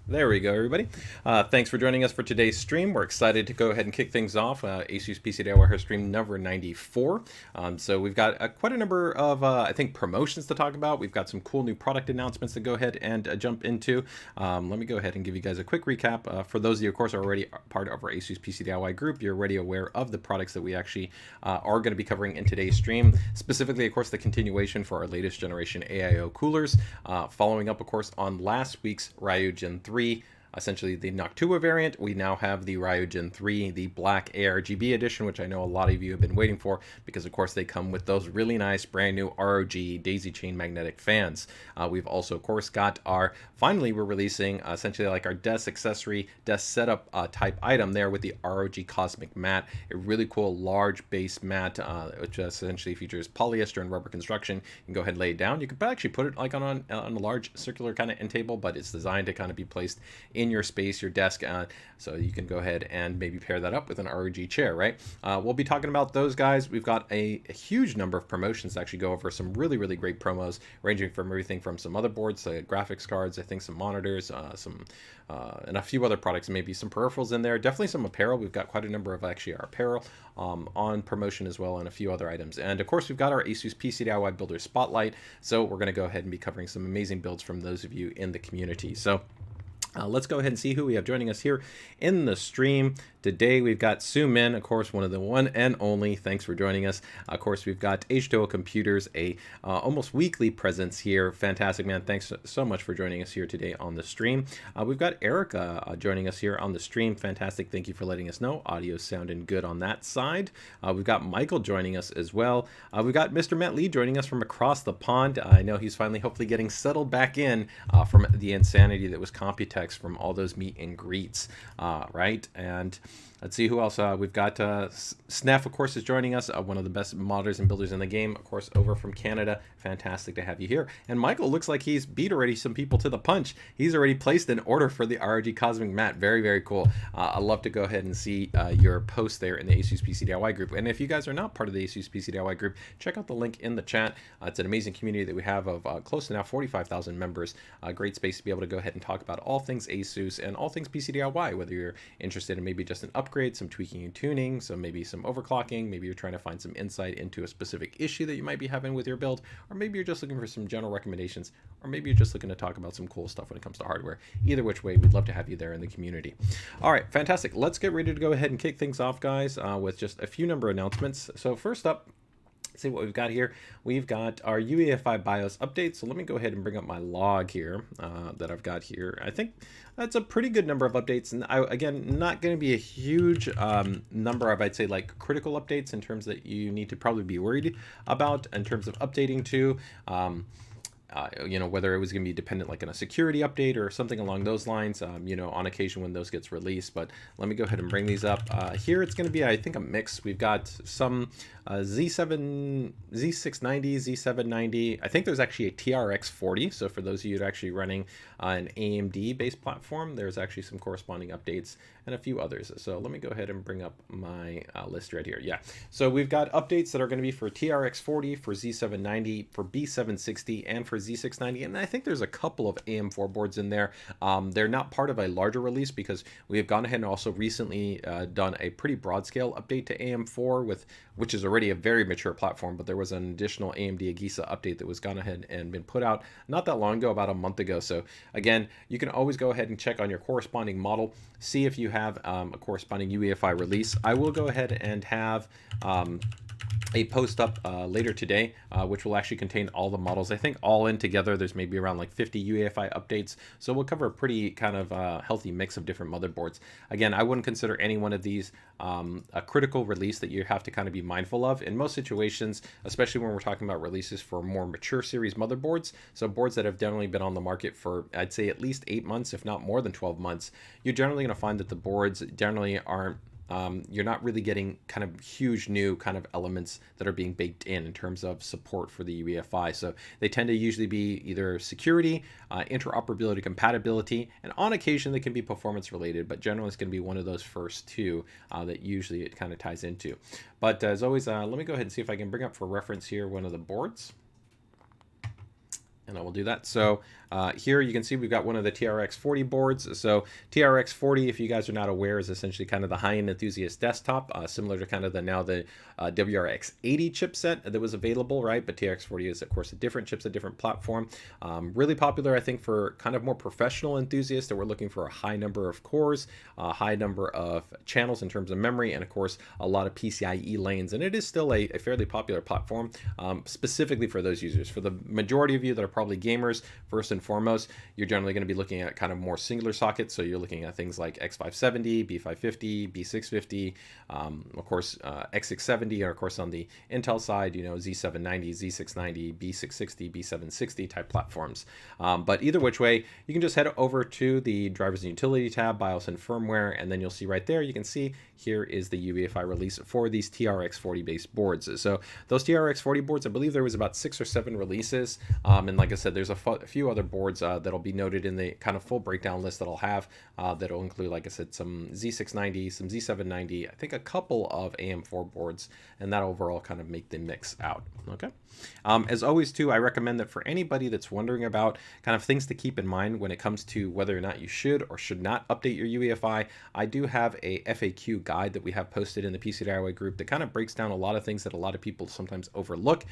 There we go, everybody. Thanks for joining us for today's stream. We're excited to go ahead and kick things off. ASUS PCDIY Hardware stream number 94. So we've got quite a number of, I think, promotions to talk about. We've got some cool new product announcements to go ahead and jump into. Let me go ahead and give you guys a quick recap. For those of you, of course, are already part of our ASUS PCDIY group, you're already aware of the products that we actually are going to be covering in today's stream. Specifically, of course, the continuation for our latest generation AIO coolers. Following up, of course, on last week's RYUJIN III. Essentially the Noctua variant. We now have the RYUJIN III, the black aRGB edition, which I know a lot of you have been waiting for because, of course, they come with those really nice brand new ROG daisy chain magnetic fans. We've also, of course, got our, finally, we're releasing essentially like our desk accessory, desk setup type item there with the ROG Cosmic Mat, a really cool large base mat, which essentially features polyester and rubber construction. You can go ahead and lay it down. You could actually put it like on a large circular kind of end table, but it's designed to kind of be placed in your space, your desk, so you can go ahead and maybe pair that up with an ROG chair, right? We'll be talking about those guys. We've got a huge number of promotions to actually go over, some really, really great promos, ranging from everything from some motherboards, graphics cards, I think some monitors, and a few other products, maybe some peripherals in there, definitely some apparel. We've got quite a number of actually our apparel on promotion as well, and a few other items. And of course, we've got our ASUS PCDIY Builder Spotlight, so we're going to go ahead and be covering some amazing builds from those of you in the community. So let's go ahead and see who we have joining us here in the stream. Today we've got Sue Min, of course, one of the one and only. Thanks for joining us. Of course, we've got H2O Computers, a almost weekly presence here. Fantastic, man. Thanks so much for joining us here today on the stream. We've got Erica joining us here on the stream. Fantastic. Thank you for letting us know. Audio sounding good on that side. We've got Michael joining us as well. We've got Mr. Matt Lee joining us from across the pond. I know he's finally hopefully getting settled back in from the insanity that was Computex from all those meet and greets, right? And let's see who else. We've got Snef, of course, is joining us, one of the best modders and builders in the game, of course, over from Canada. Fantastic to have you here. And Michael looks like he's beat already some people to the punch. He's already placed an order for the ROG Cosmic Mat. Very, very cool. I'd love to go ahead and see your post there in the ASUS PCDIY group. And if you guys are not part of the ASUS PCDIY group, check out the link in the chat. It's an amazing community that we have of close to now 45,000 members. A great space to be able to go ahead and talk about all things ASUS and all things PCDIY, whether you're interested in maybe just an upgrade, some tweaking and tuning, so maybe some overclocking, maybe you're trying to find some insight into a specific issue that you might be having with your build, or maybe you're just looking for some general recommendations, or maybe you're just looking to talk about some cool stuff when it comes to hardware. Either which way, we'd love to have you there in the community. All right, fantastic. Let's get ready to go ahead and kick things off, guys, with just a few number of announcements. So first up, see what we've got here. We've got our UEFI BIOS update. So let me go ahead and bring up my log here that I've got here. I think that's a pretty good number of updates. And again, not going to be a huge number of, I'd say, like critical updates in terms that you need to probably be worried about in terms of updating to. You know, whether it was going to be dependent like on a security update or something along those lines, you know, on occasion when those gets released. But let me go ahead and bring these up. Here it's going to be, I think, a mix. We've got some Z690, Z790. I think there's actually a TRX 40. So for those of you that are actually running an AMD based platform, there's actually some corresponding updates and a few others. So let me go ahead and bring up my list right here. Yeah. So we've got updates that are going to be for TRX 40, for Z790, for B760, and for Z690. And I think there's a couple of AM4 boards in there. They're not part of a larger release because we have gone ahead and also recently done a pretty broad scale update to AM4 which is already a very mature platform, but there was an additional AMD Agisa update that was gone ahead and been put out not that long ago, about a month ago. So again, you can always go ahead and check on your corresponding model, see if you have a corresponding UEFI release. I will go ahead and have a post up later today, which will actually contain all the models. I think all in together, there's maybe around like 50 UEFI updates. So we'll cover a pretty kind of healthy mix of different motherboards. Again, I wouldn't consider any one of these a critical release that you have to kind of be mindful of. In most situations, especially when we're talking about releases for more mature series motherboards, so boards that have generally been on the market for, I'd say, at least 8 months, if not more than 12 months, you're generally going to find that the boards generally aren't you're not really getting kind of huge new kind of elements that are being baked in terms of support for the UEFI. So they tend to usually be either security, interoperability, compatibility, and on occasion they can be performance related, but generally it's going to be one of those first two that usually it kind of ties into. But as always, let me go ahead and see if I can bring up for reference here one of the boards. And I will do that. So Here you can see we've got one of the TRX 40 boards. So TRX 40, if you guys are not aware, is essentially kind of the high-end enthusiast desktop, similar to kind of the WRX 80 chipset that was available, right? But TRX 40 is of course a different chipset, different platform. Really popular, I think, for kind of more professional enthusiasts that were looking for a high number of cores, a high number of channels in terms of memory, and of course a lot of PCIe lanes. And it is still a fairly popular platform, specifically for those users. For the majority of you that are probably gamers, first and foremost, you're generally going to be looking at kind of more singular sockets. So you're looking at things like X570, B550, B650, of course X670, or of course on the Intel side, you know, Z790, Z690, B660, B760 type platforms. But either which way, you can just head over to the drivers and utility tab, BIOS and firmware, and then you'll see right there, you can see here is the UEFI release for these TRX 40 based boards. So those TRX 40 boards, I believe there was about 6 or 7 releases. And like I said, there's a few other boards that'll be noted in the kind of full breakdown list that I'll have that'll include, like I said, some Z690, some Z790, I think a couple of AM4 boards, and that overall kind of make the mix out. Okay. As always too, I recommend that for anybody that's wondering about kind of things to keep in mind when it comes to whether or not you should or should not update your UEFI, I do have a FAQ guide that we have posted in the PCDIY group that kind of breaks down a lot of things that a lot of people sometimes overlook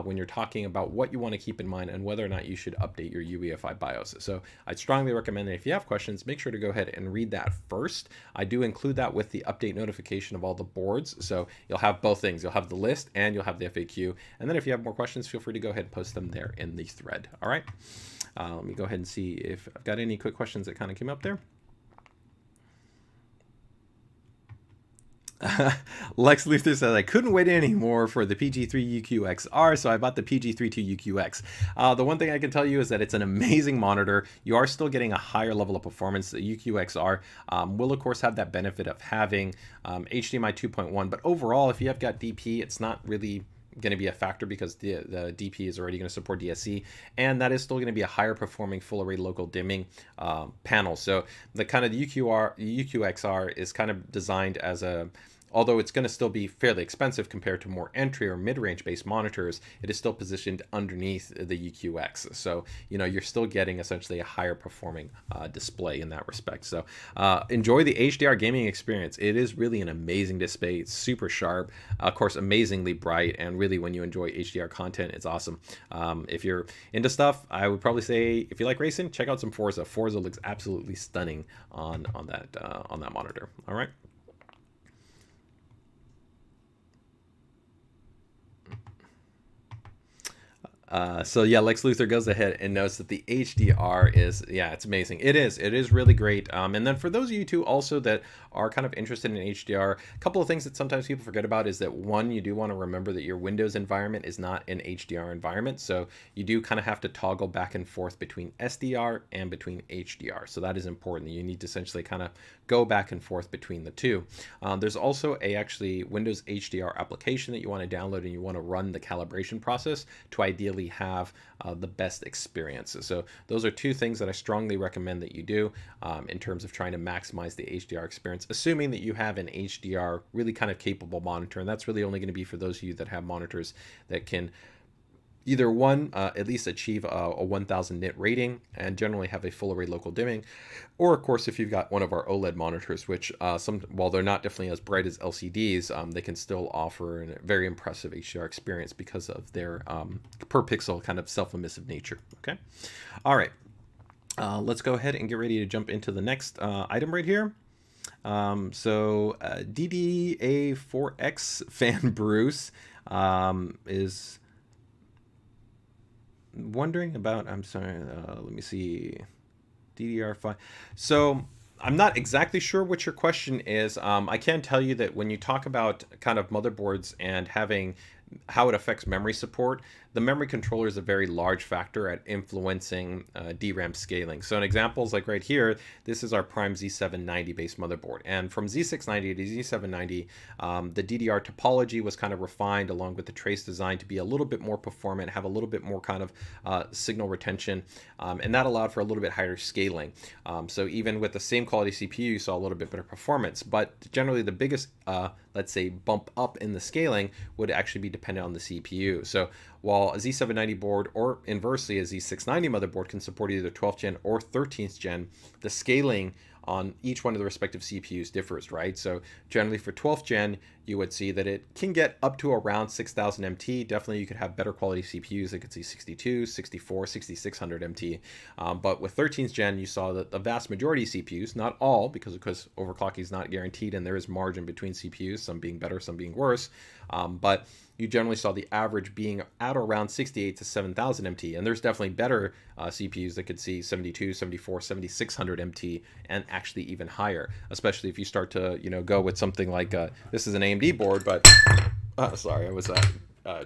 when you're talking about what you want to keep in mind and whether or not you should update your UEFI BIOS. So I'd strongly recommend that if you have questions, make sure to go ahead and read that first. I do include that with the update notification of all the boards. So you'll have both things. You'll have the list and you'll have the FAQ. And then if you have more questions, feel free to go ahead and post them there in the thread. All right. Let me go ahead and see if I've got any quick questions that kind of came up there. Lex Luthor says, I couldn't wait anymore for the PG3 UQXR, so I bought the PG32 UQX. The one thing I can tell you is that it's an amazing monitor. You are still getting a higher level of performance. The UQXR will, of course, have that benefit of having HDMI 2.1, but overall, if you have got DP, it's not really going to be a factor because the DP is already going to support DSC, and that is still going to be a higher performing full array local dimming panel. So the kind of the UQXR is kind of designed as a, although it's going to still be fairly expensive compared to more entry or mid-range based monitors, it is still positioned underneath the UQX. So, you know, you're still getting essentially a higher performing display in that respect. So enjoy the HDR gaming experience. It is really an amazing display. It's super sharp, of course, amazingly bright. And really when you enjoy HDR content, it's awesome. If you're into stuff, I would probably say if you like racing, check out some Forza. Forza looks absolutely stunning on that monitor. All right. So yeah, Lex Luthor goes ahead and notes that the HDR is, yeah, it's amazing. It is really great. And then for those of you too also that are kind of interested in HDR, a couple of things that sometimes people forget about is that one, you do want to remember that your Windows environment is not an HDR environment. So you do kind of have to toggle back and forth between SDR and between HDR. So that is important. You need to essentially kind of go back and forth between the two. There's also a actually Windows HDR application that you want to download and you want to run the calibration process to ideally have the best experiences. So those are two things that I strongly recommend that you do in terms of trying to maximize the HDR experience, assuming that you have an HDR really kind of capable monitor. And that's really only going to be for those of you that have monitors that can either one, at least achieve a 1000 nit rating and generally have a full array local dimming, or of course if you've got one of our OLED monitors, which while they're not definitely as bright as LCDs, they can still offer a very impressive HDR experience because of their per pixel kind of self-emissive nature. Okay, all right, let's go ahead and get ready to jump into the next item right here. So DDA4X fan Bruce is wondering about, I'm sorry, let me see, DDR5. So I'm not exactly sure what your question is. I can tell you that when you talk about kind of motherboards and having how it affects memory support, the memory controller is a very large factor at influencing DRAM scaling. So an example is like right here, this is our Prime Z790 based motherboard. And from Z690 to Z790, the DDR topology was kind of refined along with the trace design to be a little bit more performant, have a little bit more kind of signal retention, and that allowed for a little bit higher scaling. So even with the same quality CPU, you saw a little bit better performance. But generally the biggest, let's say, bump up in the scaling would actually be dependent on the CPU. So while a Z790 board, or inversely a Z690 motherboard, can support either 12th gen or 13th gen. The scaling on each one of the respective CPUs differs, right? So generally for 12th gen, you would see that it can get up to around 6000 MT. Definitely you could have better quality CPUs that could see 62, 64, 6600 MT. But with 13th gen, you saw that the vast majority of CPUs, not all, because of course overclocking is not guaranteed and there is margin between CPUs, some being better, some being worse. But you generally saw the average being at around 68 to 7000 MT. And there's definitely better CPUs that could see 72, 74, 7600 MT and actually even higher, especially if you start to, go with something like, this is an AMD board, but, sorry, I was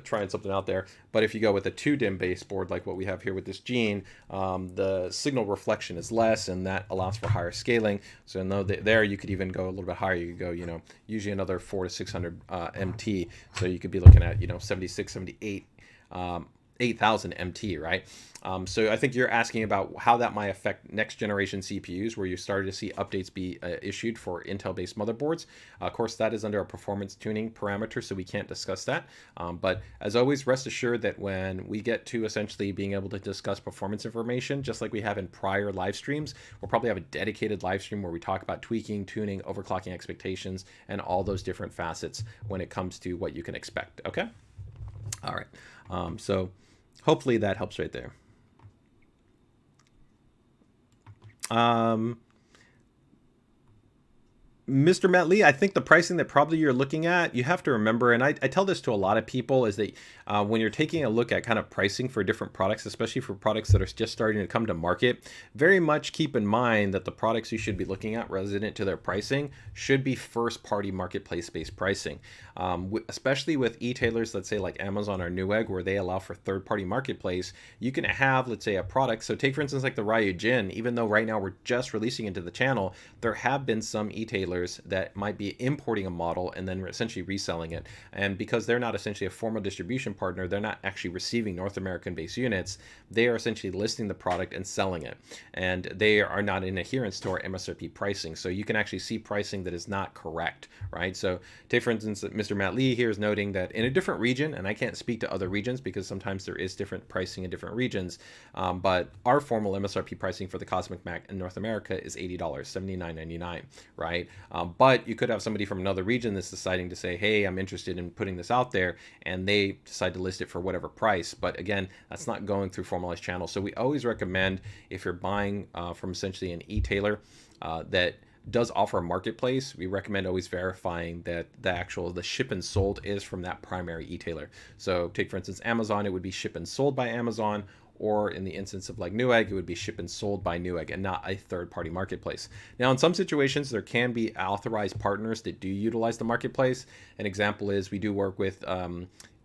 trying something out there. But if you go with a 2-DIMM based board like what we have here with this Gene, the signal reflection is less, and that allows for higher scaling. So there you could even go a little bit higher. You could go, usually another 400 to 600 MT. So you could be looking at, 76, 78, 8000 MT, right? So I think you're asking about how that might affect next generation CPUs, where you're starting to see updates be issued for Intel-based motherboards. Of course, that is under a performance tuning parameter, so we can't discuss that. But as always, rest assured that when we get to essentially being able to discuss performance information, just like we have in prior live streams, we'll probably have a dedicated live stream where we talk about tweaking, tuning, overclocking expectations, and all those different facets when it comes to what you can expect. Okay? All right. So hopefully that helps right there. Mr. Matt Lee, I think the pricing that probably you're looking at, you have to remember, and I tell this to a lot of people, is that when you're taking a look at kind of pricing for different products, especially for products that are just starting to come to market, very much keep in mind that the products you should be looking at resident to their pricing should be first-party marketplace-based pricing, especially with e-tailers, let's say like Amazon or Newegg, where they allow for third-party marketplace. You can have, let's say, a product. So take, for instance, like the RYUJIN. Even though right now we're just releasing into the channel, there have been some e-tailers that might be importing a model and then essentially reselling it. And because they're not essentially a formal distribution partner, they're not actually receiving North American based units, they are essentially listing the product and selling it. And they are not in adherence to our MSRP pricing. So you can actually see pricing that is not correct, right? So take, for instance, Mr. Matt Lee here is noting that in a different region, and I can't speak to other regions because sometimes there is different pricing in different regions, but our formal MSRP pricing for the Cosmic Mat in North America is $80, $79.99, right? But you could have somebody from another region that's deciding to say, hey, I'm interested in putting this out there, and they decide to list it for whatever price. But again, that's not going through formalized channels. So we always recommend, if you're buying from essentially an e-tailer that does offer a marketplace, we recommend always verifying that the ship and sold is from that primary e-tailer. So take, for instance, Amazon, it would be ship and sold by Amazon, or in the instance of like Newegg, it would be shipped and sold by Newegg and not a third-party marketplace. Now, in some situations, there can be authorized partners that do utilize the marketplace. An example is we do work with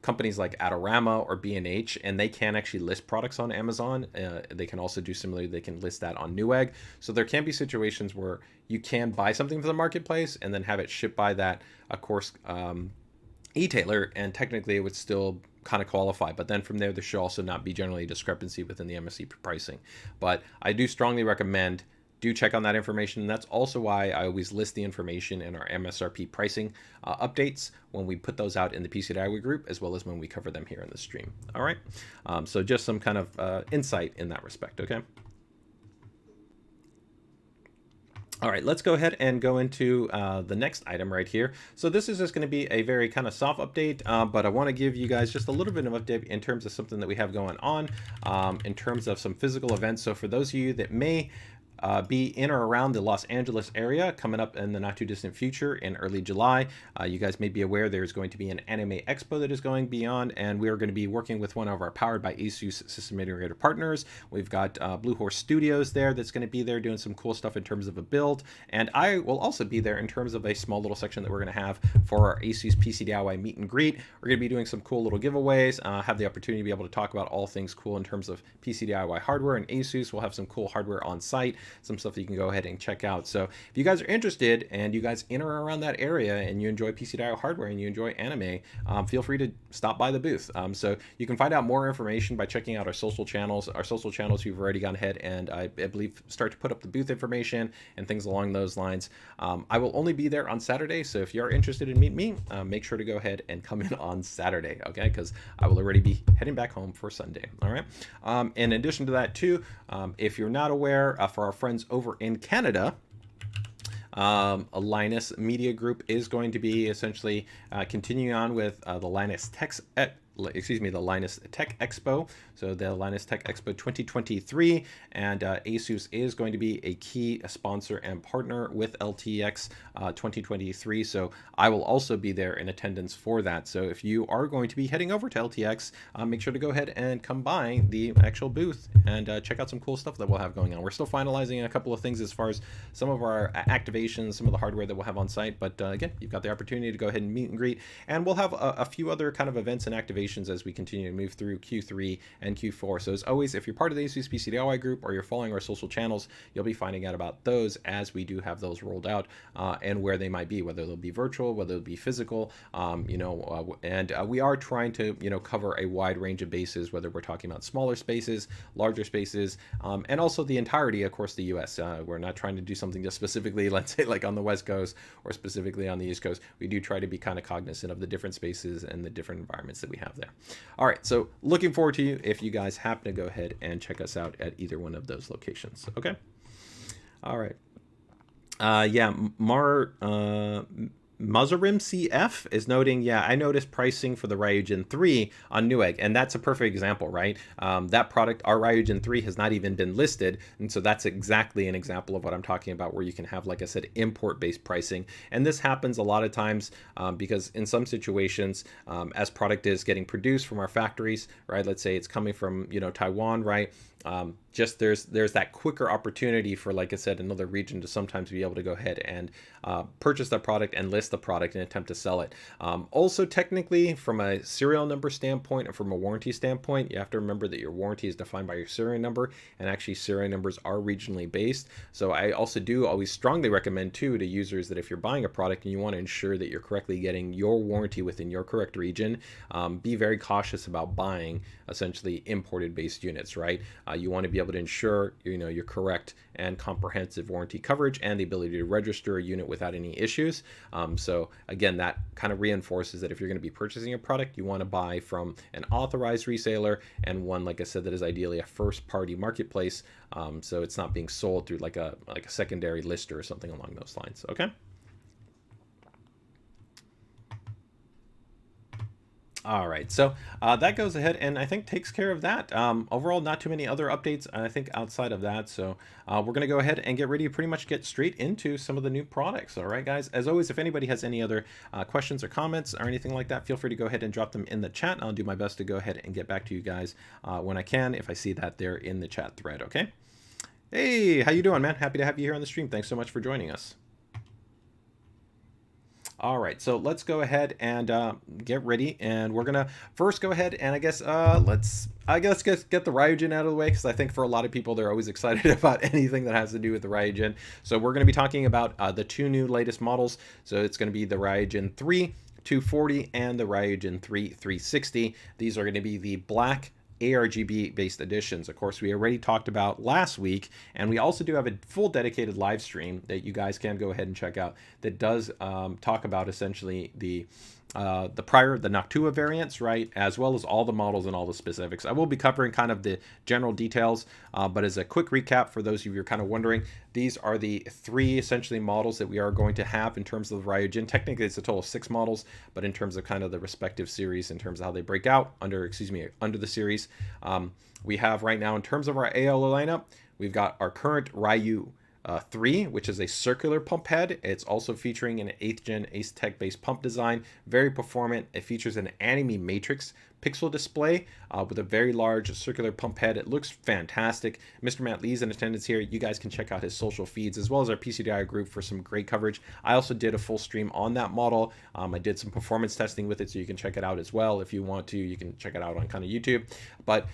companies like Adorama or B&H, and they can actually list products on Amazon. They can also do similarly, they can list that on Newegg. So there can be situations where you can buy something from the marketplace and then have it shipped by that, of course, e-tailer, and technically it would still kind of qualify. But then from there should also not be generally a discrepancy within the MSRP pricing. But I do strongly recommend do check on that information. That's also why I always list the information in our MSRP pricing updates when we put those out in the PCDIY group, as well as when we cover them here in the stream. All right. So just some kind of insight in that respect. Okay. All right, let's go ahead and go into the next item right here. So this is just going to be a very kind of soft update, but I want to give you guys just a little bit of update in terms of something that we have going on in terms of some physical events. So for those of you that may be in or around the Los Angeles area coming up in the not too distant future in early July. You guys may be aware there's going to be an anime expo that is going beyond, and we are going to be working with one of our powered by ASUS system integrator partners. We've got Blue Horse Studios there that's going to be there doing some cool stuff in terms of a build, and I will also be there in terms of a small little section that we're going to have for our ASUS PCDIY meet and greet. We're going to be doing some cool little giveaways, have the opportunity to be able to talk about all things cool in terms of PCDIY hardware and ASUS. We'll have some cool hardware on site. some stuff that you can go ahead and check out. So if you guys are interested and you guys in or around that area and you enjoy PCDIY hardware and you enjoy anime, feel free to stop by the booth. So you can find out more information by checking out our social channels. Our social channels, we've already gone ahead and I believe start to put up the booth information and things along those lines. I will only be there on Saturday, so if you're interested in meeting me, make sure to go ahead and come in on Saturday, okay? Because I will already be heading back home for Sunday, all right? In addition to that too, if you're not aware, for our friends over in Canada, Linus Media Group is going to be essentially continuing on with the Linus Tech Expo. So the Linus Tech Expo 2023, and ASUS is going to be a key sponsor and partner with LTX 2023. So I will also be there in attendance for that. So if you are going to be heading over to LTX, make sure to go ahead and come by the actual booth and check out some cool stuff that we'll have going on. We're still finalizing a couple of things as far as some of our activations, some of the hardware that we'll have on site. But again, you've got the opportunity to go ahead and meet and greet, and we'll have a few other kind of events and activations as we continue to move through Q3 and Q4. So as always, if you're part of the ASUS PCDIY group or you're following our social channels, you'll be finding out about those as we do have those rolled out, and where they might be, whether they'll be virtual, whether they'll be physical, and we are trying to, cover a wide range of bases, whether we're talking about smaller spaces, larger spaces, and also the entirety, of course, the US. We're not trying to do something just specifically, let's say, like on the West Coast or specifically on the East Coast. We do try to be kind of cognizant of the different spaces and the different environments that we have there. All right, so looking forward to you if you guys happen to go ahead and check us out at either one of those locations. Okay. All right. Yeah, Mazarim CF is noting, yeah, I noticed pricing for the RYUJIN III on Newegg, and that's a perfect example, right? That product, our RYUJIN III, has not even been listed, and so that's exactly an example of what I'm talking about, where you can have, like I said, import-based pricing. And this happens a lot of times because in some situations, as product is getting produced from our factories, right? Let's say it's coming from, Taiwan, right? Just there's that quicker opportunity for, like I said, another region to sometimes be able to go ahead and purchase that product and list the product and attempt to sell it. Also, technically, from a serial number standpoint and from a warranty standpoint, you have to remember that your warranty is defined by your serial number, and actually serial numbers are regionally based. So I also do always strongly recommend too to users that if you're buying a product and you want to ensure that you're correctly getting your warranty within your correct region, be very cautious about buying essentially imported based units, right? You want to be able to ensure your correct and comprehensive warranty coverage and the ability to register a unit without any issues. So again, that kind of reinforces that if you're going to be purchasing a product, you want to buy from an authorized reseller, and one, like I said, that is ideally a first party marketplace, so it's not being sold through like a secondary lister or something along those lines. Okay. All right, so that goes ahead and I think takes care of that. Overall, not too many other updates, I think, outside of that. So we're going to go ahead and get ready to pretty much get straight into some of the new products. All right, guys, as always, if anybody has any other questions or comments or anything like that, feel free to go ahead and drop them in the chat. I'll do my best to go ahead and get back to you guys when I can, if I see that they're in the chat thread. Okay. Hey, how you doing, man? Happy to have you here on the stream. Thanks so much for joining us. All right, so let's go ahead and get ready, and we're gonna first go ahead and I guess let's get the RYUJIN out of the way, because I think for a lot of people they're always excited about anything that has to do with the RYUJIN. So we're going to be talking about the two new latest models. So it's going to be the RYUJIN III 240 and the RYUJIN III 360. These are going to be the black aRGB based editions. Of course, we already talked about last week, and we also do have a full dedicated live stream that you guys can go ahead and check out that does talk about essentially the Noctua variants, right, as well as all the models and all the specifics. I will be covering kind of the general details, but as a quick recap for those of you who are kind of wondering, these are the three essentially models that we are going to have in terms of the RYUJIN. Technically, it's a total of 6 models, but in terms of kind of the respective series, in terms of how they break out under the series, we have right now in terms of our AL lineup, we've got our current Ryu 3, which is a circular pump head. It's also featuring an 8th gen Ace Tech based pump design, very performant. It features an anime matrix pixel display with a very large circular pump head. It looks fantastic. Mr. Matt Lee's in attendance here. You guys can check out his social feeds as well as our PCDI group for some great coverage. I also did a full stream on that model. I did some performance testing with it, so you can check it out as well. If you want to, you can check it out on kind of YouTube. But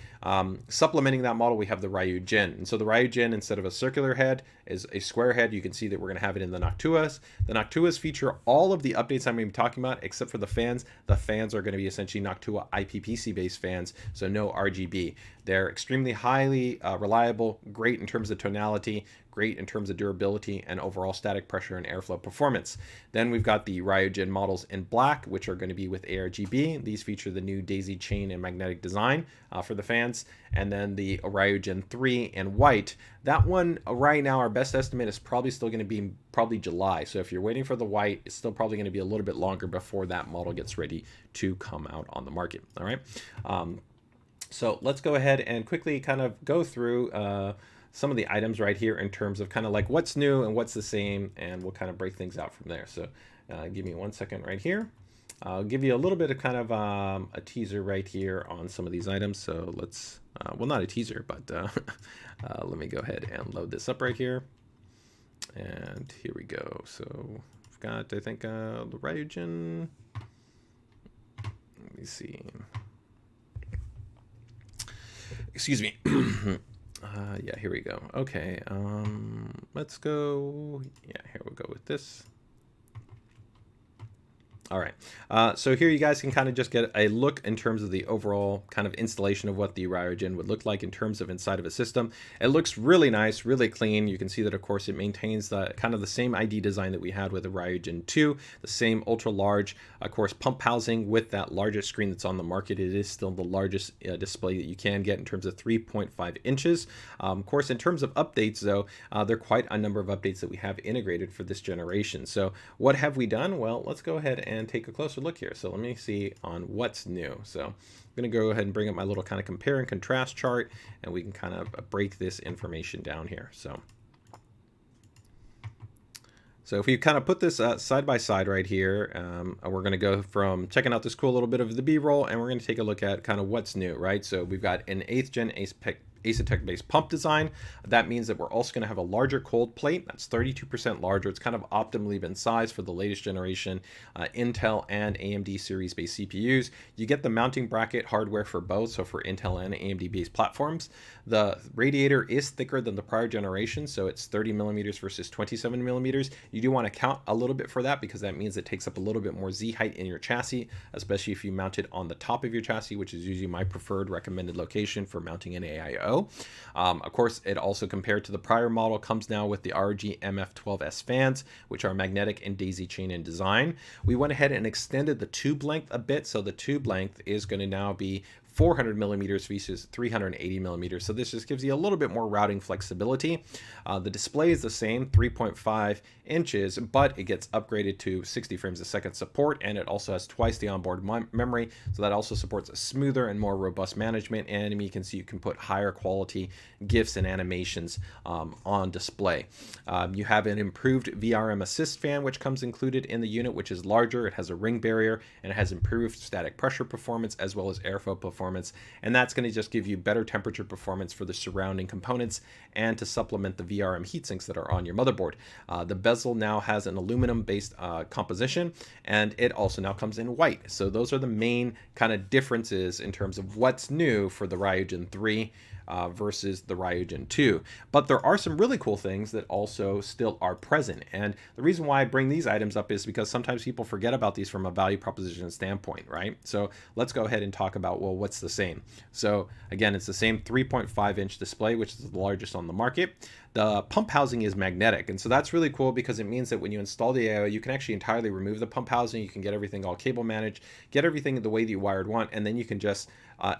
supplementing that model, we have the RYUJIN. And so the RYUJIN, instead of a circular head, is a square head. You can see that we're going to have it in the Noctuas. The Noctuas feature all of the updates I'm going to be talking about, except for the fans. The fans are going to be essentially Noctua IPPC based fans, so no RGB. They're extremely highly reliable, great in terms of tonality, great in terms of durability and overall static pressure and airflow performance. Then we've got the RYUJIN models in black, which are going to be with aRGB. These feature the new daisy chain and magnetic design for the fans. And then the RYUJIN III in white. That one right now, our best estimate is probably still going to be probably July. So if you're waiting for the white, it's still probably going to be a little bit longer before that model gets ready to come out on the market. All right. So let's go ahead and quickly kind of go through some of the items right here in terms of kind of like what's new and what's the same, and we'll kind of break things out from there. So give me 1 second right here. I'll give you a little bit of kind of a teaser right here on some of these items. So let's, well, not a teaser, but let me go ahead and load this up right here. And here we go. So we've got, I think, the RYUJIN. Let me see. Excuse me. Yeah, here we go. Okay, let's go. Yeah, here we'll go with this. All right, so here you guys can kind of just get a look in terms of the overall kind of installation of what the RYUJIN would look like in terms of inside of a system. It looks really nice, really clean. You can see that, of course, it maintains the kind of the same ID design that we had with the RYUJIN II, the same ultra large, of course, pump housing with that largest screen that's on the market. It is still the largest display that you can get in terms of 3.5 inches. Of course, in terms of updates, though, there are quite a number of updates that we have integrated for this generation. So what have we done? Well, let's go ahead and take a closer look here. So let me see on what's new. So I'm going to go ahead and bring up my little kind of compare and contrast chart, and we can kind of break this information down here. So if we kind of put this side by side right here, we're going to go from checking out this cool little bit of the B-roll, and we're going to take a look at kind of what's new, right? So we've got an 8th gen ASUS based pump design. That means that we're also going to have a larger cold plate. That's 32% larger. It's kind of optimally been sized for the latest generation Intel and AMD series based CPUs. You get the mounting bracket hardware for both, so for Intel and AMD based platforms. The radiator is thicker than the prior generation, so it's 30 millimeters versus 27 millimeters. You do want to count a little bit for that because that means it takes up a little bit more Z height in your chassis, especially if you mount it on the top of your chassis, which is usually my preferred recommended location for mounting an AIO. Of course, it also, compared to the prior model, comes now with the ROG MF12S fans, which are magnetic and daisy chain in design. We went ahead and extended the tube length a bit, so the tube length is going to now be 400 millimeters versus 380 millimeters. So this just gives you a little bit more routing flexibility. The display is the same, 3.5 inches, but it gets upgraded to 60 frames a second support, and it also has twice the onboard memory. So that also supports a smoother and more robust management. And you can see you can put higher quality GIFs and animations on display. You have an improved VRM assist fan, which comes included in the unit, which is larger. It has a ring barrier, and it has improved static pressure performance as well as airflow performance. And that's going to just give you better temperature performance for the surrounding components and to supplement the VRM heatsinks that are on your motherboard. The bezel now has an aluminum based composition, and it also now comes in white. So those are the main kind of differences in terms of what's new for the RYUJIN III versus the RYUJIN II. But there are some really cool things that also still are present. And the reason why I bring these items up is because sometimes people forget about these from a value proposition standpoint, right? So let's go ahead and talk about, well, what's the same? So again, it's the same 3.5 inch display, which is the largest on the market. The pump housing is magnetic, and so that's really cool because it means that when you install the AIO, you can actually entirely remove the pump housing. You can get everything all cable managed, get everything the way that you wired want, and then you can just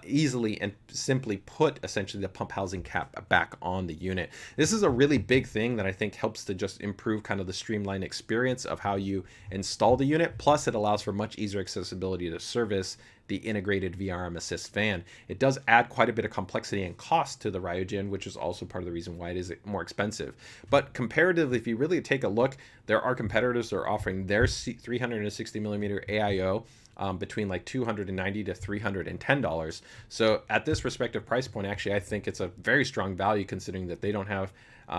easily and simply put essentially the pump housing cap back on the unit. This is a really big thing that I think helps to just improve kind of the streamlined experience of how you install the unit. Plus, it allows for much easier accessibility to service the integrated VRM assist fan. It does add quite a bit of complexity and cost to the Ryujin, which is also part of the reason why it is more expensive. But comparatively, if you really take a look, there are competitors that are offering their 360mm AIO between like $290 to $310. So at this respective price point, actually, I think it's a very strong value considering that they don't have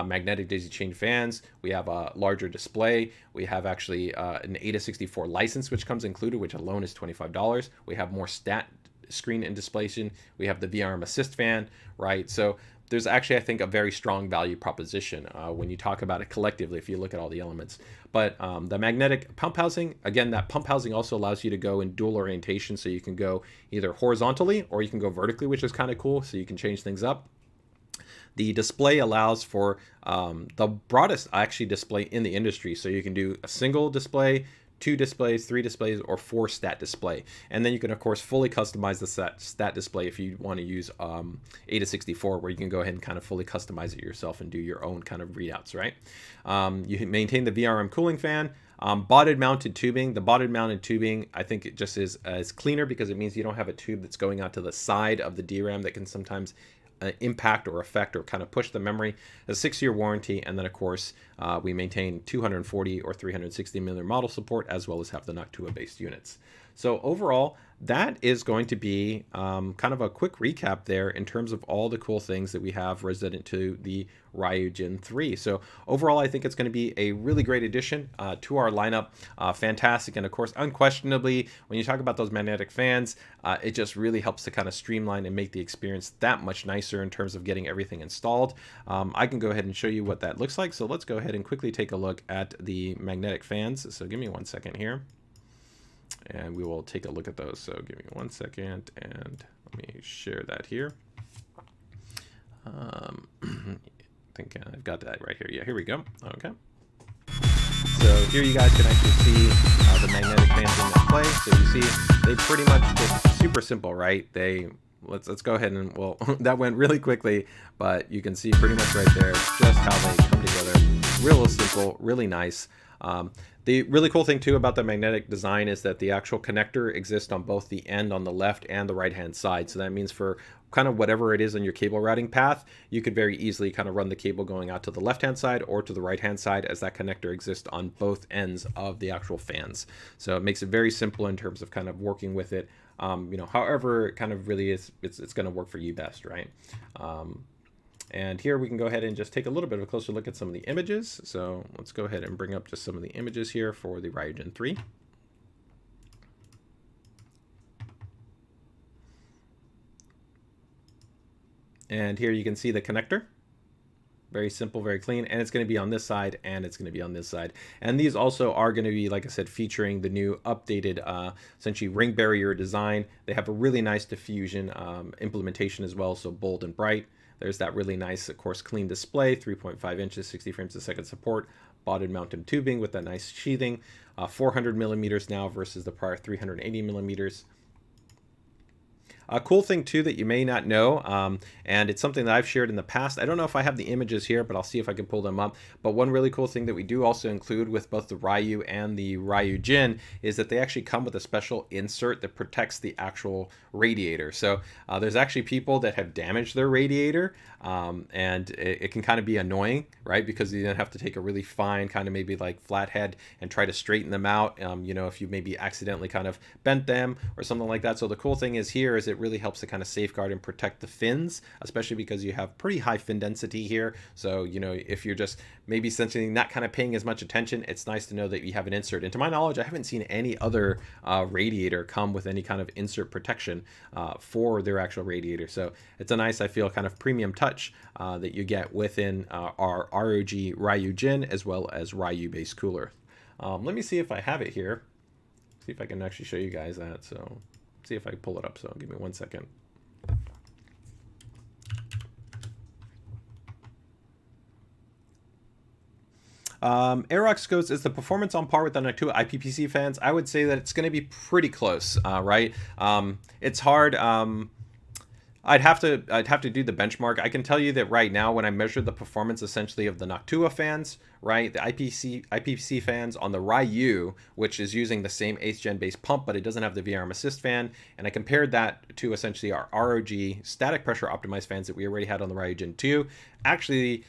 magnetic daisy chain fans. We have a larger display. We have actually an AIDA64 license, which comes included, which alone is $25. We have more stat screen and display. We have the VRM assist fan, right? So there's actually, I think, a very strong value proposition when you talk about it collectively, if you look at all the elements. But the magnetic pump housing, again, that pump housing also allows you to go in dual orientation. So you can go either horizontally or you can go vertically, which is kind of cool. So you can change things up. The display allows for the broadest actually display in the industry. So you can do a single display, 2 displays, 3 displays, or 4 stat display. And then you can, of course, fully customize the stat display if you want to use AIDA64, where you can go ahead and kind of fully customize it yourself and do your own kind of readouts, right? You maintain the VRM cooling fan. Botted mounted tubing. The botted mounted tubing, I think it just is cleaner because it means you don't have a tube that's going out to the side of the DRAM that can sometimes impact or affect or kind of push the memory. A 6-year warranty, and then of course we maintain 240 or 360mm model support, as well as have the Noctua based units. So overall, that is going to be kind of a quick recap there in terms of all the cool things that we have resident to the RYUJIN III. So overall, I think it's going to be a really great addition to our lineup. Fantastic. And of course, unquestionably, when you talk about those magnetic fans, it just really helps to kind of streamline and make the experience that much nicer in terms of getting everything installed. I can go ahead and show you what that looks like. So let's go ahead and quickly take a look at the magnetic fans. So give me 1 second here, and we will take a look at those. So give me 1 second, and let me share that here. I think I've got that right here. Yeah, here we go. Okay. So here you guys can actually see the magnetic fans in display. So you see they pretty much just super simple, right? Let's go ahead and, well, that went really quickly, but you can see pretty much right there just how they come together. Real simple, really nice. The really cool thing too about the magnetic design is that the actual connector exists on both the end on the left and the right hand side. So that means for kind of whatever it is on your cable routing path, you could very easily kind of run the cable going out to the left hand side or to the right hand side, as that connector exists on both ends of the actual fans. So it makes it very simple in terms of kind of working with it. However it kind of really is, it's going to work for you best, right? And here we can go ahead and just take a little bit of a closer look at some of the images. So let's go ahead and bring up just some of the images here for the RYUJIN III. And here you can see the connector. Very simple, very clean, and it's going to be on this side, and it's going to be on this side. And these also are going to be, like I said, featuring the new updated, essentially ring barrier design. They have a really nice diffusion implementation as well, so bold and bright. There's that really nice, of course, clean display, 3.5 inches, 60 frames a second support, botted mounted tubing with that nice sheathing, 400mm now versus the prior 380mm. A cool thing too that you may not know, and it's something that I've shared in the past. I don't know if I have the images here, but I'll see if I can pull them up. But one really cool thing that we do also include with both the Ryu and the RYUJIN is that they actually come with a special insert that protects the actual radiator. So there's actually people that have damaged their radiator, and it can kind of be annoying, right? Because you then have to take a really fine kind of maybe like flathead and try to straighten them out, if you maybe accidentally kind of bent them or something like that. So the cool thing is here is it really helps to kind of safeguard and protect the fins, especially because you have pretty high fin density here. So, if you're just maybe essentially not kind of paying as much attention, it's nice to know that you have an insert. And to my knowledge, I haven't seen any other radiator come with any kind of insert protection for their actual radiator. So it's a nice, I feel, kind of premium touch that you get within our ROG RYUJIN as well as Ryu based cooler. Let me see if I have it here. See if I can actually show you guys that. So see if I can pull it up. So give me 1 second. ROG goes, is the performance on par with the Noctua IPPC fans? I would say that it's going to be pretty close, right? It's hard. I'd have to do the benchmark. I can tell you that right now, when I measure the performance essentially of the Noctua fans, right, the IPC fans on the Ryu, which is using the same 8th gen based pump, but it doesn't have the VRM assist fan, and I compared that to essentially our ROG static pressure optimized fans that we already had on the RYUJIN II. Actually,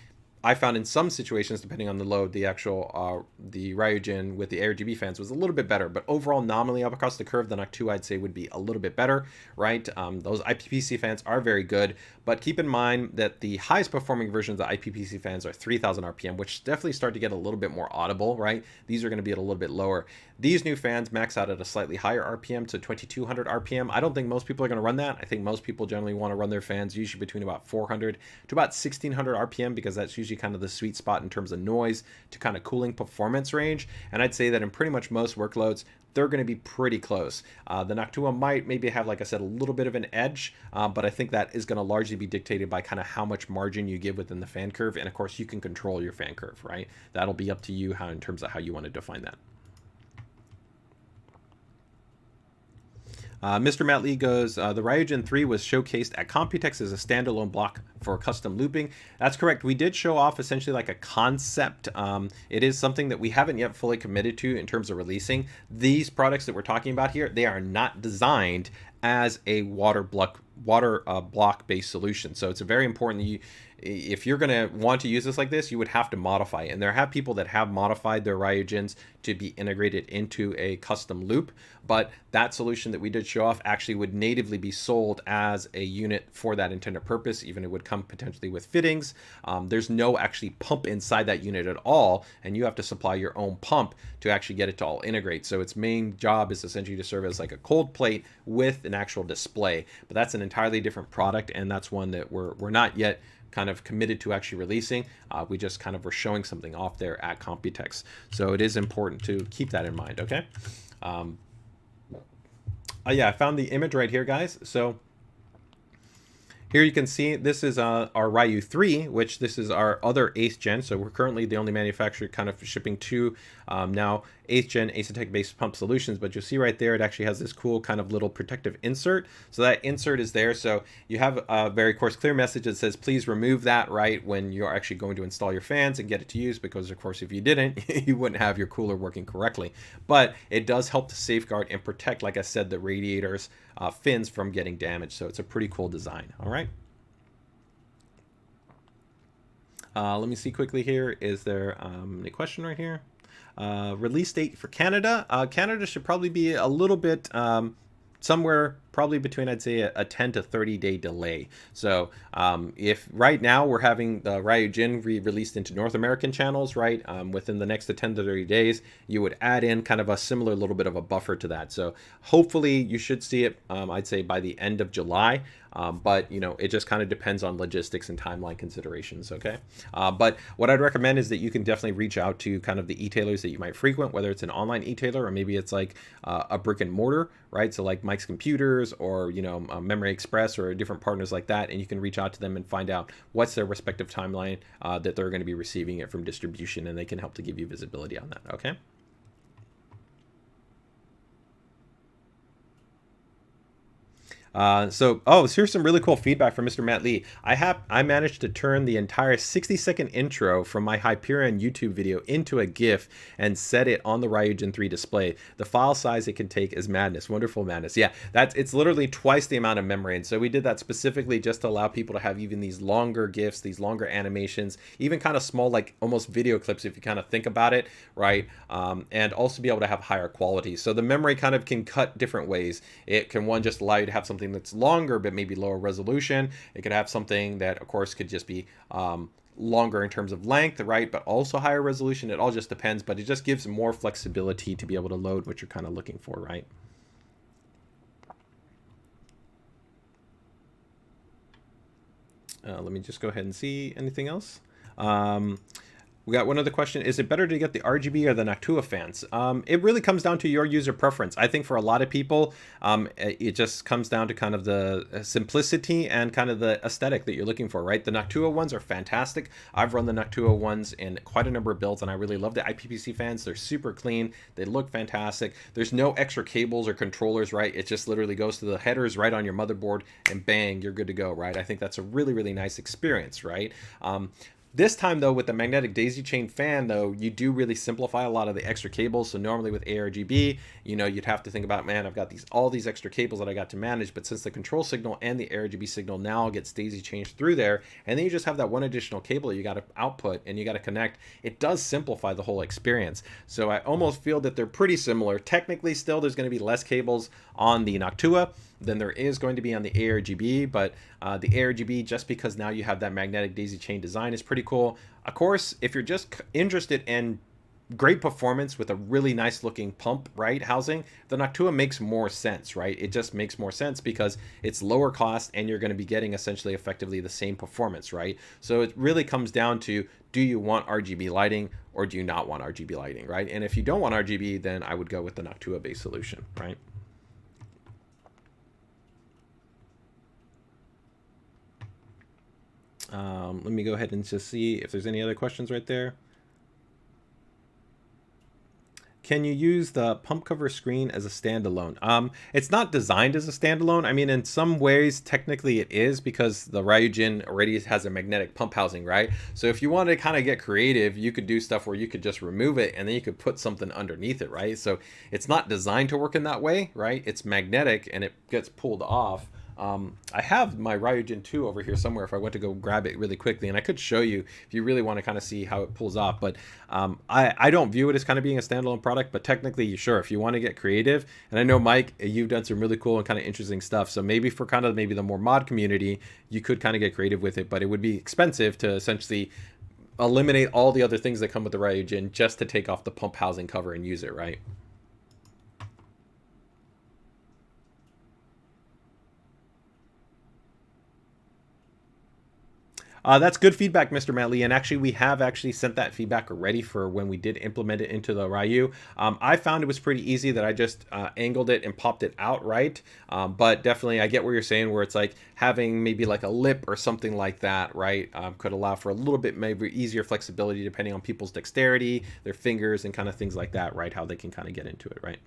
I found in some situations, depending on the load, the actual the RYUJIN with the aRGB fans was a little bit better, but overall, nominally up across the curve, the Noctua I'd say would be a little bit better, right? Those IPPC fans are very good, but keep in mind that the highest performing versions of the IPPC fans are 3000 RPM, which definitely start to get a little bit more audible, right? These are going to be at a little bit lower. These new fans max out at a slightly higher RPM, to 2200 RPM. I don't think most people are going to run that. I think most people generally want to run their fans usually between about 400 to about 1600 RPM, because that's usually kind of the sweet spot in terms of noise to kind of cooling performance range. And I'd say that in pretty much most workloads, they're going to be pretty close. The Noctua might maybe have, like I said, a little bit of an edge, but I think that is going to largely be dictated by kind of how much margin you give within the fan curve. And of course, you can control your fan curve, right? That'll be up to you in terms of how you want to define that. Mr. Matt Lee goes, the RYUJIN III was showcased at Computex as a standalone block for custom looping. That's correct. We did show off essentially like a concept. It is something that we haven't yet fully committed to in terms of releasing. These products that we're talking about here, they are not designed as a water block based solution. So it's very important that if you're going to want to use this like this, you would have to modify it. And there have people that have modified their RYUJINs to be integrated into a custom loop, but that solution that we did show off actually would natively be sold as a unit for that intended purpose. Even it would come potentially with fittings. There's no actually pump inside that unit at all, and you have to supply your own pump to actually get it to all integrate. So its main job is essentially to serve as like a cold plate with an actual display, but that's an entirely different product, and that's one that we're not yet kind of committed to actually releasing. We just kind of were showing something off there at Computex. So it is important to keep that in mind, okay? Yeah, I found the image right here, guys. So here you can see this is our Ryu 3, which this is our other 8th gen. So we're currently the only manufacturer kind of shipping to now 8th gen Asetek based pump solutions. But you'll see right there, it actually has this cool kind of little protective insert. So that insert is there. So you have a very coarse clear message that says, please remove that right when you're actually going to install your fans and get it to use, because of course, if you didn't, you wouldn't have your cooler working correctly. But it does help to safeguard and protect, like I said, the radiators fins from getting damaged. So it's a pretty cool design. All right. Let me see quickly here. Is there a question right here? Release date for Canada. Canada should probably be a little bit somewhere probably between, I'd say, a 10 to 30 day delay. So if right now we're having the RYUJIN released into North American channels, right, within the next 10 to 30 days, you would add in kind of a similar little bit of a buffer to that. So hopefully you should see it, I'd say, by the end of July. But, you know, it just kind of depends on logistics and timeline considerations, okay? But what I'd recommend is that you can definitely reach out to kind of the e-tailers that you might frequent, whether it's an online e-tailer or maybe it's like a brick and mortar, right? So like Mike's Computers or, you know, Memory Express or different partners like that, and you can reach out to them and find out what's their respective timeline that they're going to be receiving it from distribution, and they can help to give you visibility on that, okay? So here's some really cool feedback from Mr. Matt Lee. I managed to turn the entire 60-second intro from my Hyperion YouTube video into a GIF and set it on the RYUJIN III display. The file size it can take is madness, wonderful madness. Yeah, it's literally twice the amount of memory, and so we did that specifically just to allow people to have even these longer GIFs, these longer animations, even kind of small, like almost video clips if you kind of think about it, right? And also be able to have higher quality. So the memory kind of can cut different ways. It can, one, just allow you to have something that's longer but maybe lower resolution. It could have something that, of course, could just be longer in terms of length, right, but also higher resolution. It all just depends, but it just gives more flexibility to be able to load what you're kind of looking for, right? Let me just go ahead and see anything else. We got one other question. Is it better to get the RGB or the Noctua fans? It really comes down to your user preference. I think for a lot of people, it just comes down to kind of the simplicity and kind of the aesthetic that you're looking for, right? The Noctua ones are fantastic. I've run the Noctua ones in quite a number of builds, and I really love the IPPC fans. They're super clean. They look fantastic. There's no extra cables or controllers, right? It just literally goes to the headers right on your motherboard, and bang, you're good to go, right? I think that's a really, really nice experience, right? This time though, with the magnetic daisy chain fan though, you do really simplify a lot of the extra cables. So normally with aRGB, you know, you'd have to think about, man, I've got all these extra cables that I got to manage, but since the control signal and the aRGB signal now gets daisy chained through there, and then you just have that one additional cable you got to output and you got to connect, it does simplify the whole experience. So I almost feel that they're pretty similar. Technically still, there's going to be less cables on the Noctua than there is going to be on the aRGB, but the aRGB, just because now you have that magnetic daisy chain design, is pretty cool. Of course, if you're just interested in great performance with a really nice looking pump, right, housing, the Noctua makes more sense, right? It just makes more sense because it's lower cost and you're going to be getting essentially effectively the same performance, right? So it really comes down to, do you want RGB lighting or do you not want RGB lighting, right? And if you don't want RGB, then I would go with the Noctua based solution, right? Let me go ahead and just see if there's any other questions right there. Can you use the pump cover screen as a standalone? It's not designed as a standalone. I mean, in some ways, technically it is, because the RYUJIN already has a magnetic pump housing, right? So if you want to kind of get creative, you could do stuff where you could just remove it and then you could put something underneath it, right? So it's not designed to work in that way, right? It's magnetic and it gets pulled off. I have my RYUJIN II over here somewhere if I went to go grab it really quickly, and I could show you if you really want to kind of see how it pulls off, but I don't view it as kind of being a standalone product, but technically, sure, if you want to get creative, and I know, Mike, you've done some really cool and kind of interesting stuff, so maybe for kind of maybe the more mod community, you could kind of get creative with it, but it would be expensive to essentially eliminate all the other things that come with the RYUJIN just to take off the pump housing cover and use it, right? That's good feedback, Mr. Matley, and actually we have actually sent that feedback already for when we did implement it into the Ryu. I found it was pretty easy that I just angled it and popped it out right, but definitely I get what you're saying, where it's like having maybe like a lip or something like that, right, could allow for a little bit maybe easier flexibility depending on people's dexterity, their fingers, and kind of things like that, right, how they can kind of get into it, right?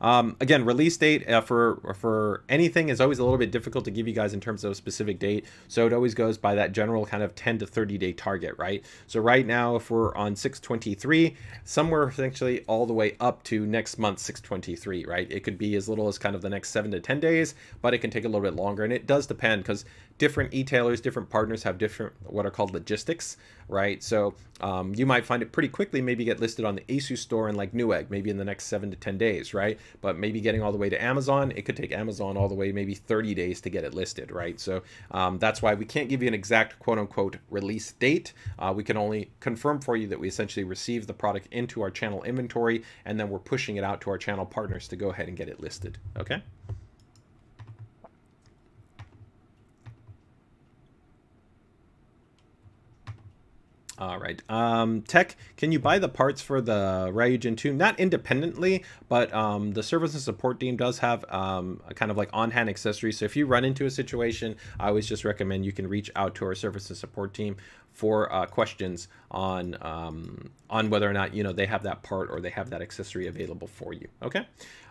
Again, release date for anything is always a little bit difficult to give you guys in terms of a specific date. So it always goes by that general kind of 10 to 30 day target, right? So right now, if we're on 6/23, somewhere essentially all the way up to next month, 6/23, right? It could be as little as kind of the next 7 to 10 days, but it can take a little bit longer. And it does depend, because different e-tailers, different partners have different what are called logistics, right? So you might find it pretty quickly, maybe get listed on the ASUS store in like Newegg, maybe in the next 7 to 10 days, right? But maybe getting all the way to Amazon, it could take Amazon all the way maybe 30 days to get it listed, right? So that's why we can't give you an exact quote unquote release date. We can only confirm for you that we essentially receive the product into our channel inventory, and then we're pushing it out to our channel partners to go ahead and get it listed, okay? All right. Tech, can you buy the parts for the RYUJIN II? Not independently, but the service and support team does have a kind of like on-hand accessories. So if you run into a situation, I always just recommend you can reach out to our service and support team for questions on whether or not, you know, they have that part or they have that accessory available for you. Okay.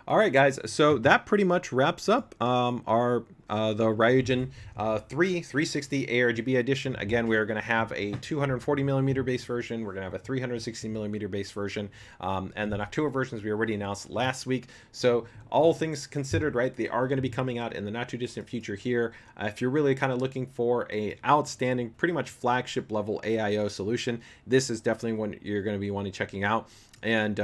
All right, guys. So that pretty much wraps up the RYUJIN 360 aRGB edition. Again, we are going to have a 240 millimeter base version. We're going to have a 360 millimeter base version, and the Noctua versions we already announced last week. So all things considered, right, they are going to be coming out in the not too distant future here. If you're really kind of looking for a outstanding, pretty much flagship level AIO solution, this is definitely one you're going to be wanting checking out. And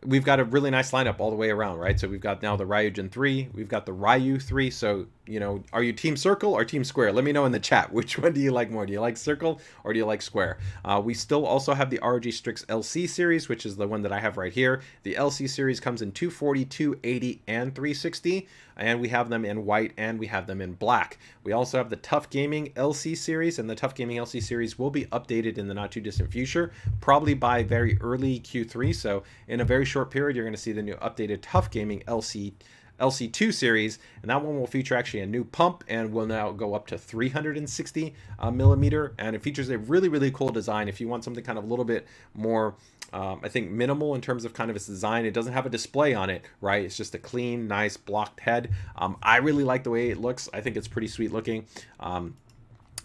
we've got a really nice lineup all the way around, right? So we've got now the RYUJIN III, we've got the Ryu 3. So, you know, are you team circle or team square? Let me know in the chat. Which one do you like more? Do you like circle or do you like square? We still also have the ROG Strix LC series, which is the one that I have right here. The LC series comes in 240, 280, and 360. And we have them in white and we have them in black. We also have the Tough Gaming LC series, and the Tough Gaming LC series will be updated in the not too distant future, probably by very early Q3. So in a very short period, you're going to see the new updated Tough Gaming LC2 series, and that one will feature actually a new pump and will now go up to 360 millimeter, and it features a really cool design. If you want something kind of a little bit more I think minimal in terms of kind of its design, it doesn't have a display on it, right? It's just a clean, nice blocked head. I really like the way it looks. I think it's pretty sweet looking. Let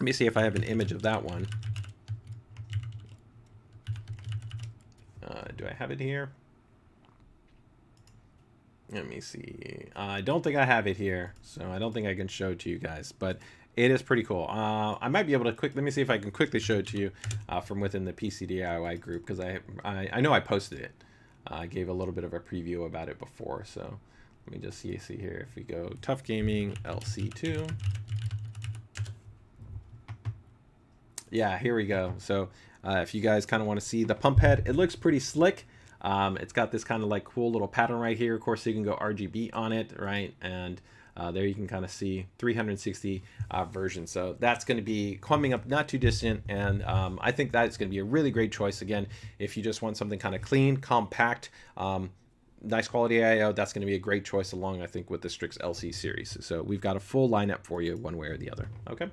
me see if I have an image of that one. Do I have it here? Let me see. I don't think I have it here, so I don't think I can show it to you guys, but it is pretty cool. I might be able to let me see if I can quickly show it to you from within the PCDIY group, because I know I posted it. I gave a little bit of a preview about it before, so let me just see here. If we go Tough Gaming LC2. Yeah, here we go. So if you guys kind of want to see the pump head, it looks pretty slick. It's got this kind of like cool little pattern right here. Of course, you can go RGB on it, right? And there you can kind of see 360 version. So that's going to be coming up not too distant. And I think that's going to be a really great choice. Again, if you just want something kind of clean, compact, nice quality IO, that's going to be a great choice along, I think, with the Strix LC series. So we've got a full lineup for you one way or the other. Okay.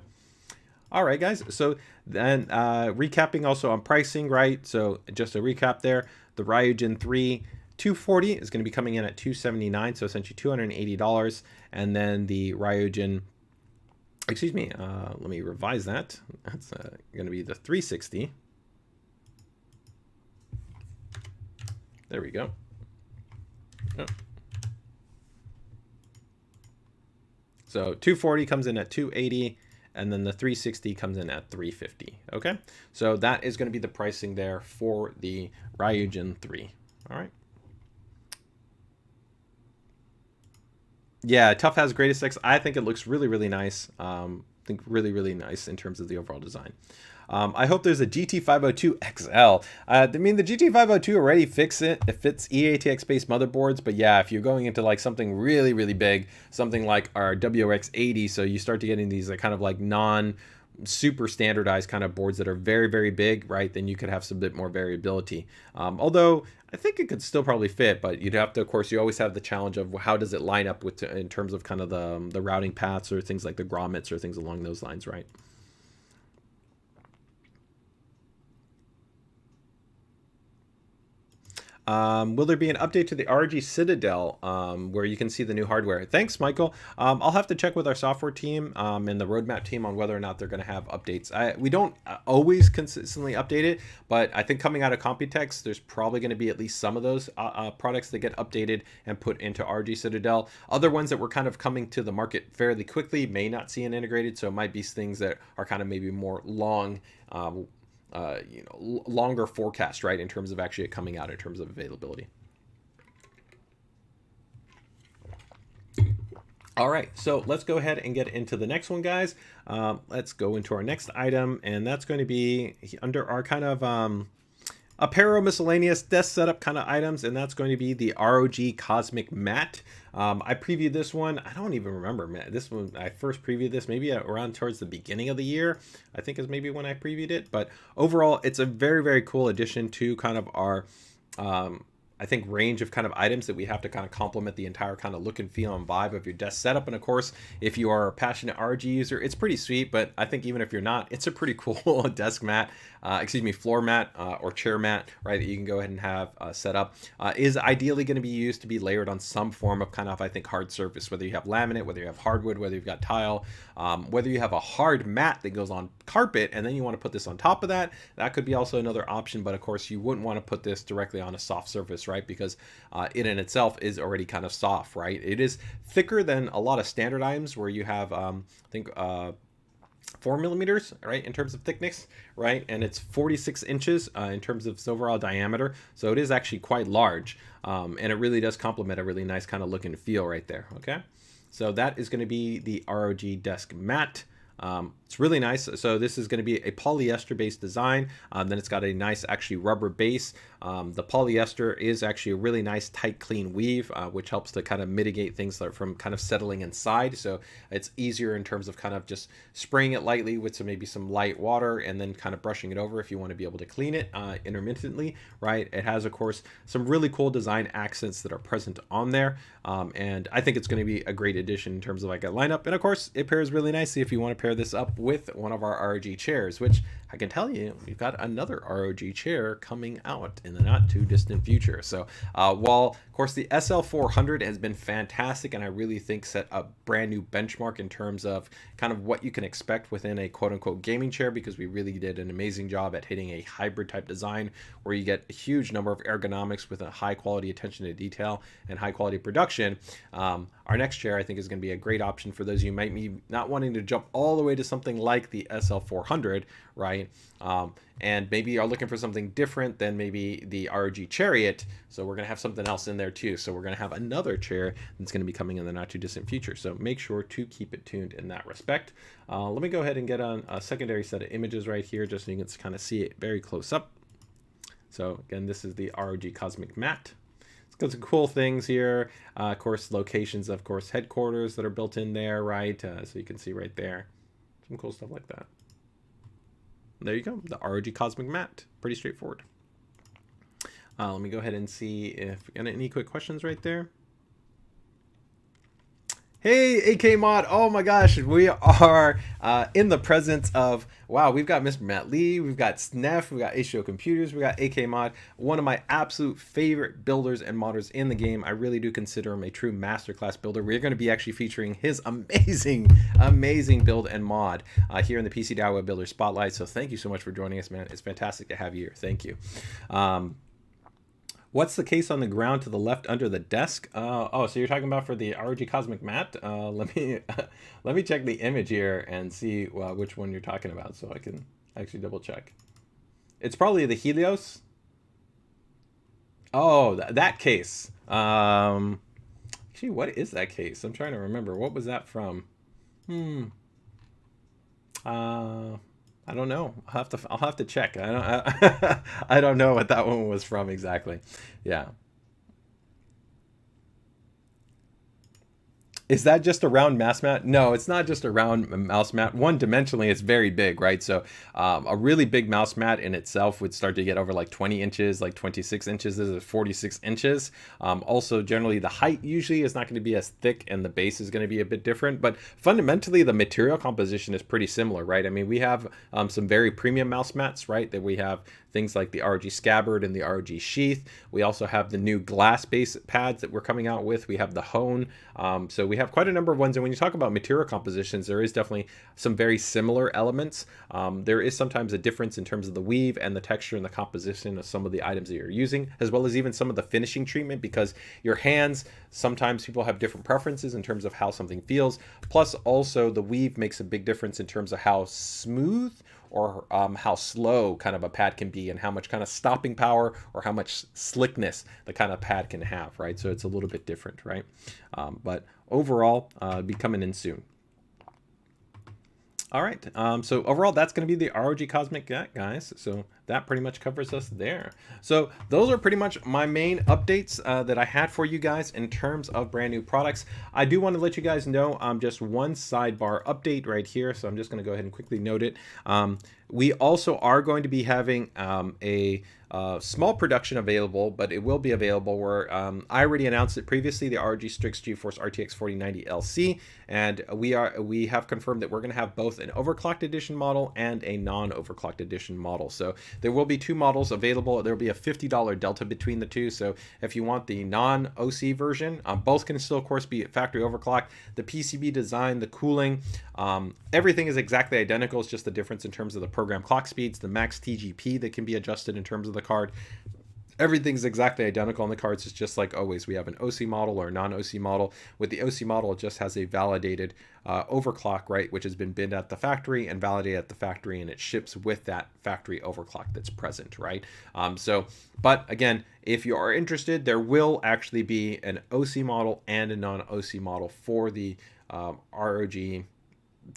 All right, guys. So then recapping also on pricing, right? So just a recap there. The RYUJIN III 240 is going to be coming in at $279, so essentially $280. And then the RYUJIN, excuse me, let me revise that. That's going to be the 360. There we go. Oh. So 240 comes in at 280. And then the 360 comes in at 350. Okay, so that is going to be the pricing there for the RYUJIN III. All right. Yeah, Tough has greatest X. I think it looks really nice. I think really nice in terms of the overall design. I hope there's a GT502 XL. I mean, the GT502 already fits it. It fits eATX-based motherboards, but yeah, if you're going into like something really big, something like our WX80, so you start to get in these kind of like non-super standardized kind of boards that are very big, right? Then you could have some bit more variability. Although I think it could still probably fit, but you'd have to, of course, you always have the challenge of how does it line up with in terms of kind of the routing paths or things like the grommets or things along those lines, right? Will there be an update to the ROG Citadel where you can see the new hardware? Thanks, Michael. I'll have to check with our software team and the roadmap team on whether or not they're going to have updates. We don't always consistently update it, but I think coming out of Computex, there's probably going to be at least some of those products that get updated and put into ROG Citadel. Other ones that were kind of coming to the market fairly quickly may not see an integrated, so it might be things that are kind of maybe more long, you know, longer forecast, right, in terms of actually it coming out in terms of availability. All right, so let's go ahead and get into the next one, guys. Let's go into our next item, and that's going to be under our kind of apparel miscellaneous desk setup kind of items, and that's going to be the ROG Cosmic Mat. I previewed this one. I don't even remember, man. This one, I first previewed this maybe around towards the beginning of the year, I think is maybe when I previewed it. But overall, it's a very cool addition to kind of our I think range of kind of items that we have to kind of complement the entire kind of look and feel and vibe of your desk setup. And of course, if you are a passionate ROG user, it's pretty sweet, but I think even if you're not, it's a pretty cool desk mat, floor mat or chair mat, right, that you can go ahead and have set up. Is ideally going to be used to be layered on some form of kind of, I think, hard surface, whether you have laminate, whether you have hardwood, whether you've got tile, whether you have a hard mat that goes on carpet, and then you want to put this on top of that, that could be also another option. But of course, you wouldn't want to put this directly on a soft surface, right? Because it in itself is already kind of soft, right? It is thicker than a lot of standard items where you have, I think, 4 millimeters, right, in terms of thickness, right, and it's 46 inches in terms of its overall diameter, so it is actually quite large, and it really does complement a really nice kind of look and feel right there. Okay, so that is going to be the ROG Desk Mat. It's really nice. So this is going to be a polyester based design. Then it's got a nice actually rubber base. The polyester is actually a really nice tight clean weave, which helps to kind of mitigate things from kind of settling inside. So it's easier in terms of kind of just spraying it lightly with maybe some light water and then kind of brushing it over if you want to be able to clean it intermittently, right? It has, of course, some really cool design accents that are present on there. And I think it's going to be a great addition in terms of like a lineup. And of course, it pairs really nicely if you want to pair this up with one of our ROG chairs, which I can tell you, we've got another ROG chair coming out in the not too distant future. So while of course the SL400 has been fantastic and I really think set a brand new benchmark in terms of kind of what you can expect within a quote unquote gaming chair, because we really did an amazing job at hitting a hybrid type design where you get a huge number of ergonomics with a high quality attention to detail and high quality production. Our next chair I think is going to be a great option for those of you who might be not wanting to jump all the way to something like the SL400, right? And maybe are looking for something different than maybe the ROG Chariot. So we're going to have something else in there too. So we're going to have another chair that's going to be coming in the not too distant future. So make sure to keep it tuned in that respect. Let me go ahead and get on a secondary set of images right here just so you can kind of see it very close up. So again, this is the ROG Cosmic Mat. It's got some cool things here. Of course, locations, of course, headquarters that are built in there, right? So you can see right there. Some cool stuff like that. There you go, the ROG Cosmic Mat. Pretty straightforward. Let me go ahead and see if we got any quick questions right there. Hey, AK Mod. Oh my gosh, we are in the presence of, wow, we've got Mr. Matt Lee, we've got Snef, we've got HO Computers, we got AK Mod, one of my absolute favorite builders and modders in the game. I really do consider him a true masterclass builder. We're going to be actually featuring his amazing build and mod here in the PCDIY Builder Spotlight. So thank you so much for joining us, man. It's fantastic to have you here. Thank you. What's the case on the ground to the left under the desk? Oh, so you're talking about for the ROG Cosmic Mat? Let me check the image here and see which one you're talking about, so I can actually double check. It's probably the Helios. Oh, that case. Actually, what is that case? I'm trying to remember. What was that from? I don't know. I'll have to check. I don't know what that one was from exactly. Yeah. Is that just a round mouse mat? No, it's not just a round mouse mat. One dimensionally, it's very big, right? So a really big mouse mat in itself would start to get over like 20 inches, like 26 inches. This is 46 inches. Also, generally, the height usually is not going to be as thick and the base is going to be a bit different. But fundamentally, the material composition is pretty similar, right? I mean, we have some very premium mouse mats, right? That we have things like the ROG Scabbard and the ROG Sheath. We also have the new glass-based pads that we're coming out with. We have the Hone. So we have quite a number of ones. And when you talk about material compositions, there is definitely some very similar elements. There is sometimes a difference in terms of the weave and the texture and the composition of some of the items that you're using, as well as even some of the finishing treatment, because your hands, sometimes people have different preferences in terms of how something feels. Plus also the weave makes a big difference in terms of how smooth or how slow kind of a pad can be and how much kind of stopping power or how much slickness the kind of pad can have, right? So it's a little bit different, right? But overall, be coming in soon. All right, so overall, that's going to be the ROG Cosmic Mat, guys. So that pretty much covers us there. So those are pretty much my main updates that I had for you guys in terms of brand new products. I do want to let you guys know just one sidebar update right here. So I'm just going to go ahead and quickly note it. We also are going to be having a small production available, but it will be available where I already announced it previously, the ROG Strix GeForce RTX 4090 LC, and we have confirmed that we're going to have both an overclocked edition model and a non-overclocked edition model. So there will be two models available. There will be a $50 delta between the two. So if you want the non-OC version, both can still, of course, be factory overclocked. The PCB design, the cooling, everything is exactly identical. It's just the difference in terms of the program clock speeds, the max TGP that can be adjusted in terms of the card, Everything's exactly identical on the cards. It's just like always. We have an OC model or a non-OC model. With the OC model, it just has a validated overclock, right, which has been binned at the factory and validated at the factory, and it ships with that factory overclock that's present, right? But again, if you are interested, there will actually be an OC model and a non-OC model for the ROG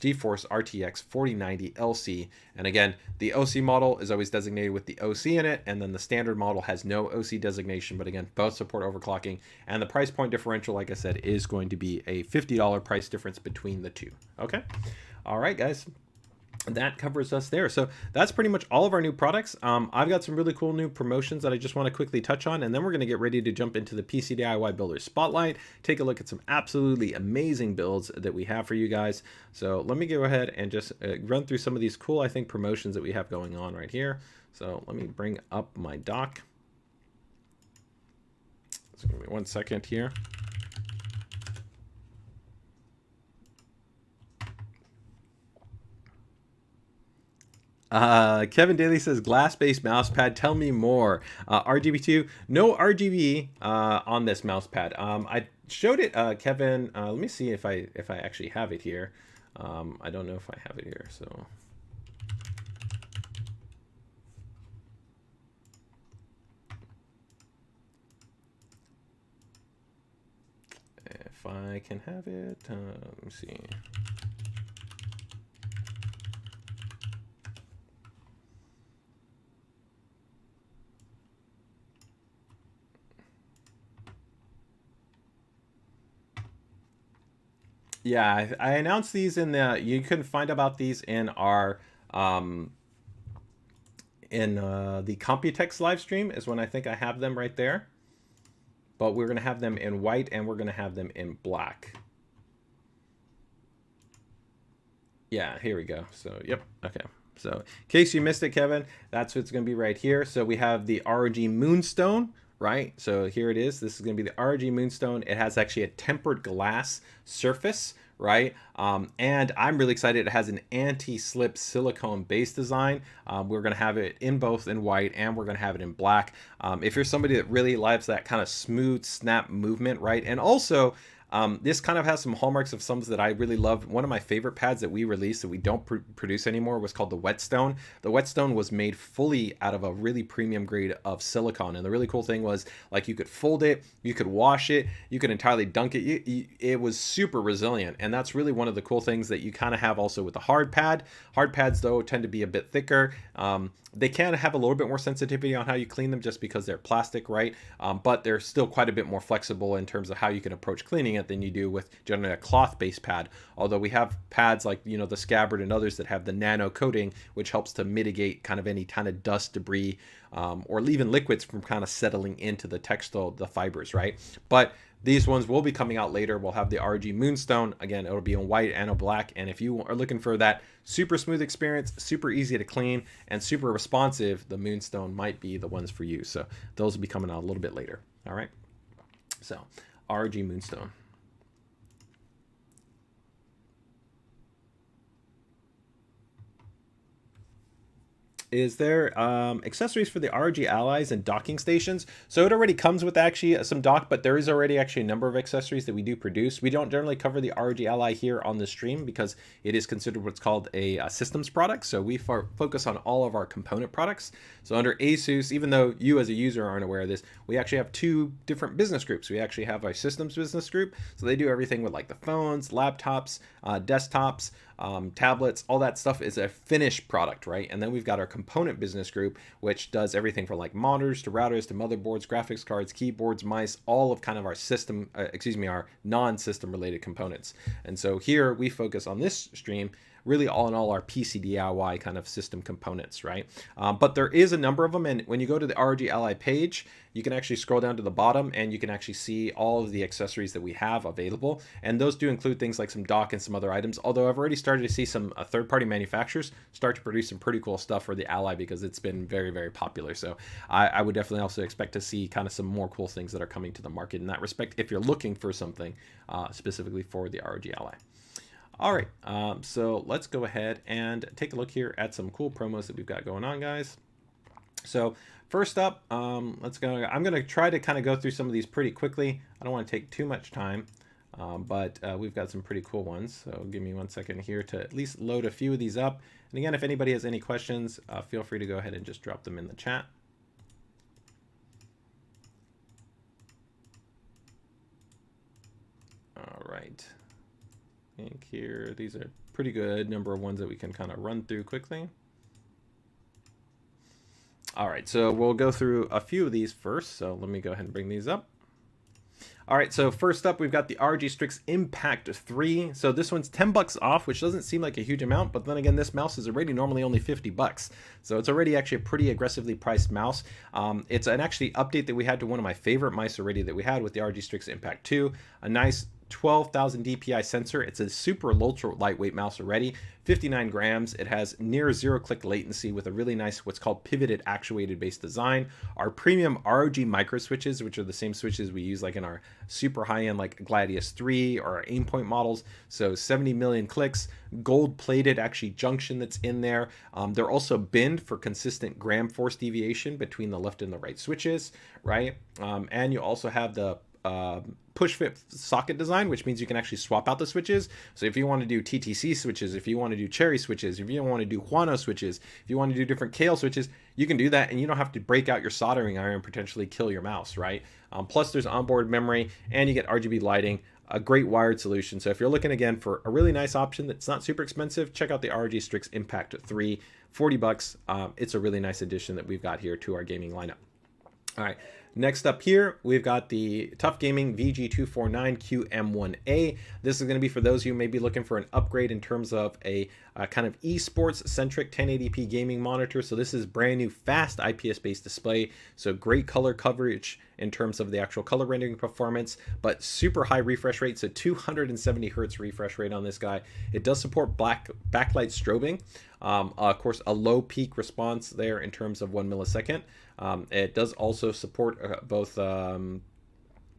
GeForce RTX 4090 LC. And again, the OC model is always designated with the OC in it, and then the standard model has no OC designation, but again, both support overclocking. And the price point differential, like I said, is going to be a $50 price difference between the two. Okay. All right, guys. That covers us there. So that's pretty much all of our new products. I've got some really cool new promotions that I just want to quickly touch on, and then we're going to get ready to jump into the PC DIY Builder Spotlight, take a look at some absolutely amazing builds that we have for you guys. So let me go ahead and just run through some of these cool, I think, promotions that we have going on right here. So let me bring up my doc. So give me 1 second here. Kevin Daly says glass-based mouse pad. Tell me more. RGB2, no RGB on this mouse pad. I showed it, Kevin. Let me see if I actually have it here. I don't know if I have it here. So if I can have it, let me see. Yeah, I announced these in the, you can find about these in our, the Computex live stream is when I think I have them right there. But we're going to have them in white and we're going to have them in black. Yeah, here we go. So, yep. Okay. So in case you missed it, Kevin, that's what's going to be right here. So we have the ROG Moonstone, right? So here it is. This is going to be the ROG Moonstone. It has actually a tempered glass surface, right? And I'm really excited. It has an anti-slip silicone base design. We're going to have it in both in white and we're going to have it in black. If you're somebody that really likes that kind of smooth snap movement, right? And also, this kind of has some hallmarks of some that I really love. One of my favorite pads that we released that we don't produce anymore was called the Whetstone. The Whetstone was made fully out of a really premium grade of silicone. And the really cool thing was, like, you could fold it, you could wash it, you could entirely dunk it. It was super resilient. And that's really one of the cool things that you kind of have also with the hard pad. Hard pads, though, tend to be a bit thicker. They can have a little bit more sensitivity on how you clean them just because they're plastic, right? But they're still quite a bit more flexible in terms of how you can approach cleaning it than you do with generally a cloth-based pad. Although we have pads like, you know, the Scabbard and others that have the nano coating, which helps to mitigate kind of any kind of dust, debris, or even liquids from kind of settling into the textile, the fibers, right? But these ones will be coming out later. We'll have the ROG Moonstone. Again, it'll be in white and a black. And if you are looking for that super smooth experience, super easy to clean, and super responsive, the Moonstone might be the ones for you. So those will be coming out a little bit later. All right. So ROG Moonstone. Is there accessories for the ROG Allies and docking stations? So it already comes with actually some dock, but there is already actually a number of accessories that we do produce. We don't generally cover the ROG Ally here on the stream because it is considered what's called a systems product. So we focus on all of our component products. So under ASUS, even though you as a user aren't aware of this, we actually have two different business groups. We actually have our systems business group. So they do everything with like the phones, laptops, desktops, tablets, all that stuff is a finished product, right? And then we've got our component business group, which does everything from like monitors to routers to motherboards, graphics cards, keyboards, mice, all of kind of our system, our non-system related components. And so here we focus on this stream really all in all our PC DIY kind of system components, right? But there is a number of them, and when you go to the ROG Ally page, you can actually scroll down to the bottom and you can actually see all of the accessories that we have available. And those do include things like some dock and some other items, although I've already started to see some third-party manufacturers start to produce some pretty cool stuff for the Ally because it's been very, very popular. So I would definitely also expect to see kind of some more cool things that are coming to the market in that respect if you're looking for something specifically for the ROG Ally. All right, so let's go ahead and take a look here at some cool promos that we've got going on, guys. So First up, let's go. I'm going to try to kind of go through some of these pretty quickly. I don't want to take too much time, but we've got some pretty cool ones. So give me 1 second here to at least load a few of these up. And again, if anybody has any questions, feel free to go ahead and just drop them in the chat. All right. I think here, these are pretty good number of ones that we can kind of run through quickly. All right, so we'll go through a few of these first. So let me go ahead and bring these up. All right, so first up, we've got the ROG Strix Impact 3. So this one's 10 bucks off, which doesn't seem like a huge amount, but then again, this mouse is already normally only 50 bucks. So it's already actually a pretty aggressively priced mouse. It's an actually update that we had to one of my favorite mice already that we had with the ROG Strix Impact 2. A nice 12,000 DPI sensor. It's a super ultra lightweight mouse already, 59 grams. It has near zero click latency with a really nice what's called pivoted actuated based design. Our premium ROG micro switches, which are the same switches we use like in our super high end like Gladius 3 or our Aimpoint models. So 70 million clicks, gold plated actually junction that's in there. They're also binned for consistent gram force deviation between the left and the right switches, right? And you also have the push fit socket design, which means you can actually swap out the switches. So if you want to do TTC switches, if you want to do cherry switches, if you want to do Huano switches, if you want to do different Kale switches, you can do that and you don't have to break out your soldering iron and potentially kill your mouse, right? Plus there's onboard memory and you get RGB lighting, a great wired solution. So if you're looking again for a really nice option that's not super expensive, check out the ROG Strix Impact 3, 40 bucks. It's a really nice addition that we've got here to our gaming lineup. All right. Next up here, we've got the Tough Gaming VG249QM1A. This is going to be for those of you who may be looking for an upgrade in terms of a kind of esports centric 1080p gaming monitor. So this is brand new fast IPS based display. So great color coverage in terms of the actual color rendering performance, but super high refresh rate. So 270 hertz refresh rate on this guy. It does support backlight strobing. Of course, a low peak response there in terms of 1 millisecond. It does also support both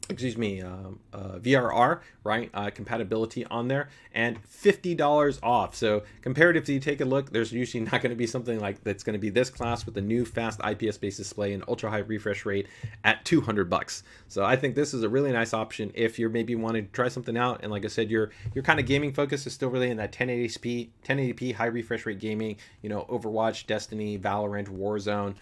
VRR, right? Compatibility on there, and $50 off. So comparatively, take a look, there's usually not going to be something like that's going to be this class with the new fast IPS based display and ultra high refresh rate at 200 bucks. So I think this is a really nice option if you're maybe wanting to try something out. And like I said, your kind of gaming focus is still really in that 1080p high refresh rate gaming, you know, Overwatch, Destiny, Valorant, Warzone,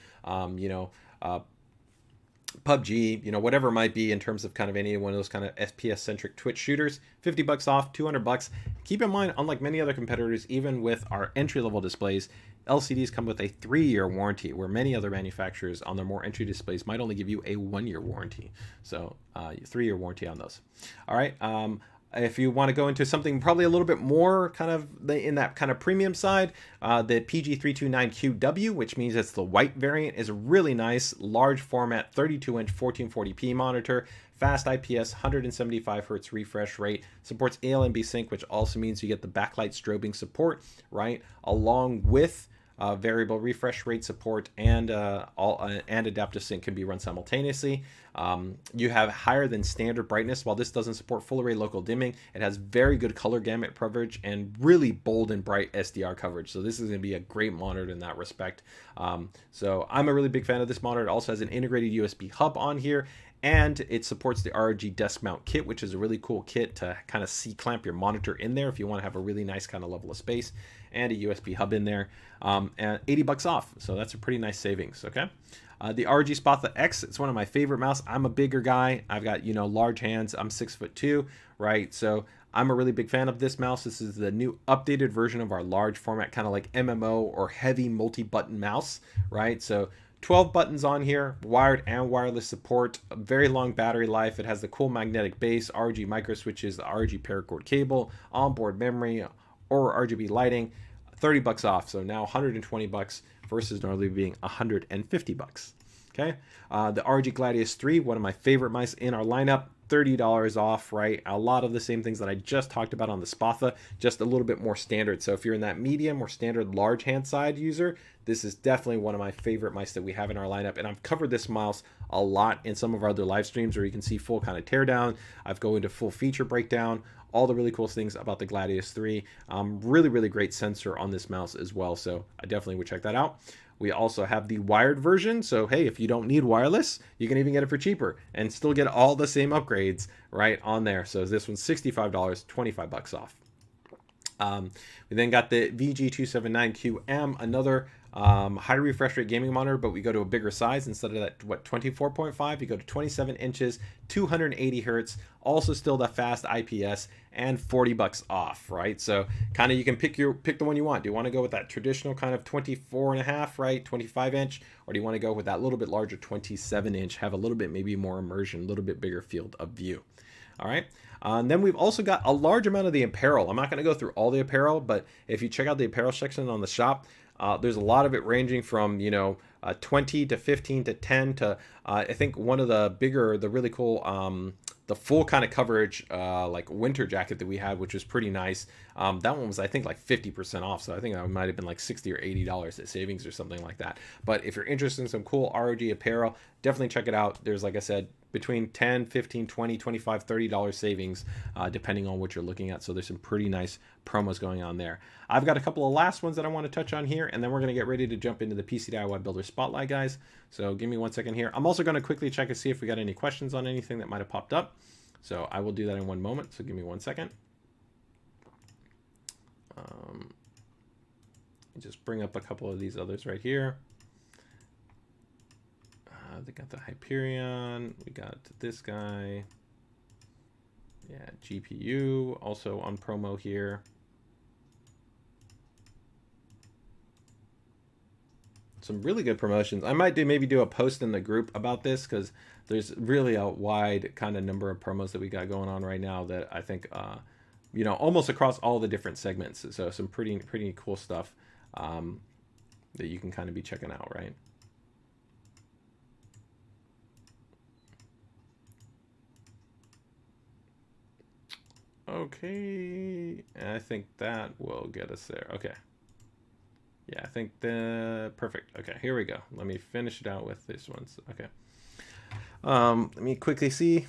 PUBG, you know, whatever it might be in terms of kind of any one of those kind of FPS centric Twitch shooters. 50 bucks off, 200 bucks. Keep in mind, unlike many other competitors, even with our entry level displays, LCDs come with a 3-year warranty, where many other manufacturers on their more entry displays might only give you a 1-year warranty. So 3-year warranty on those. All right. If you want to go into something probably a little bit more kind of in that kind of premium side, the PG329QW, which means it's the white variant, is a really nice large format 32-inch 1440p monitor, fast IPS, 175 hertz refresh rate, supports ALMB sync, which also means you get the backlight strobing support, right, along with variable refresh rate support, and adaptive sync can be run simultaneously. You have higher than standard brightness. While this doesn't support full array local dimming, it has very good color gamut coverage and really bold and bright SDR coverage. So this is going to be a great monitor in that respect. So I'm a really big fan of this monitor. It also has an integrated USB hub on here, and it supports the ROG desk mount kit, which is a really cool kit to kind of C-clamp your monitor in there if you want to have a really nice kind of level of space, and a USB hub in there, and 80 bucks off. So that's a pretty nice savings. Okay. The ROG Spotlight X, it's one of my favorite mouse. I'm a bigger guy. I've got, you know, large hands. I'm 6'2", right? So I'm a really big fan of this mouse. This is the new updated version of our large format, kind of like MMO or heavy multi-button mouse, right? So 12 buttons on here, wired and wireless support, a very long battery life. It has the cool magnetic base, ROG micro switches, the ROG paracord cable, onboard memory, or RGB lighting. 30 bucks off. So now 120 bucks versus normally being 150 bucks. Okay. The ROG Gladius 3, one of my favorite mice in our lineup, $30 off, right? A lot of the same things that I just talked about on the Spotha, just a little bit more standard. So if you're in that medium or standard large hand side user, this is definitely one of my favorite mice that we have in our lineup. And I've covered this mouse a lot in some of our other live streams where you can see full kind of teardown. I've go into full feature breakdown, all the really cool things about the Gladius 3. Really, really great sensor on this mouse as well. So I definitely would check that out. We also have the wired version. So, hey, if you don't need wireless, you can even get it for cheaper and still get all the same upgrades right on there. So this one's $65, 25 bucks off. We then got the VG279QM, another high refresh rate gaming monitor, but we go to a bigger size. Instead of that, 24.5, you go to 27 inches, 280 hertz, also still that fast IPS, and 40 bucks off, right? So kind of you can pick the one you want. Do you want to go with that traditional kind of 24.5, right, 25 inch, or do you want to go with that little bit larger 27 inch, have a little bit maybe more immersion, a little bit bigger field of view? All right. And then we've also got a large amount of the apparel. I'm not going to go through all the apparel, but if you check out the apparel section on the shop, there's a lot of it ranging from, 20 to 15 to 10 to, I think one of the bigger, the really cool, the full kind of coverage, like winter jacket that we had, which was pretty nice. That one was, I think, like 50% off. So I think that might have been like $60 or $80 at savings or something like that. But if you're interested in some cool ROG apparel, definitely check it out. There's, like I said, between 10, 15, 20, 25, $30 savings, depending on what you're looking at. So there's some pretty nice promos going on there. I've got a couple of last ones that I want to touch on here, and then we're going to get ready to jump into the PCDIY Builder Spotlight, guys. So give me 1 second here. I'm also going to quickly check and see if we got any questions on anything that might have popped up. So I will do that in 1 moment. So give me 1 second. Just bring up a couple of these others right here. They got the Hyperion. We got this guy. Yeah, GPU also on promo here. Some really good promotions. I might maybe do a post in the group about this because there's really a wide kind of number of promos that we got going on right now that I think, almost across all the different segments. So some pretty cool stuff that you can kind of be checking out, right? Okay, I think that will get us there. Okay. Yeah, I think perfect. Okay, here we go. Let me finish it out with this one. Okay. Let me quickly see.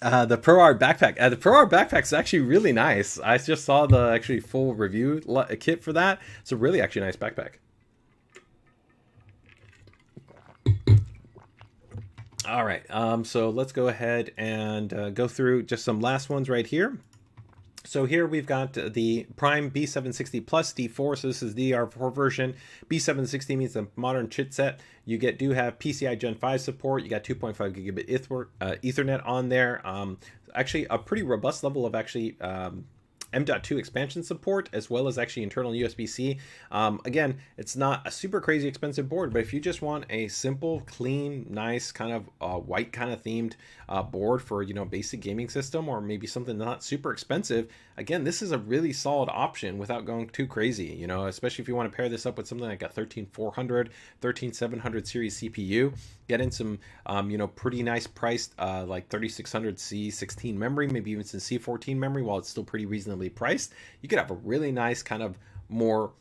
The ProArt backpack. The ProArt backpack is actually really nice. I just saw the actually full review kit for that. It's a really actually nice backpack. All right, so let's go ahead and go through just some last ones right here. So here we've got the Prime B760 Plus D4. So this is the DR4 version. B760 means the modern chipset. You do have PCI Gen 5 support. You got 2.5 gigabit Ethernet on there. Actually, a pretty robust level of actually M.2 expansion support, as well as actually internal USB-C. Again, it's not a super crazy expensive board, but if you just want a simple, clean, nice kind of white kind of themed board for, basic gaming system, or maybe something not super expensive, again, this is a really solid option without going too crazy, especially if you want to pair this up with something like a 13400, 13700 series CPU, get in some, pretty nice priced, like 3600 C16 memory, maybe even some C14 memory, while it's still pretty reasonably priced. You could have a really nice kind of more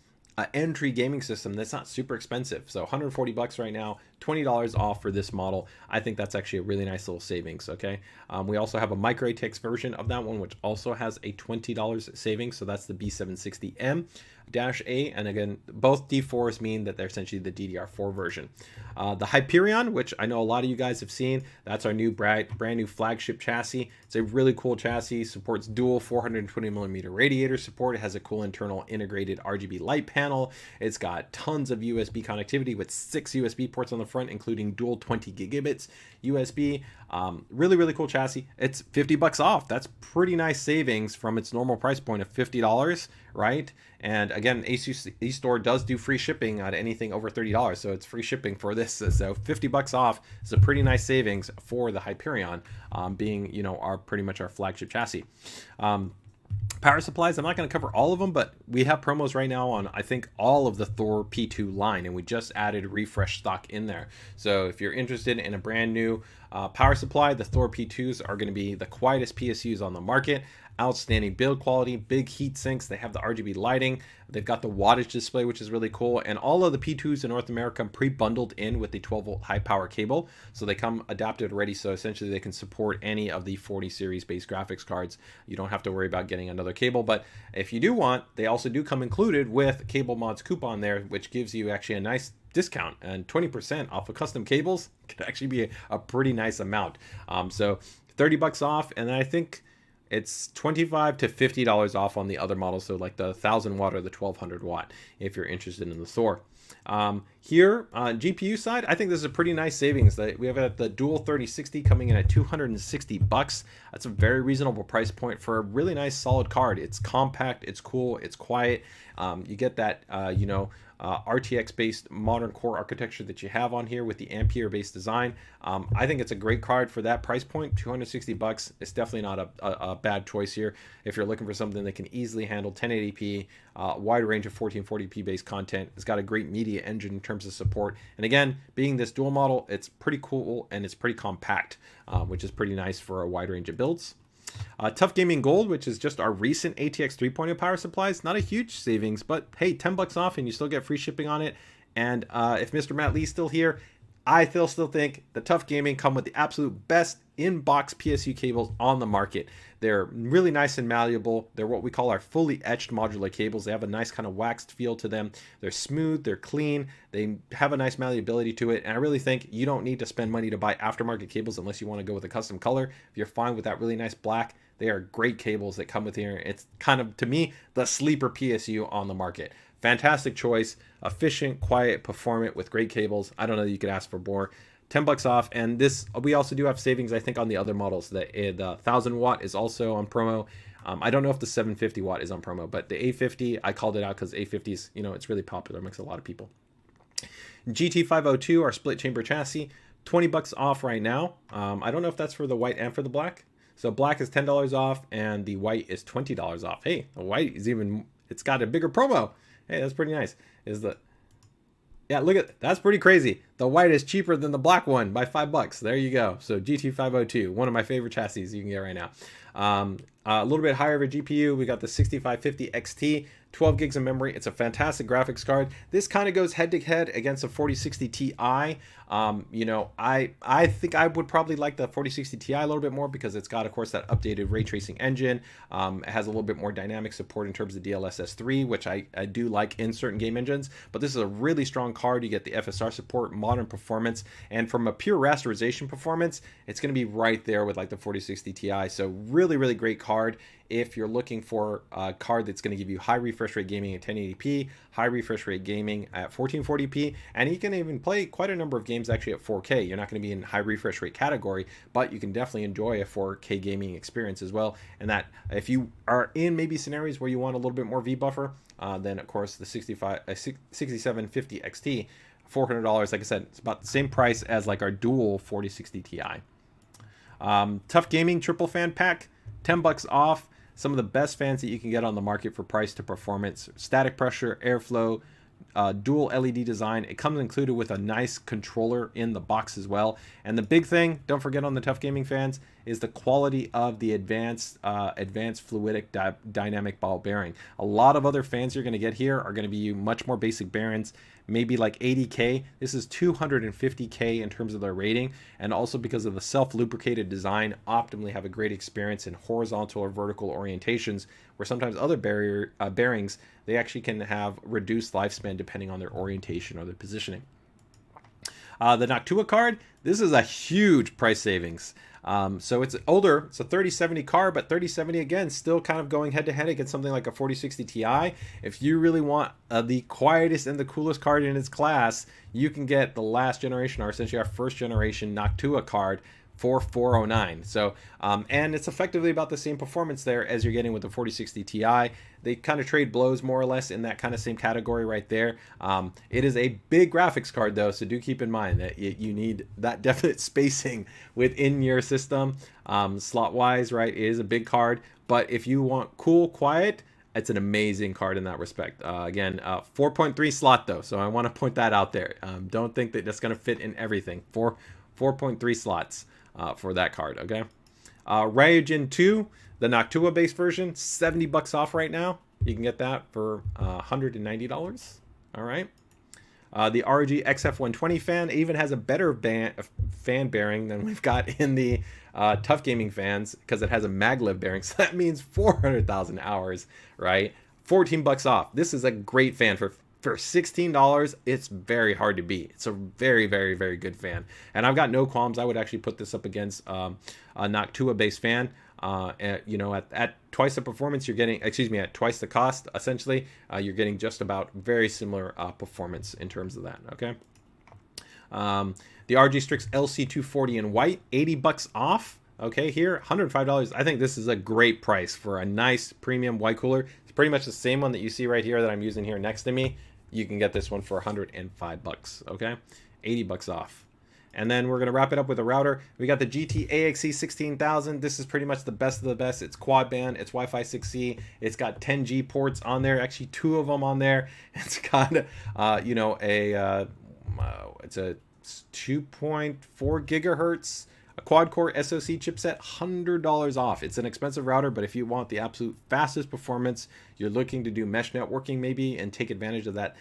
entry gaming system that's not super expensive. So 140 bucks right now, $20 off for this model. I think that's actually a really nice little savings. Okay. We also have a micro ATX version of that one, which also has a $20 savings. So that's the B760M-A. And again, both D4s mean that they're essentially the DDR4 version. The Hyperion, which I know a lot of you guys have seen, that's our new brand new flagship chassis. It's a really cool chassis, supports dual 420mm radiator support. It has a cool internal integrated RGB light panel. It's got tons of USB connectivity with 6 USB ports on the front, including dual 20 gigabits USB. Really cool chassis. It's 50 bucks off. That's pretty nice savings from its normal price point of $50, right? And again, ASUS eStore does do free shipping on anything over $30, so it's free shipping for this. So 50 bucks off is a pretty nice savings for the Hyperion, being our pretty much our flagship chassis. Power supplies, I'm not going to cover all of them, but we have promos right now on, I think, all of the Thor P2 line, and we just added refresh stock in there. So if you're interested in a brand new power supply, the Thor P2s are going to be the quietest PSUs on the market. Outstanding build quality, big heat sinks. They have the RGB lighting. They've got the wattage display, which is really cool. And all of the P2s in North America come pre-bundled in with the 12-volt high power cable. So they come adapted already. So essentially they can support any of the 40 series based graphics cards. You don't have to worry about getting another another cable. But if you do want, they also do come included with Cable Mods coupon there, which gives you actually a nice discount, and 20% off of custom cables could actually be a pretty nice amount. So 30 bucks off, and I think it's $25 to $50 off on the other models, so like the 1000 watt or the 1200 watt if you're interested in the Thor. Here on GPU side, I think this is a pretty nice savings. We have at the dual 3060 coming in at 260 bucks. That's a very reasonable price point for a really nice solid card. It's compact, it's cool, it's quiet. You get that RTX based modern core architecture that you have on here with the Ampere based design. I think it's a great card for that price point. 260 bucks. It's definitely not a bad choice here if you're looking for something that can easily handle 1080p, wide range of 1440p based content. It's got a great media engine in terms of support, and again, being this dual model, it's pretty cool and it's pretty compact, which is pretty nice for a wide range of builds. Tough Gaming Gold, which is just our recent ATX 3.0 power supplies. Not a huge savings, but hey, 10 bucks off and you still get free shipping on it. And if Mr. Matt Lee's still here, I still think the Tough Gaming come with the absolute best in-box PSU cables on the market. They're really nice and malleable. They're what we call our fully etched modular cables. They have a nice kind of waxed feel to them. They're smooth, they're clean, they have a nice malleability to it. And I really think you don't need to spend money to buy aftermarket cables unless you want to go with a custom color. If you're fine with that really nice black, they are great cables that come with here. It's kind of, to me, the sleeper PSU on the market. Fantastic choice, efficient, quiet, performant with great cables. I don't know that you could ask for more. 10 bucks off, and this, we also do have savings I think on the other models. The 1000 watt is also on promo. I don't know if the 750 watt is on promo, but the A50, I called it out because A50's, it's really popular amongst a lot of people. GT502, our split chamber chassis, 20 bucks off right now. I don't know if that's for the white and for the black. So black is $10 off and the white is $20 off. Hey, the white is it's got a bigger promo. Hey, that's pretty nice. Yeah, look at, that's pretty crazy. The white is cheaper than the black one by $5. There you go. So GT502, one of my favorite chassis you can get right now. A little bit higher of a GPU. We got the 6550 XT, 12 gigs of memory. It's a fantastic graphics card. This kind of goes head to head against a 4060 Ti. I think I would probably like the 4060 Ti a little bit more because it's got, of course, that updated ray tracing engine. It has a little bit more dynamic support in terms of DLSS 3, which I do like in certain game engines. But this is a really strong card. You get the FSR support, modern performance, and from a pure rasterization performance, it's going to be right there with like the 4060 Ti. So really, really great card if you're looking for a card that's going to give you high refresh rate gaming at 1080p, high refresh rate gaming at 1440p, and you can even play quite a number of games actually at 4K. You're not going to be in high refresh rate category, but you can definitely enjoy a 4K gaming experience as well. And that if you are in maybe scenarios where you want a little bit more V buffer, then of course the 6750 XT, $400, like I said, it's about the same price as like our dual 4060 Ti. Tough Gaming triple fan pack, 10 bucks off. Some of the best fans that you can get on the market for price to performance, static pressure, airflow, dual LED design. It comes included with a nice controller in the box as well. And the big thing, don't forget on the Tough Gaming fans, is the quality of the advanced fluidic dynamic ball bearing. A lot of other fans you're going to get here are going to be much more basic bearings, maybe like 80K. This is 250K in terms of their rating, and also because of the self-lubricated design, optimally have a great experience in horizontal or vertical orientations, where sometimes other bearings, they actually can have reduced lifespan depending on their orientation or their positioning. The Noctua card, this is a huge price savings. So it's older, it's a 3070 card, but 3070 again, still kind of going head to head against something like a 4060 Ti. If you really want the quietest and the coolest card in its class, you can get the last generation, or essentially our first generation Noctua card for $409. So, and it's effectively about the same performance there as you're getting with the 4060 Ti. They kind of trade blows more or less in that kind of same category right there. It is a big graphics card though, so do keep in mind that you need that definite spacing within your system. Slot wise, right, it is a big card, but if you want cool, quiet, it's an amazing card in that respect. Again, 4.3 slot though, so I want to point that out there. Don't think that that's going to fit in everything. 4.3 slots for that card, okay? RYUJIN II, the Noctua based version, 70 bucks off right now. You can get that for $190. All right. The ROG XF120 fan even has a better fan bearing than we've got in the Tough Gaming fans, because it has a maglev bearing. So that means 400,000 hours, right? 14 bucks off. This is a great fan for $16. It's very hard to beat. It's a very, very, very good fan, and I've got no qualms. I would actually put this up against a Noctua based fan. You know, at twice the performance, you're getting, excuse me, at twice the cost, essentially, you're getting just about very similar performance in terms of that. Okay. The ROG Strix LC240 in white, 80 bucks off. Okay, here, $105. I think this is a great price for a nice premium white cooler. It's pretty much the same one that you see right here that I'm using here next to me. You can get this one for 105 bucks. Okay, 80 bucks off. And then we're going to wrap it up with a router. We got the GT AXE 16000. This is pretty much the best of the best. It's quad band. It's Wi-Fi 6E. It's got 10G ports on there. Actually, 2 of them on there. It's got, you know, it's a 2.4 gigahertz, a quad-core SoC chipset, $100 off. It's an expensive router, but if you want the absolute fastest performance, you're looking to do mesh networking maybe and take advantage of that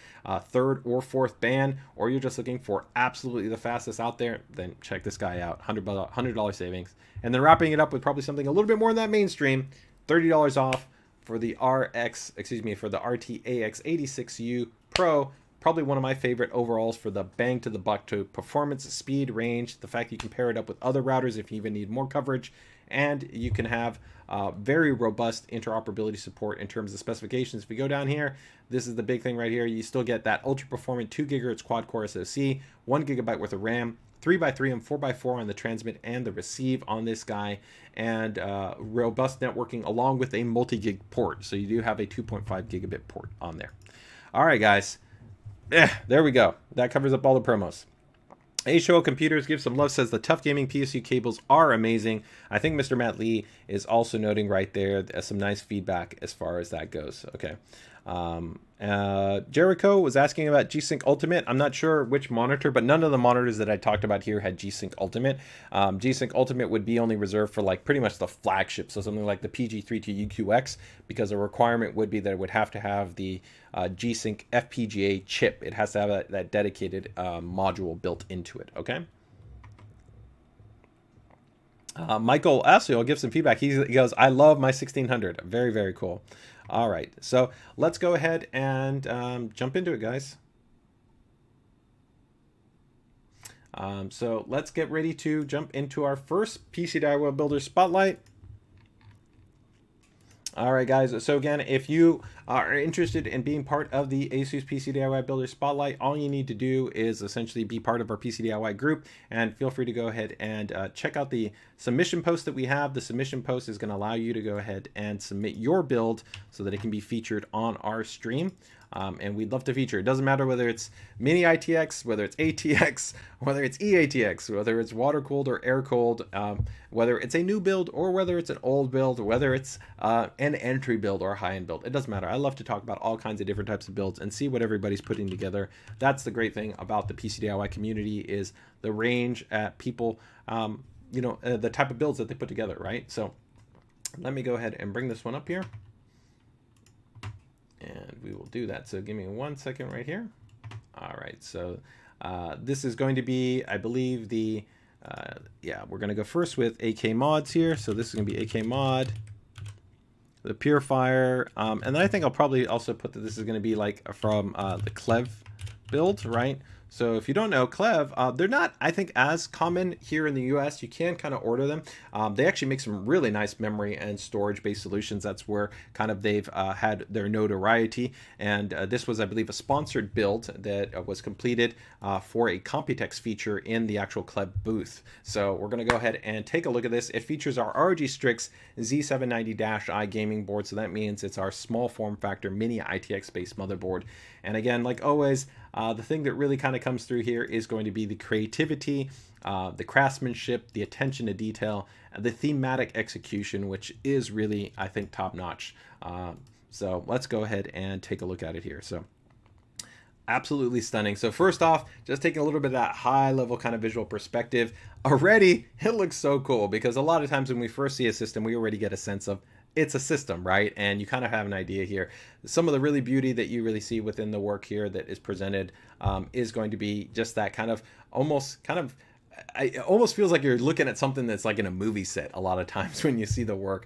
third or fourth band, or you're just looking for absolutely the fastest out there, then check this guy out. $100 savings. And then wrapping it up with probably something a little bit more in that mainstream, $30 off for the for the RTAX 86U Pro. Probably one of my favorite overalls for the bang to the buck to performance, speed, range, the fact you can pair it up with other routers if you even need more coverage, and you can have very robust interoperability support in terms of specifications. If we go down here, this is the big thing right here. You still get that ultra performant 2 gigahertz quad core SoC, 1 gigabyte worth of RAM, 3x3 and 4x4 on the transmit and the receive on this guy, and robust networking along with a multi-gig port. So you do have a 2.5 gigabit port on there. All right, guys. There we go. That covers up all the promos. A-Show Computers gives some love, says the Tough Gaming PSU cables are amazing. I think Mr. Matt Lee is also noting right there some nice feedback as far as that goes. Okay. Jericho was asking about G-Sync Ultimate. I'm not sure which monitor, but none of the monitors that I talked about here had G-Sync Ultimate. G-Sync Ultimate would be only reserved for like pretty much the flagship, so something like the PG32UQX, because a requirement would be that it would have to have the G-Sync FPGA chip. It has to have that dedicated module built into it. Okay. Michael also will give some feedback. He goes, I love my 1600. Very, very cool. All right, so let's go ahead and jump into it, guys. So let's get ready to jump into our first PCDIY Builder Spotlight. All right, guys. So again, if you are interested in being part of the ASUS PCDIY Builder Spotlight, all you need to do is essentially be part of our PCDIY group, and feel free to go ahead and check out the submission post that we have. The submission post is going to allow you to go ahead and submit your build so that it can be featured on our stream. And we'd love to feature. It doesn't matter whether it's mini ITX, whether it's ATX, whether it's EATX, whether it's water cooled or air cooled, whether it's a new build or whether it's an old build, whether it's an entry build or a high-end build. It doesn't matter. I love to talk about all kinds of different types of builds and see what everybody's putting together. That's the great thing about the PCDIY community, is the range at people, you know, the type of builds that they put together, right? So let me go ahead and bring this one up here. And we will do that. So give me 1 second right here. All right. So this is going to be, I believe, the, yeah, we're going to go first with AK mods here. So this is going to be AK mod, the Purifier. And then I think I'll probably also put that this is going to be like from the Clev build, right? So if you don't know, Clev, they're not, I think, as common here in the US. You can kind of order them. They actually make some really nice memory and storage-based solutions. That's where kind of they've had their notoriety. And this was, I believe, a sponsored build that was completed for a Computex feature in the actual Clev booth. So we're going to go ahead and take a look at this. It features our ROG Strix Z790-i gaming board. So that means it's our small form factor mini ITX-based motherboard. And again, like always, the thing that really kind of comes through here is going to be the creativity, the craftsmanship, the attention to detail, the thematic execution, which is really, I think, top notch. So let's go ahead and take a look at it here. So absolutely stunning. So first off, just taking a little bit of that high level kind of visual perspective, already it looks so cool, because a lot of times when we first see a system, we already get a sense of it's a system, right? And you kind of have an idea here. Some of the really beauty that you really see within the work here that is presented is going to be just that kind of it almost feels like you're looking at something that's like in a movie set a lot of times when you see the work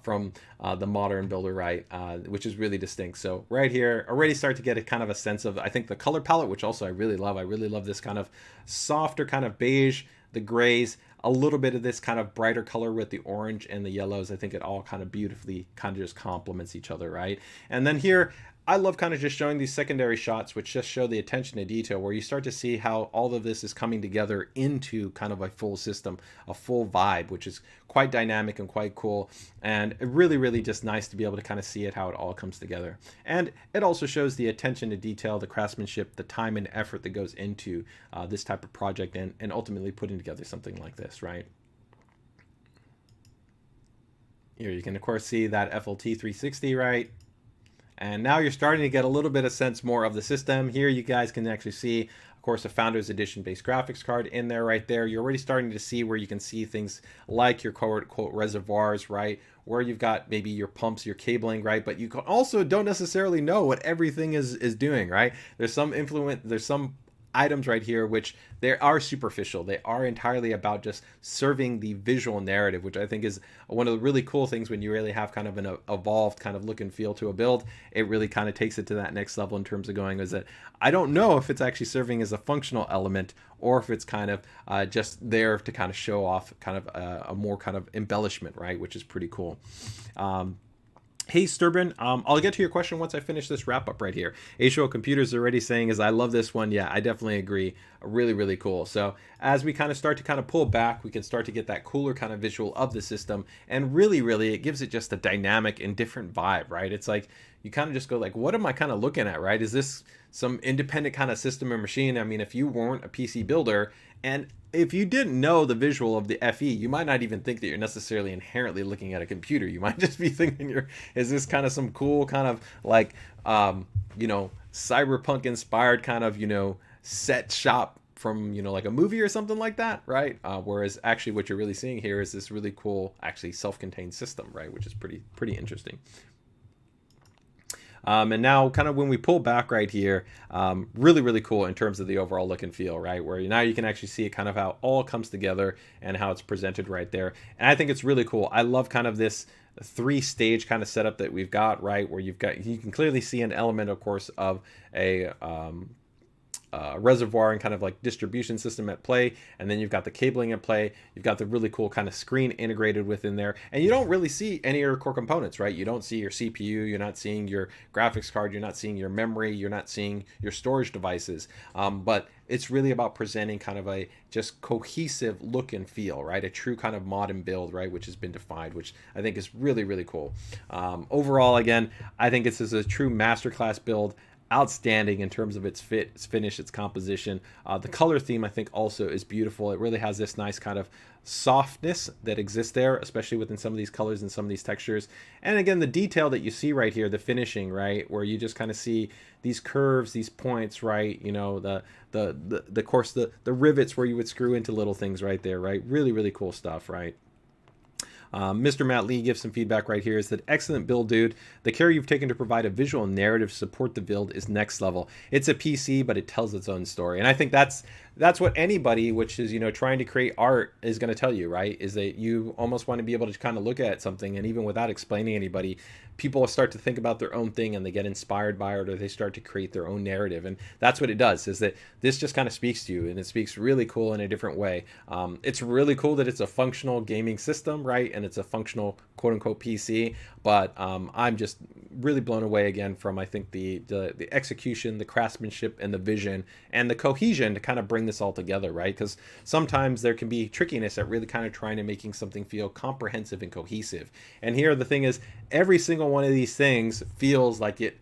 from the modern builder, right? Which is really distinct. So right here, already start to get a kind of a sense of, I think, the color palette, which also I really love. I really love this kind of softer kind of beige, the grays, a little bit of this kind of brighter color with the orange and the yellows. I think it all kind of beautifully kind of just complements each other, right? And then here, I love kind of just showing these secondary shots, which just show the attention to detail, where you start to see how all of this is coming together into kind of a full system, a full vibe, which is quite dynamic and quite cool. And really, really just nice to be able to kind of see it, how it all comes together. And it also shows the attention to detail, the craftsmanship, the time and effort that goes into this type of project and ultimately putting together something like this, right? Here you can, of course, see that FLT 360, right? And now you're starting to get a little bit of sense more of the system. Here you guys can actually see, of course, a Founders Edition based graphics card in there right there. You're already starting to see where you can see things like your quote reservoirs, right? Where you've got maybe your pumps, your cabling, right? But you also don't necessarily know what everything is doing, right? There's some influence, there's some items right here which they are superficial. They are entirely about just serving the visual narrative, which I think is one of the really cool things when you really have kind of an evolved kind of look and feel to a build. It really kind of takes it to that next level in terms of going, is that I don't know if it's actually serving as a functional element or if it's kind of just there to kind of show off kind of a more kind of embellishment, right? Which is pretty cool. Hey Sturban, I'll get to your question once I finish this wrap up right here. HO Computers already saying is I love this one. Yeah, I definitely agree. Really, really cool. So as we kind of start to kind of pull back, we can start to get that cooler kind of visual of the system. And really, really, it gives it just a dynamic and different vibe, right? It's like you kind of just go like, what am I kind of looking at, right? Is this some independent kind of system or machine? I mean, if you weren't a PC builder and if you didn't know the visual of the FE, you might not even think that you're necessarily inherently looking at a computer. You might just be thinking, is this kind of some cool kind of like, you know, cyberpunk inspired kind of, you know, set shop from, you know, like a movie or something like that, right? Whereas actually what you're really seeing here is this really cool, actually self-contained system, right? Which is pretty interesting. And now kind of when we pull back right here, really, really cool in terms of the overall look and feel, right? Where now you can actually see kind of how it all comes together and how it's presented right there. And I think it's really cool. I love kind of this 3-stage kind of setup that we've got, right? Where you can clearly see an element, of course, of a reservoir and kind of like distribution system at play, and then you've got the cabling at play. You've got the really cool kind of screen integrated within there, and you don't really see any of your core components, right? You don't see your CPU, you're not seeing your graphics card, you're not seeing your memory, you're not seeing your storage devices, but it's really about presenting kind of a just cohesive look and feel, right? A true kind of modern build, right? Which has been defined, which I think is really, really cool. Overall, again, I think this is a true masterclass build. Outstanding in terms of its fit, its finish, its composition. The color theme I think also is beautiful. It really has this nice kind of softness that exists there, especially within some of these colors and some of these textures. And again, the detail that you see right here, the finishing, right, where you just kind of see these curves, these points, right, you know, the course, the rivets where you would screw into little things right there, right? Really, really cool stuff, right? Mr. Matt Lee gives some feedback right here. Is that excellent build, dude. The care you've taken to provide a visual narrative to support the build is next level. It's a PC, but it tells its own story. And I think that's what anybody, which is, you know, trying to create art is going to tell you, right? Is that you almost want to be able to kind of look at something, and even without explaining anybody, people start to think about their own thing and they get inspired by it, or they start to create their own narrative. And that's what it does, is that this just kind of speaks to you, and it speaks really cool in a different way. It's really cool that it's a functional gaming system, right? And it's a functional quote unquote PC, but I'm just really blown away again from, I think, the execution, the craftsmanship, and the vision and the cohesion to kind of bring this all together, right? Because sometimes there can be trickiness at really kind of trying to making something feel comprehensive and cohesive. And here the thing is, every single one of these things feels like it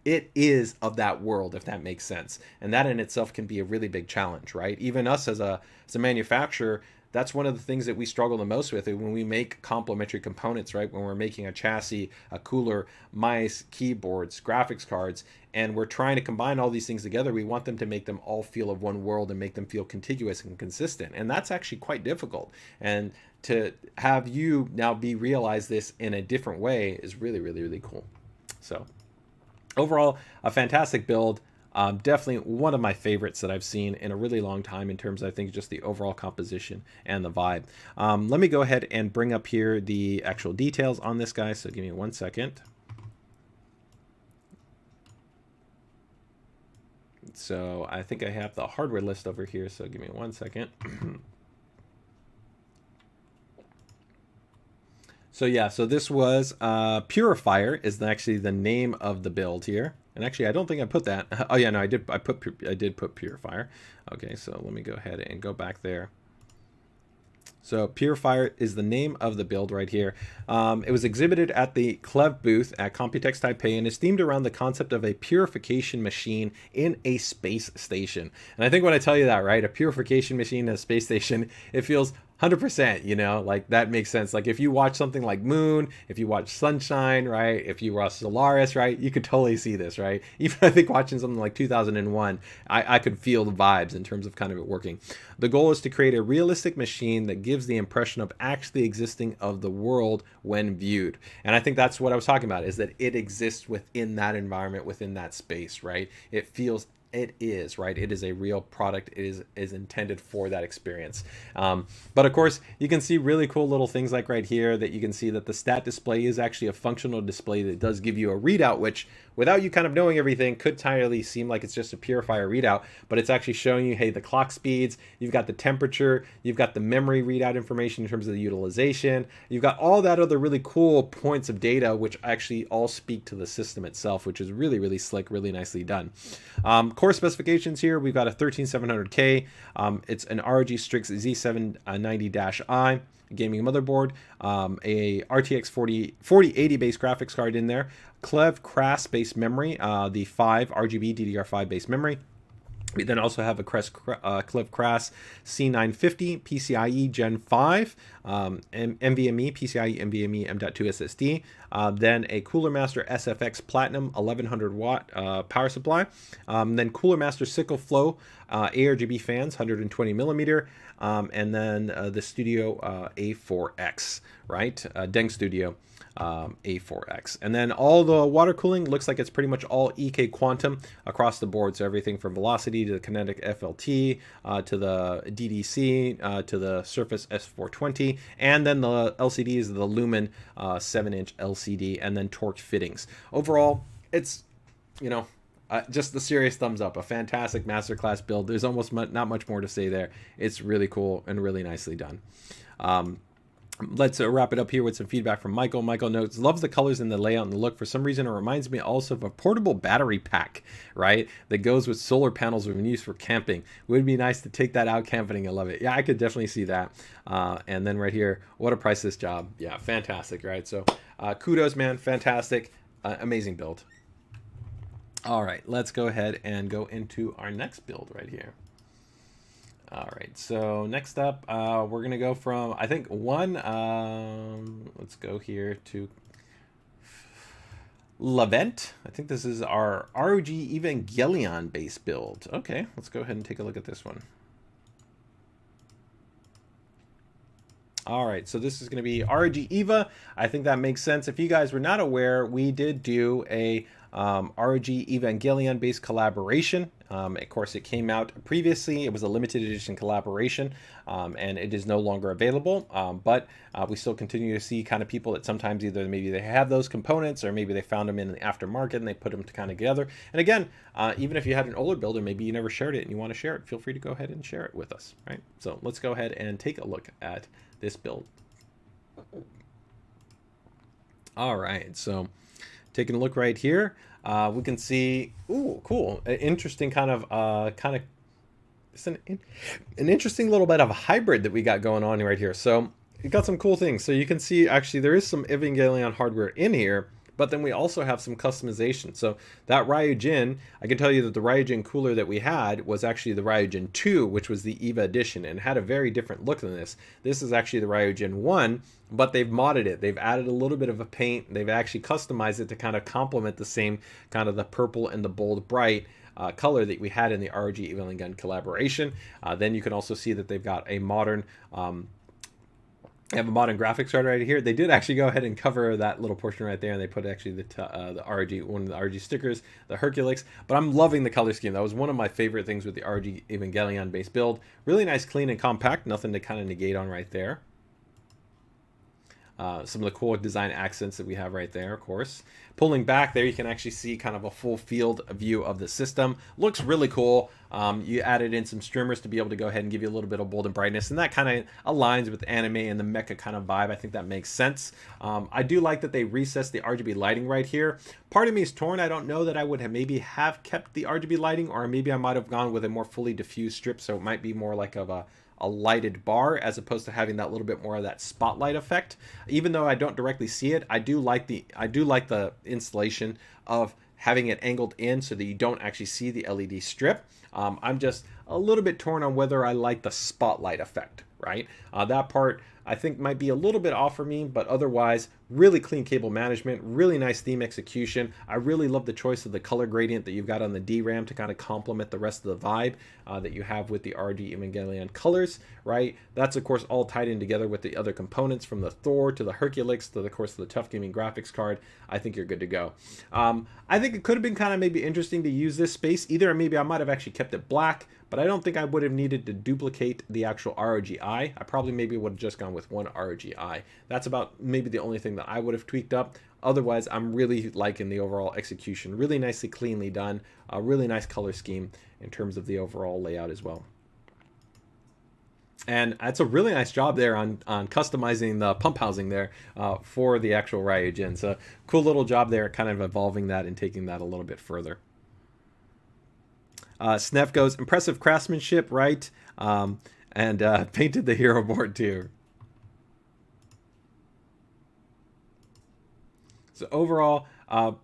it is of that world, if that makes sense. And that in itself can be a really big challenge, right? Even us as a manufacturer, that's one of the things that we struggle the most with when we make complementary components, right? When we're making a chassis, a cooler, mice, keyboards, graphics cards, and we're trying to combine all these things together, we want them to make them all feel of one world and make them feel contiguous and consistent. And that's actually quite difficult. And to have you now realize this in a different way is really, really, really cool. So overall, a fantastic build. Definitely one of my favorites that I've seen in a really long time in terms of, I think, just the overall composition and the vibe. Let me go ahead and bring up here the actual details on this guy. So give me 1 second. So I think I have the hardware list over here. So give me 1 second. So yeah, so this was Purifier is actually the name of the build here. And actually, I don't think I put that. Oh yeah, no, I did. I did put Purifier. Okay, so let me go ahead and go back there. So Purifier is the name of the build right here. It was exhibited at the CLEV booth at Computex Taipei and is themed around the concept of a purification machine in a space station. And I think when I tell you that, right, a purification machine in a space station, it feels 100%, you know, like that makes sense. Like if you watch something like Moon, if you watch Sunshine, right, if you watch Solaris, right, you could totally see this, right? Even I think watching something like 2001, I could feel the vibes in terms of kind of it working. The goal is to create a realistic machine that gives the impression of actually existing of the world when viewed. And I think that's what I was talking about, is that it exists within that environment, within that space, right? It feels it is, right? It is a real product. It is intended for that experience. But of course, you can see really cool little things like right here that you can see that the stat display is actually a functional display that does give you a readout, which without you kind of knowing everything could entirely seem like it's just a Purifier readout, but it's actually showing you, hey, the clock speeds, you've got the temperature, you've got the memory readout information in terms of the utilization, you've got all that other really cool points of data, which actually all speak to the system itself, which is really, really slick, really nicely done. Core specifications here, we've got a 13700K. It's an ROG Strix Z790-i gaming motherboard, a RTX 4080 base graphics card in there, CLEV Cras base memory, the 5 RGB DDR5 base memory. We then also have a CLEV Cras C950 PCIe Gen 5, NVMe, PCIe NVMe M.2 SSD, then a Cooler Master SFX Platinum 1100 watt power supply, then Cooler Master Sickle Flow aRGB fans 120 millimeter, and then the Studio A4X, right? Deng Studio A4X. And then all the water cooling looks like it's pretty much all EK Quantum across the board. So everything from Velocity to the Kinetic FLT to the DDC to the Surface S420. And then the LCD is the Lumen 7-inch LCD, and then torque fittings. Overall, it's, you know, just the serious thumbs up. A fantastic masterclass build. There's almost not much more to say there. It's really cool and really nicely done. Let's wrap it up here with some feedback from Michael. Michael notes, loves the colors and the layout and the look. For some reason, it reminds me also of a portable battery pack, right? That goes with solar panels when used for camping. Would be nice to take that out camping. I love it. Yeah, I could definitely see that. And then right here, what a priceless job. Yeah, fantastic, right? So kudos, man. Fantastic. Amazing build. All right, let's go ahead and go into our next build right here. All right, so next up, we're going to go from, I think, let's go here to Levent. I think this is our ROG Evangelion base build. Okay, let's go ahead and take a look at this one. All right, so this is going to be ROG Eva. I think that makes sense. If you guys were not aware, we did do a ROG Evangelion based collaboration. Of course, it came out previously. It was a limited edition collaboration, and it is no longer available. But we still continue to see kind of people that sometimes either maybe they have those components or maybe they found them in the aftermarket and they put them kind of together. And again, even if you had an older build or maybe you never shared it and you want to share it, feel free to go ahead and share it with us, right? So let's go ahead and take a look at this build. All right, so taking a look right here, we can see, ooh, cool, an interesting kind of it's an interesting little bit of a hybrid that we got going on right here. So it got some cool things. So you can see actually there is some Evangelion hardware in here, But then we also have some customization. So that RYUJIN, I can tell you that the RYUJIN cooler that we had was actually the RYUJIN II, which was the EVA edition, and had a very different look than this. This is actually the RYUJIN I, but they've modded it. They've added a little bit of a paint. They've actually customized it to kind of complement the same kind of the purple and the bold bright color that we had in the ROG Gun collaboration. Then you can also see that they've got a modern have a modern graphics card right here. They did actually go ahead and cover that little portion right there, and they put actually the ROG, one of the ROG stickers, the Herculex. But I'm loving the color scheme. That was one of my favorite things with the ROG Evangelion base build. Really nice, clean, and compact. Nothing to kind of negate on right there. Some of the cool design accents that we have right there, of course. Pulling back there, you can actually see kind of a full field view of the system. Looks really cool. You added in some streamers to be able to go ahead and give you a little bit of bold and brightness, and that kind of aligns with the anime and the mecha kind of vibe. I think that makes sense. I do like that they recessed the RGB lighting right here. Part of me is torn. I don't know that I would have maybe kept the RGB lighting, or maybe I might have gone with a more fully diffused strip, so it might be more like of a lighted bar as opposed to having that little bit more of that spotlight effect. Even though I don't directly see it, I do like the installation of having it angled in so that you don't actually see the LED strip. I'm just a little bit torn on whether I like the spotlight effect, right? That part I think might be a little bit off for me, but otherwise really clean cable management, really nice theme execution. I really love the choice of the color gradient that you've got on the DRAM to kind of complement the rest of the vibe that you have with the ROG Evangelion colors, right? That's of course all tied in together with the other components, from the Thor to the Herculex to the course of the Tough Gaming graphics card. I think you're good to go. I think it could have been kind of maybe interesting to use this space. Either maybe I might have actually kept it black, but I don't think I would have needed to duplicate the actual ROG Eye. I probably maybe would have just gone with one ROG Eye. That's about maybe the only thing that I would have tweaked up. Otherwise, I'm really liking the overall execution. Really nicely, cleanly done. A really nice color scheme in terms of the overall layout as well. And that's a really nice job there on customizing the pump housing there for the actual RYUJIN. So cool little job there, kind of evolving that and taking that a little bit further. Snef goes, impressive craftsmanship, right? And painted the hero board too. So overall,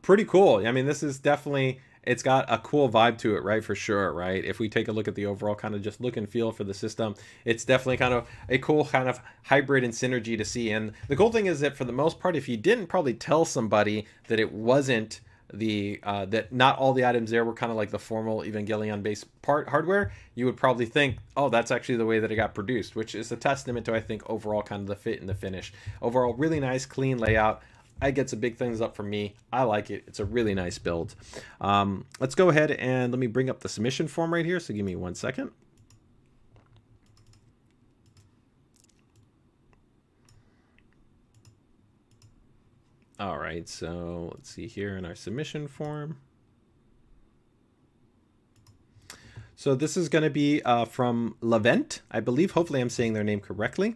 pretty cool. I mean, this is definitely, it's got a cool vibe to it, right? For sure, right? If we take a look at the overall kind of just look and feel for the system, it's definitely kind of a cool kind of hybrid and synergy to see. And the cool thing is that for the most part, if you didn't probably tell somebody that it wasn't that not all the items there were kind of like the formal Evangelion based hardware, you would probably think, oh, that's actually the way that it got produced, which is a testament to, I think, overall kind of the fit and the finish. Overall, really nice, clean layout. I get some big things up from me. I like it. It's a really nice build. Let's go ahead and let me bring up the submission form right here. So give me 1 second. All right, so let's see here in our submission form. So this is going to be from Levent, I believe. Hopefully I'm saying their name correctly.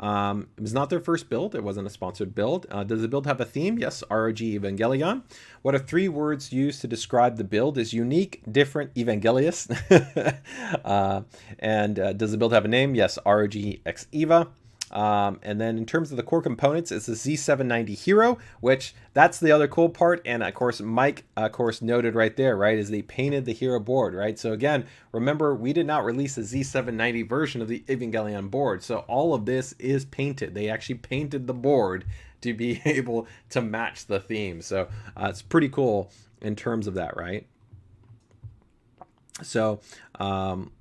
It was not their first build. It wasn't a sponsored build. Does the build have a theme? Yes, ROG Evangelion. What are 3 words used to describe the build? Is unique, different, Evangelius. Does the build have a name? Yes, ROG X EVA. And then in terms of the core components, it's the Z790 Hero, which that's the other cool part. And of course, Mike, of course, noted right there, right, is they painted the Hero board, right? So again, remember, we did not release a Z790 version of the Evangelion board. So all of this is painted. They actually painted the board to be able to match the theme. So it's pretty cool in terms of that, right? So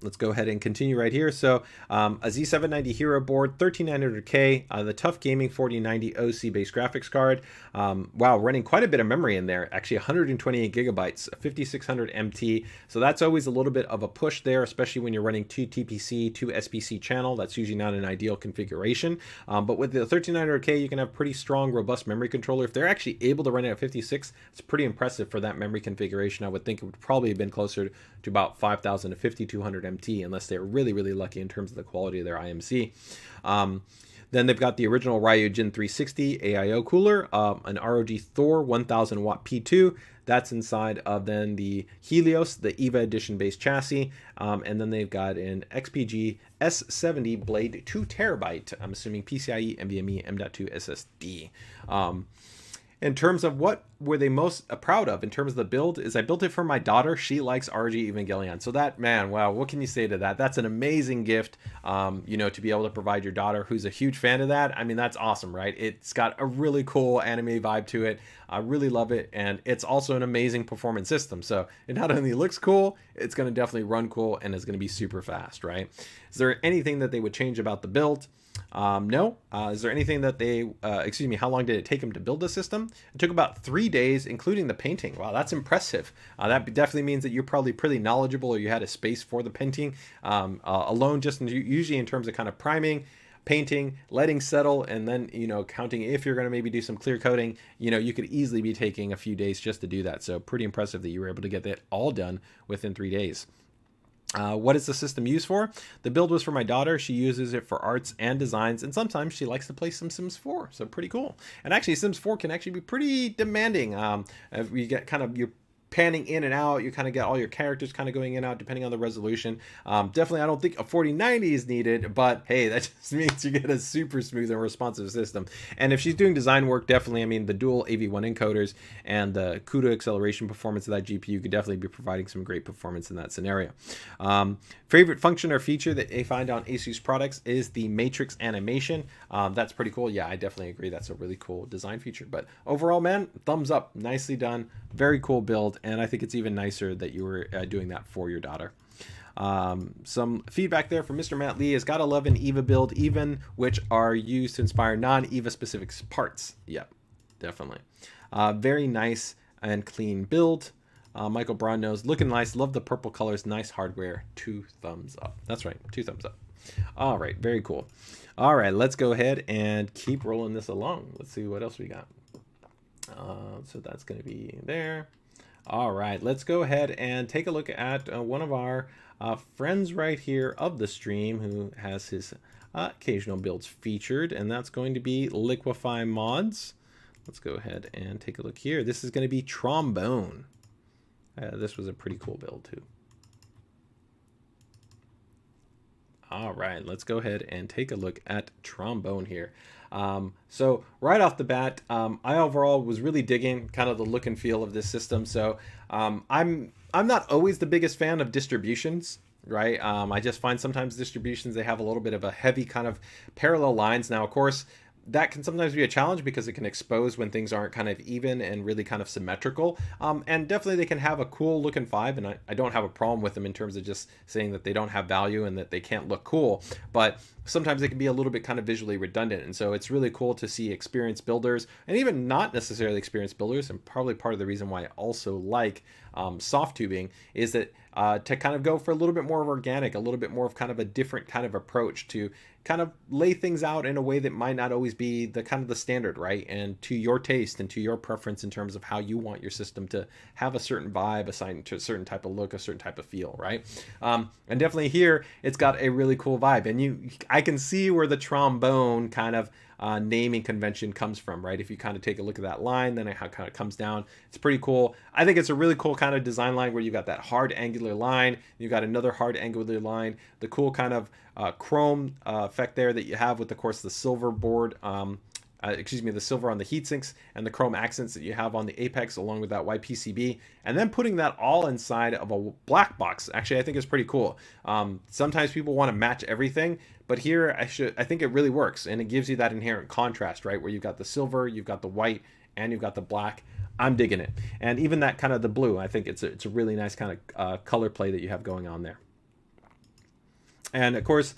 let's go ahead and continue right here. So a Z790 Hero board, 13900K, the Tough Gaming 4090 OC based graphics card. Wow, running quite a bit of memory in there. Actually 128 gigabytes, 5600 MT. So that's always a little bit of a push there, especially when you're running 2 TPC, 2 SPC channel. That's usually not an ideal configuration. But with the 13900K, you can have pretty strong, robust memory controller. If they're actually able to run it at 56, it's pretty impressive for that memory configuration. I would think it would probably have been closer to about 5,000 to 5,200 MT, unless they're really, really lucky in terms of the quality of their IMC. Then they've got the original RYUJIN 360 AIO cooler, an ROG Thor 1000 watt P2. That's inside of then the Helios, the EVA edition based chassis. And then they've got an XPG S70 blade 2 terabyte, I'm assuming PCIe, NVMe, M.2 SSD. In terms of what were they most proud of in terms of the build, is I built it for my daughter. She likes ROG Evangelion. So that, man, wow, what can you say to that? That's an amazing gift, you know, to be able to provide your daughter who's a huge fan of that. I mean, that's awesome, right? It's got a really cool anime vibe to it. I really love it. And it's also an amazing performance system. So it not only looks cool, it's going to definitely run cool and it's going to be super fast, right? Is there anything that they would change about the build? No. Is there anything that they, excuse me, how long did it take them to build the system? It took about 3 days, including the painting. Wow, that's impressive. That definitely means that you're probably pretty knowledgeable, or you had a space for the painting alone, just usually in terms of kind of priming, painting, letting settle, and then, you know, counting if you're going to maybe do some clear coating. You know, you could easily be taking a few days just to do that. So pretty impressive that you were able to get that all done within 3 days. What is the system used for? The build was for my daughter. She uses it for arts and designs, and sometimes she likes to play some Sims 4. So pretty cool. And actually, Sims 4 can actually be pretty demanding. If you get kind of your panning in and out, you kind of get all your characters kind of going in and out depending on the resolution. Definitely, I don't think a 4090 is needed, but hey, that just means you get a super smooth and responsive system. And if she's doing design work, definitely, I mean, the dual AV1 encoders and the CUDA acceleration performance of that GPU could definitely be providing some great performance in that scenario. Favorite function or feature that they find on ASUS products is the matrix animation. That's pretty cool. Yeah, I definitely agree. That's a really cool design feature. But overall, man, thumbs up. Nicely done. Very cool build. And I think it's even nicer that you were doing that for your daughter. Some feedback there from Mr. Matt Lee is gotta love an EVA build, even which are used to inspire non-EVA specific parts. Yep, definitely. Very nice and clean build. Michael Braun knows, looking nice, love the purple colors, nice hardware, 2 thumbs up. That's right, 2 thumbs up. All right, very cool. All right, let's go ahead and keep rolling this along. Let's see what else we got. So that's going to be there. All right, let's go ahead and take a look at one of our friends right here of the stream who has his occasional builds featured, and that's going to be Liquify Mods. Let's go ahead and take a look here. This is going to be Trombone. This was a pretty cool build too. All right, let's go ahead and take a look at Trombone here. So right off the bat, I overall was really digging kind of the look and feel of this system. So I'm not always the biggest fan of distributions, right? I just find sometimes distributions, they have a little bit of a heavy kind of parallel lines. Now, of course, that can sometimes be a challenge because it can expose when things aren't kind of even and really kind of symmetrical. And definitely they can have a cool looking vibe, and I don't have a problem with them in terms of just saying that they don't have value and that they can't look cool. But sometimes they can be a little bit kind of visually redundant. And so it's really cool to see experienced builders, and even not necessarily experienced builders, and probably part of the reason why I also like soft tubing is that to kind of go for a little bit more of organic, a little bit more of kind of a different kind of approach to kind of lay things out in a way that might not always be the kind of the standard, right? And to your taste and to your preference in terms of how you want your system to have a certain vibe assigned to a certain type of look, a certain type of feel, right? And definitely here, it's got a really cool vibe. And I can see where the trombone kind of naming convention comes from, right? If you kind of take a look at that line, then how it kind of comes down. It's pretty cool. I think it's a really cool kind of design line where you got that hard angular line, you got another hard angular line, the cool kind of chrome effect there that you have with, of course, the silver board, the silver on the heat sinks and the chrome accents that you have on the apex along with that white PCB, and then putting that all inside of a black box. Actually, I think is pretty cool. Sometimes people want to match everything, but here I think it really works, and it gives you that inherent contrast, right? Where you've got the silver, you've got the white, and you've got the black. I'm digging it. And even that kind of the blue, I think it's a really nice kind of color play that you have going on there. And of course,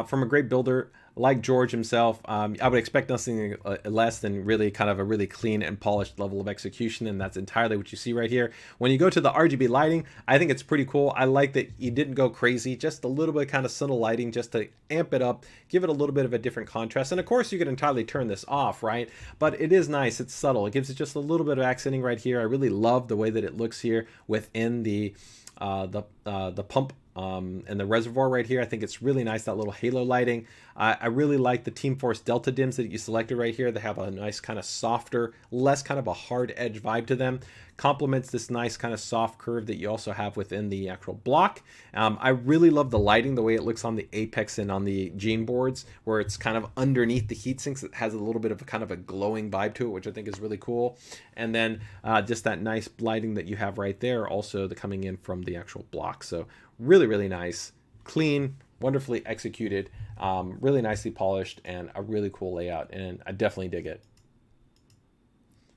from a great builder like George himself, I would expect nothing less than really kind of a really clean and polished level of execution, and that's entirely what you see right here. When you go to the RGB lighting, I think it's pretty cool. I like that you didn't go crazy, just a little bit of kind of subtle lighting just to amp it up, give it a little bit of a different contrast. And of course, you can entirely turn this off, right? But it is nice, it's subtle. It gives it just a little bit of accenting right here. I really love the way that it looks here within the pump and the reservoir right here. I think it's really nice, that little halo lighting. I really like the Team Force Delta dims that you selected right here. They have a nice kind of softer, less kind of a hard edge vibe to them. Complements this nice kind of soft curve that you also have within the actual block. I really love the lighting, the way it looks on the apex and on the gene boards, where it's kind of underneath the heat sinks. It has a little bit of a kind of a glowing vibe to it, which I think is really cool. And then just that nice lighting that you have right there, also the coming in from the actual block. So really, really nice, clean, wonderfully executed, really nicely polished, and a really cool layout. And I definitely dig it.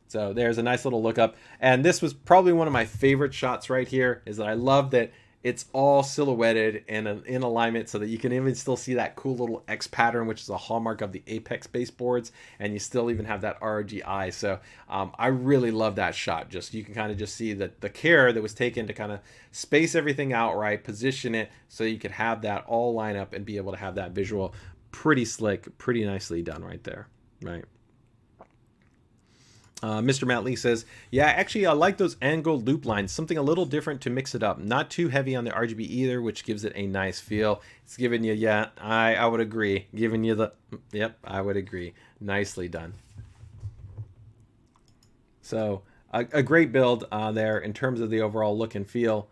So there's a nice little look up. And this was probably one of my favorite shots right here, is that I love that it's all silhouetted and in alignment so that you can even still see that cool little X pattern, which is a hallmark of the Apex baseboards. And you still even have that ROG eye. So I really love that shot. Just you can kind of just see that the care that was taken to kind of space everything out right, position it so you could have that all line up and be able to have that visual. Pretty slick, pretty nicely done right there, right? Mr. Matt Lee says, yeah, actually, I like those angled loop lines. Something a little different to mix it up. Not too heavy on the RGB either, which gives it a nice feel. It's giving you, yeah, I would agree. Giving you the, yep, I would agree. Nicely done. So a great build there in terms of the overall look and feel.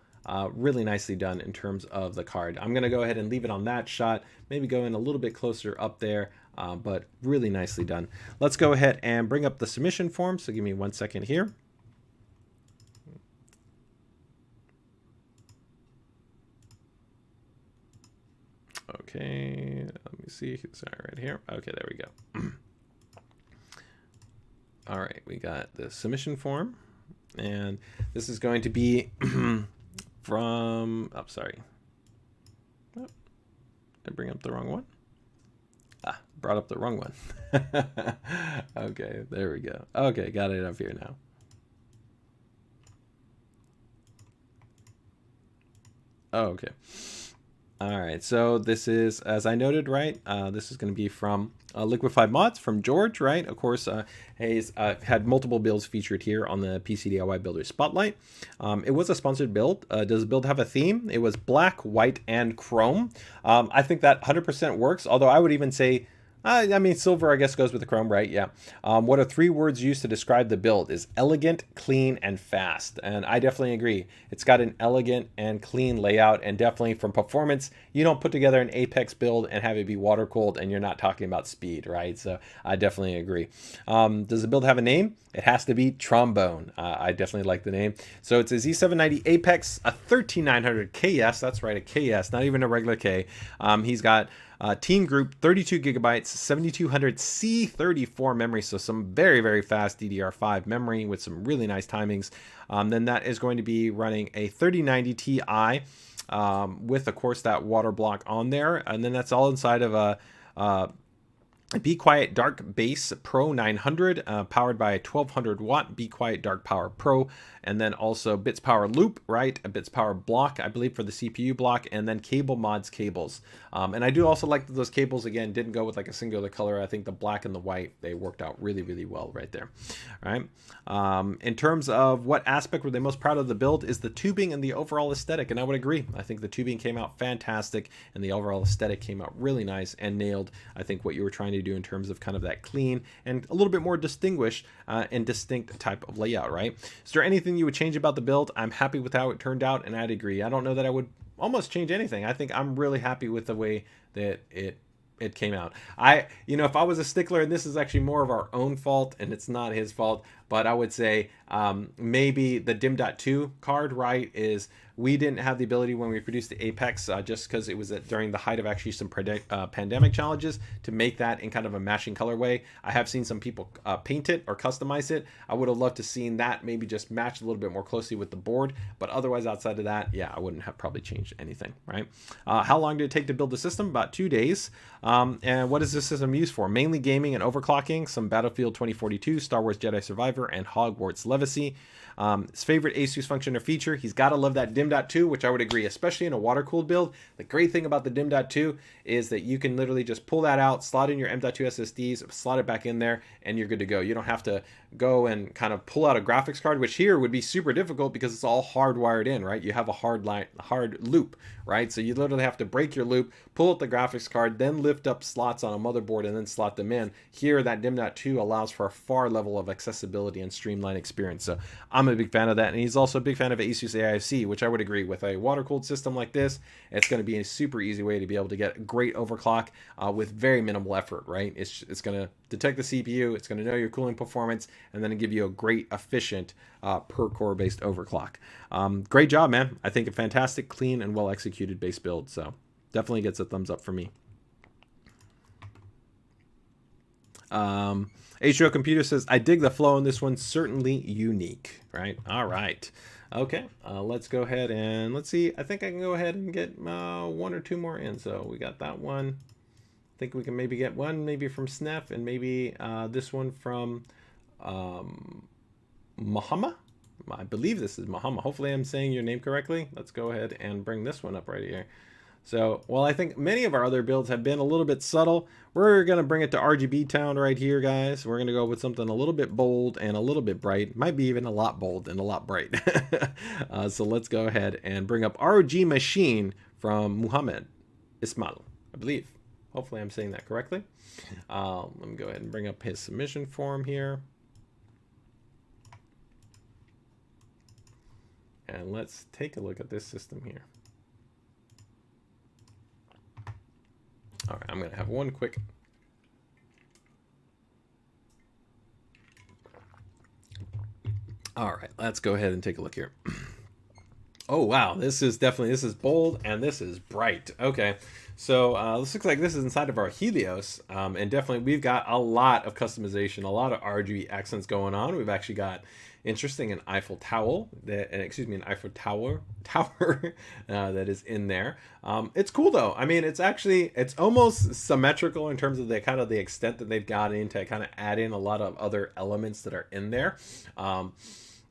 Really nicely done in terms of the card. I'm going to go ahead and leave it on that shot. Maybe go in a little bit closer up there. But really nicely done. Let's go ahead and bring up the submission form. So give me 1 second here. Okay, let me see. Sorry, right here. Okay, there we go. All right, we got the submission form. And this is going to be from, oh, sorry. Oh, did I bring up the wrong one? Brought up the wrong one. Okay, there we go. Okay, got it up here now. Oh, okay. All right, so this is, as I noted, right, this is going to be from Liquify Mods from George, right? Of course, he's had multiple builds featured here on the PCDIY Builder Spotlight. It was a sponsored build. Does the build have a theme? It was black, white, and chrome. I think that 100% works, although I would even say, I mean, silver, I guess, goes with the chrome, right? Yeah. What are 3 words used to describe the build? Is elegant, clean, and fast. And I definitely agree. It's got an elegant and clean layout, and definitely from performance, you don't put together an Apex build and have it be water cooled, and you're not talking about speed, right? So I definitely agree. Does the build have a name? It has to be Trombone. I definitely like the name. So it's a Z790 Apex, a 13900 KS. That's right, a KS, not even a regular K. He's got Team Group 32 gigabytes, 7200 C34 memory, so some very, very fast DDR5 memory with some really nice timings. Then that is going to be running a 3090 Ti with, of course, that water block on there. And then that's all inside of a Be Quiet Dark Base Pro 900, powered by a 1200 watt Be Quiet Dark Power Pro, and then also Bits Power Loop, right? A Bits Power block, I believe, for the CPU block, and then Cable Mods cables. And I do also like that those cables, again, didn't go with like a singular color. I think the black and the white, they worked out really, really well right there. All right. In terms of what aspect were they most proud of the build is the tubing and the overall aesthetic, and I would agree. I think the tubing came out fantastic, and the overall aesthetic came out really nice and nailed, I think, what you were trying to do in terms of kind of that clean and a little bit more distinguished and distinct type of layout, right? Is there anything you would change about the build? I'm happy with how it turned out, and I'd agree. I don't know that I would almost change anything. I think I'm really happy with the way that it came out. If I was a stickler, and this is actually more of our own fault and it's not his fault, but I would say maybe the DIM.2 card, right, is we didn't have the ability when we produced the Apex, just because it was during the height of actually some pandemic challenges, to make that in kind of a matching colorway. I have seen some people paint it or customize it. I would have loved to seen that maybe just match a little bit more closely with the board, but otherwise outside of that, yeah, I wouldn't have probably changed anything, right? How long did it take to build the system? About 2 days. And what is this system used for? Mainly gaming and overclocking, some Battlefield 2042, Star Wars Jedi Survivor, and Hogwarts Legacy. His favorite ASUS function or feature, he's got to love that DIM.2, which I would agree, especially in a water-cooled build. The great thing about the DIM.2 is that you can literally just pull that out, slot in your M.2 SSDs, slot it back in there, and you're good to go. You don't have to go and kind of pull out a graphics card, which here would be super difficult because it's all hardwired in, right? You have a hard loop, right? So you literally have to break your loop, pull out the graphics card, then lift up slots on a motherboard and then slot them in. Here, that DIMM.2 allows for a far level of accessibility and streamlined experience. So I'm a big fan of that. And he's also a big fan of ASUS AIFC, which I would agree with. A water-cooled system like this, it's going to be a super easy way to be able to get great overclock with very minimal effort, right? It's going to detect the CPU, it's going to know your cooling performance, and then give you a great, efficient per core based overclock. Great job, man. I think a fantastic, clean, and well executed base build. So definitely gets a thumbs up for me. HO Computer says, I dig the flow on this one, certainly unique, right? All right. Okay, let's go ahead and let's see. I think I can go ahead and get one or two more in. So we got that one. I think we can maybe get one maybe from Snef and maybe this one from Muhammad. I believe this is Muhammad. Hopefully I'm saying your name correctly. Let's go ahead and bring this one up right here. So, well, I think many of our other builds have been a little bit subtle. We're going to bring it to RGB town right here, guys. We're going to go with something a little bit bold and a little bit bright. Might be even a lot bold and a lot bright. So let's go ahead and bring up ROG Machine from Muhammad Ismail, I believe. Hopefully I'm saying that correctly. Let me go ahead and bring up his submission form here. And let's take a look at this system here. All right, I'm going to have one quick. All right, let's go ahead and take a look here. Oh, wow, this is bold and this is bright. Okay, so this looks like this is inside of our Helios. And definitely we've got a lot of customization, a lot of RGB accents going on. We've actually got interesting an Eiffel Tower an Eiffel Tower that is in there. It's cool though. I mean, it's almost symmetrical in terms of the extent that they've got in to kind of add in a lot of other elements that are in there.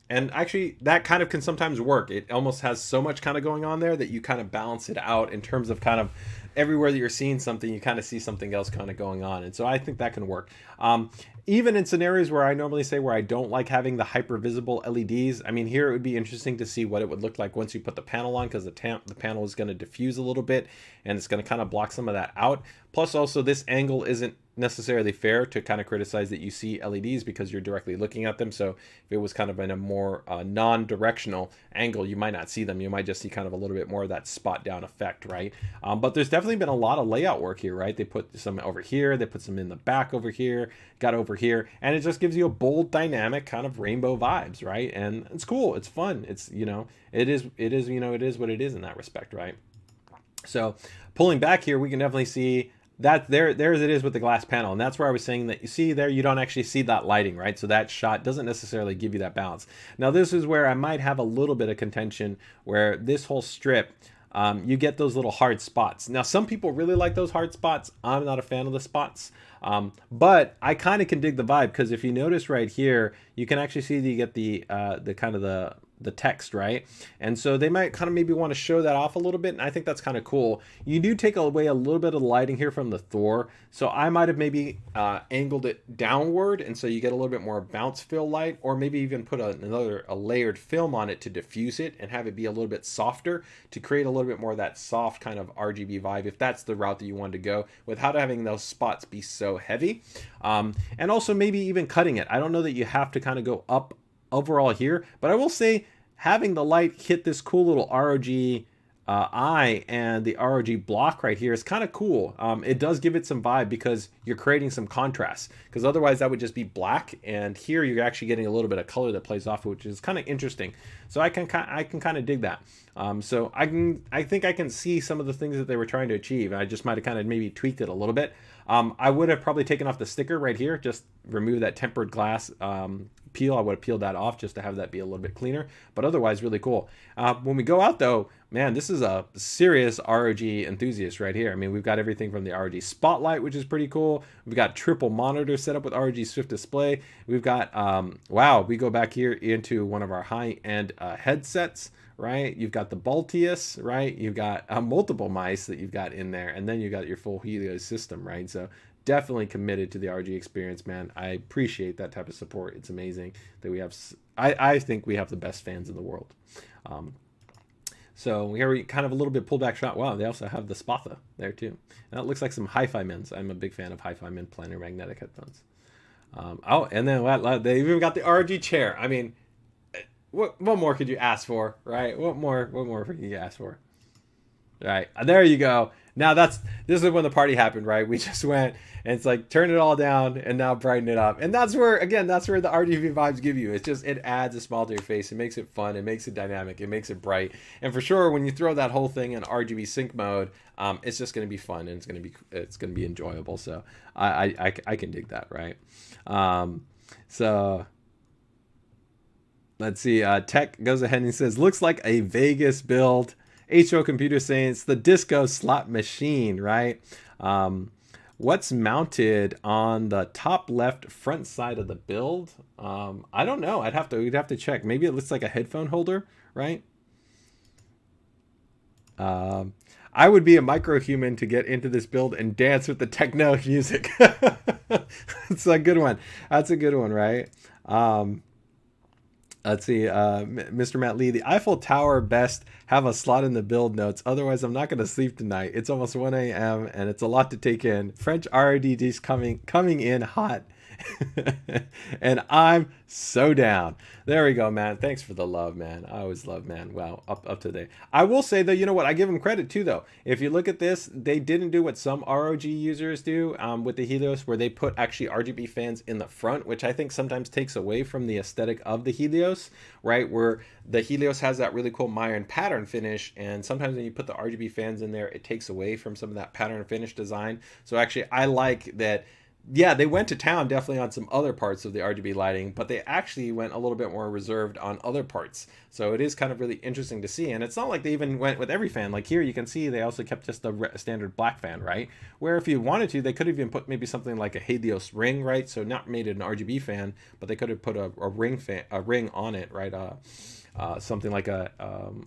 And actually that kind of can sometimes work. It almost has so much kind of going on there that you kind of balance it out in terms of kind of everywhere that you're seeing something, you kind of see something else kind of going on. And so I think that can work. Even in scenarios where I normally say where I don't like having the hyper visible LEDs, I mean, here it would be interesting to see what it would look like once you put the panel on, because the panel is going to diffuse a little bit and it's going to kind of block some of that out. Plus also this angle isn't necessarily fair to kind of criticize that you see LEDs because you're directly looking at them. So if it was kind of in a more non-directional angle, you might not see them. You might just see kind of a little bit more of that spot down effect, right? But there's definitely been a lot of layout work here, right? They put some over here, they put some in the back over here, got over here, and it just gives you a bold, dynamic kind of rainbow vibes, right? And it's cool, it's fun, it's, you know, it is what it is in that respect, right? So pulling back here, we can definitely see that there as it is with the glass panel. And that's where I was saying that you see there, you don't actually see that lighting, right? So that shot doesn't necessarily give you that balance. Now this is where I might have a little bit of contention, where this whole strip, you get those little hard spots. Now some people really like those hard spots. I'm not a fan of the spots. But I kind of can dig the vibe, because if you notice right here, you can actually see that you get the kind of the text, right? And so they might kind of maybe want to show that off a little bit, and I think that's kind of cool. You do take away a little bit of the lighting here from the Thor, so I might have maybe angled it downward, and so you get a little bit more bounce fill light, or maybe even put a layered film on it to diffuse it and have it be a little bit softer to create a little bit more of that soft kind of RGB vibe, if that's the route that you wanted to go, without having those spots be so heavy. And also maybe even cutting it. I don't know that you have to kind of go up overall here, but I will say having the light hit this cool little ROG eye and the ROG block right here is kind of cool. It does give it some vibe because you're creating some contrast, because otherwise that would just be black, and here you're actually getting a little bit of color that plays off, which is kind of interesting. So I can kind of dig that. So I think I can see some of the things that they were trying to achieve. I just might have kind of maybe tweaked it a little bit. I would have probably taken off the sticker right here, just remove that tempered glass peel. I would have peeled that off just to have that be a little bit cleaner, but otherwise really cool. When we go out though, man, this is a serious ROG enthusiast right here. I mean, we've got everything from the ROG Spotlight, which is pretty cool. We've got triple monitor set up with ROG Swift Display. We've got, wow, we go back here into one of our high-end headsets, right? You've got the Baltius, right? You've got multiple mice that you've got in there, and then you got your full Helios system, right? So definitely committed to the RG experience, man. I appreciate that type of support. It's amazing that we have, I think we have the best fans in the world. So here we kind of a little bit pulled back shot. Wow, they also have the Spotha there too. And that looks like some Hi-Fi Mins. I'm a big fan of Hi-Fi Min planar magnetic headphones. Oh, and then they even got the ROG chair. I mean, what more could you ask for, right? What more could you ask for? Right, there you go. Now this is when the party happened, right? We just went and it's like turn it all down and now brighten it up. And that's where the RGB vibes give you. It's just, it adds a smile to your face. It makes it fun. It makes it dynamic. It makes it bright. And for sure, when you throw that whole thing in RGB sync mode, it's just going to be fun and it's going to be enjoyable. So I can dig that, right? So let's see. Tech goes ahead and says, looks like a Vegas build. HO Computer saying it's the disco slot machine, right? What's mounted on the top left front side of the build? I don't know. We'd have to check. Maybe it looks like a headphone holder, right? I would be a micro-human to get into this build and dance with the techno music. It's a good one. That's a good one, right? Let's see, Mr. Matt Lee, the Eiffel Tower best have a slot in the build notes. Otherwise, I'm not going to sleep tonight. It's almost 1 a.m. and it's a lot to take in. French RODGs coming in hot. And I'm so down. There we go, man. Thanks for the love, man. I always love, man. Wow, up to date. I will say though, you know what? I give them credit too, though. If you look at this, they didn't do what some ROG users do with the Helios, where they put actually RGB fans in the front, which I think sometimes takes away from the aesthetic of the Helios, right? Where the Helios has that really cool Mayan pattern finish, and sometimes when you put the RGB fans in there, it takes away from some of that pattern finish design. So actually, I like that. Yeah, they went to town definitely on some other parts of the RGB lighting, but they actually went a little bit more reserved on other parts. So it is kind of really interesting to see. And it's not like they even went with every fan. Like here, you can see they also kept just the standard black fan, right? Where if you wanted to, they could have even put maybe something like a Helios ring, right? So not made it an RGB fan, but they could have put a ring on it, right? Something like a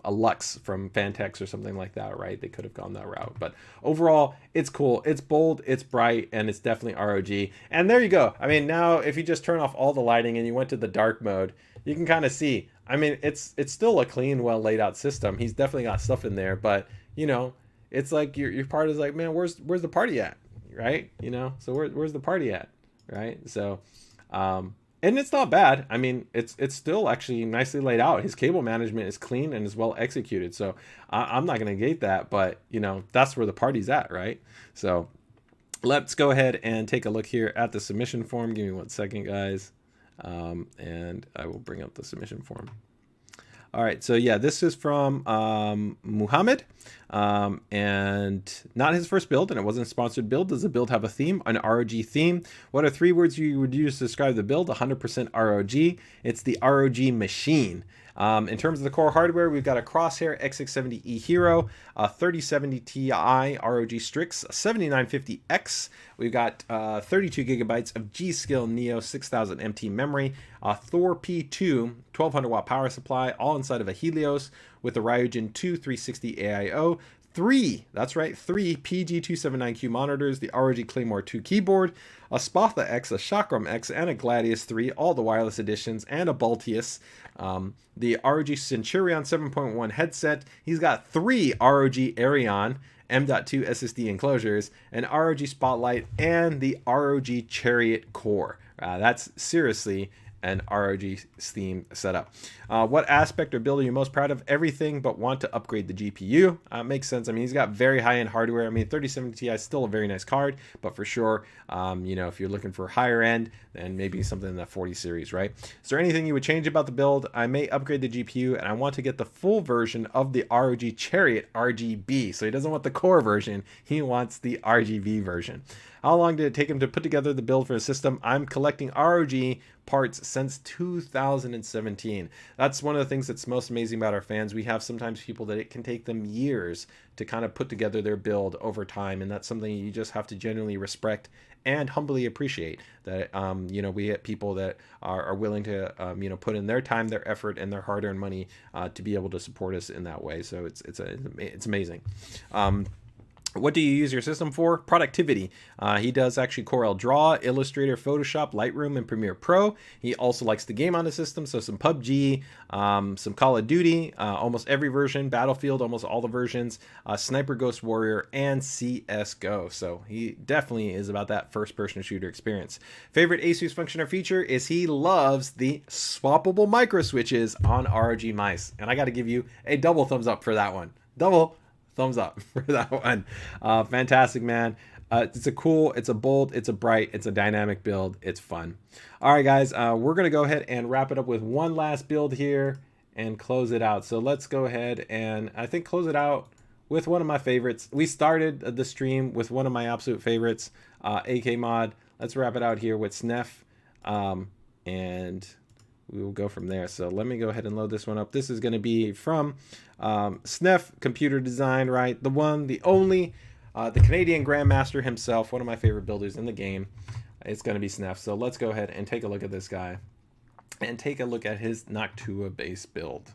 Lux from Fantex or something like that, right? They could have gone that route. But overall, it's cool. It's bold, it's bright, and it's definitely ROG. And there you go. I mean, now if you just turn off all the lighting and you went to the dark mode, you can kind of see. I mean, it's still a clean, well laid out system. He's definitely got stuff in there, but you know, it's like your part is like, man, where's the party at, right? You know, so where's the party at, right? So, and it's not bad. I mean, it's still actually nicely laid out. His cable management is clean and is well executed. So I'm not going to negate that, but you know, that's where the party's at, right? So let's go ahead and take a look here at the submission form. Give me 1 second, guys. And I will bring up the submission form. All right, so yeah, this is from Muhammad, and not his first build, and it wasn't a sponsored build. Does the build have a theme, an ROG theme? What are 3 words you would use to describe the build? 100% ROG. It's the ROG machine. In terms of the core hardware, we've got a Crosshair X670E Hero, a 3070 Ti ROG Strix, a 7950X. We've got 32 gigabytes of G-Skill Neo 6000 MT memory, a Thor P2 1200 watt power supply, all inside of a Helios with the RYUJIN II 360 AIO. 3 PG279Q monitors, the ROG Claymore 2 keyboard, a Spotha X, a Chakram X, and a Gladius 3, all the wireless editions, and a Baltius. The ROG Centurion 7.1 headset. He's got 3 ROG Aerion M.2 SSD enclosures, an ROG Spotlight, and the ROG Chariot core. That's seriously an ROG Steam setup. What aspect or build are you most proud of? Everything, but want to upgrade the GPU. Makes sense. I mean, he's got very high-end hardware. I mean, 3070 Ti is still a very nice card, but for sure, you know, if you're looking for higher end, then maybe something in the 40 series, right? Is there anything you would change about the build? I may upgrade the GPU, and I want to get the full version of the ROG Chariot RGB. So he doesn't want the core version. He wants the RGB version. How long did it take him to put together the build for the system? I'm collecting ROG parts since 2017. That's one of the things that's most amazing about our fans. We have sometimes people that it can take them years to kind of put together their build over time, and that's something you just have to genuinely respect and humbly appreciate. That you know, we get people that are willing to you know, put in their time, their effort, and their hard-earned money to be able to support us in that way. So it's amazing. What do you use your system for? Productivity. He does actually Corel Draw, Illustrator, Photoshop, Lightroom, and Premiere Pro. He also likes to game on the system, so some PUBG, some Call of Duty, almost every version, Battlefield, almost all the versions, Sniper Ghost Warrior, and CSGO. So he definitely is about that first-person shooter experience. Favorite ASUS function or feature is he loves the swappable micro switches on ROG mice. And I got to give you a double thumbs up for that one. Double thumbs up for that one. Fantastic, man. It's a cool, it's a bold, it's a bright, it's a dynamic build. It's fun. All right, guys, we're going to go ahead and wrap it up with one last build here and close it out. So let's go ahead and I think close it out with one of my favorites. We started the stream with one of my absolute favorites, AK Mod. Let's wrap it out here with SNEF, and we will go from there. So let me go ahead and load this one up. This is going to be from SNEF Computer Design, right? The one, the only, the Canadian Grandmaster himself, one of my favorite builders in the game. It's going to be SNEF. So let's go ahead and take a look at this guy and take a look at his Noctua base build.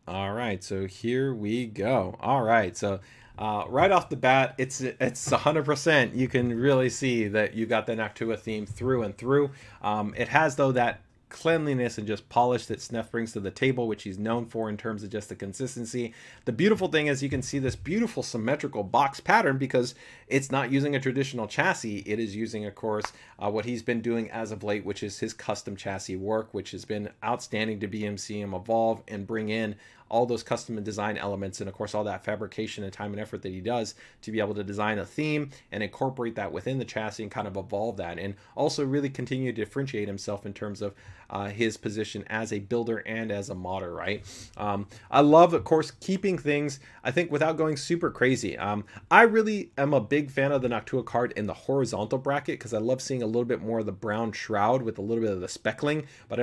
All right, so here we go. All right, so right off the bat, it's 100%. You can really see that you got the Noctua theme through and through. It has, though, that cleanliness and just polish that SNEF brings to the table, which he's known for in terms of just the consistency. The beautiful thing is you can see this beautiful symmetrical box pattern because it's not using a traditional chassis. It is using, of course, what he's been doing as of late, which is his custom chassis work, which has been outstanding to BMC him evolve and bring in all those custom and design elements, and of course all that fabrication and time and effort that he does to be able to design a theme and incorporate that within the chassis and kind of evolve that, and also really continue to differentiate himself in terms of his position as a builder and as a modder, right? I love, of course, keeping things, I think, without going super crazy. I really am a big fan of the Noctua card in the horizontal bracket because I love seeing a little bit more of the brown shroud with a little bit of the speckling, but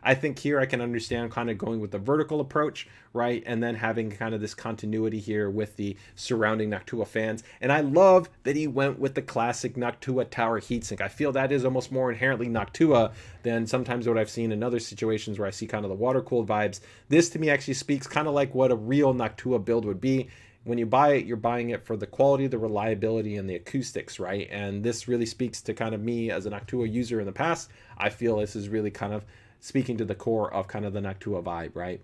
I think here I can understand kind of going with the vertical approach, right? And then having kind of this continuity here with the surrounding Noctua fans. And I love that he went with the classic Noctua tower heatsink. I feel that is almost more inherently Noctua than sometimes what I've seen in other situations where I see kind of the water-cooled vibes. This to me actually speaks kind of like what a real Noctua build would be. When you buy it, you're buying it for the quality, the reliability, and the acoustics, right? And this really speaks to kind of me as a Noctua user in the past. I feel this is really kind of speaking to the core of kind of the Noctua vibe, right?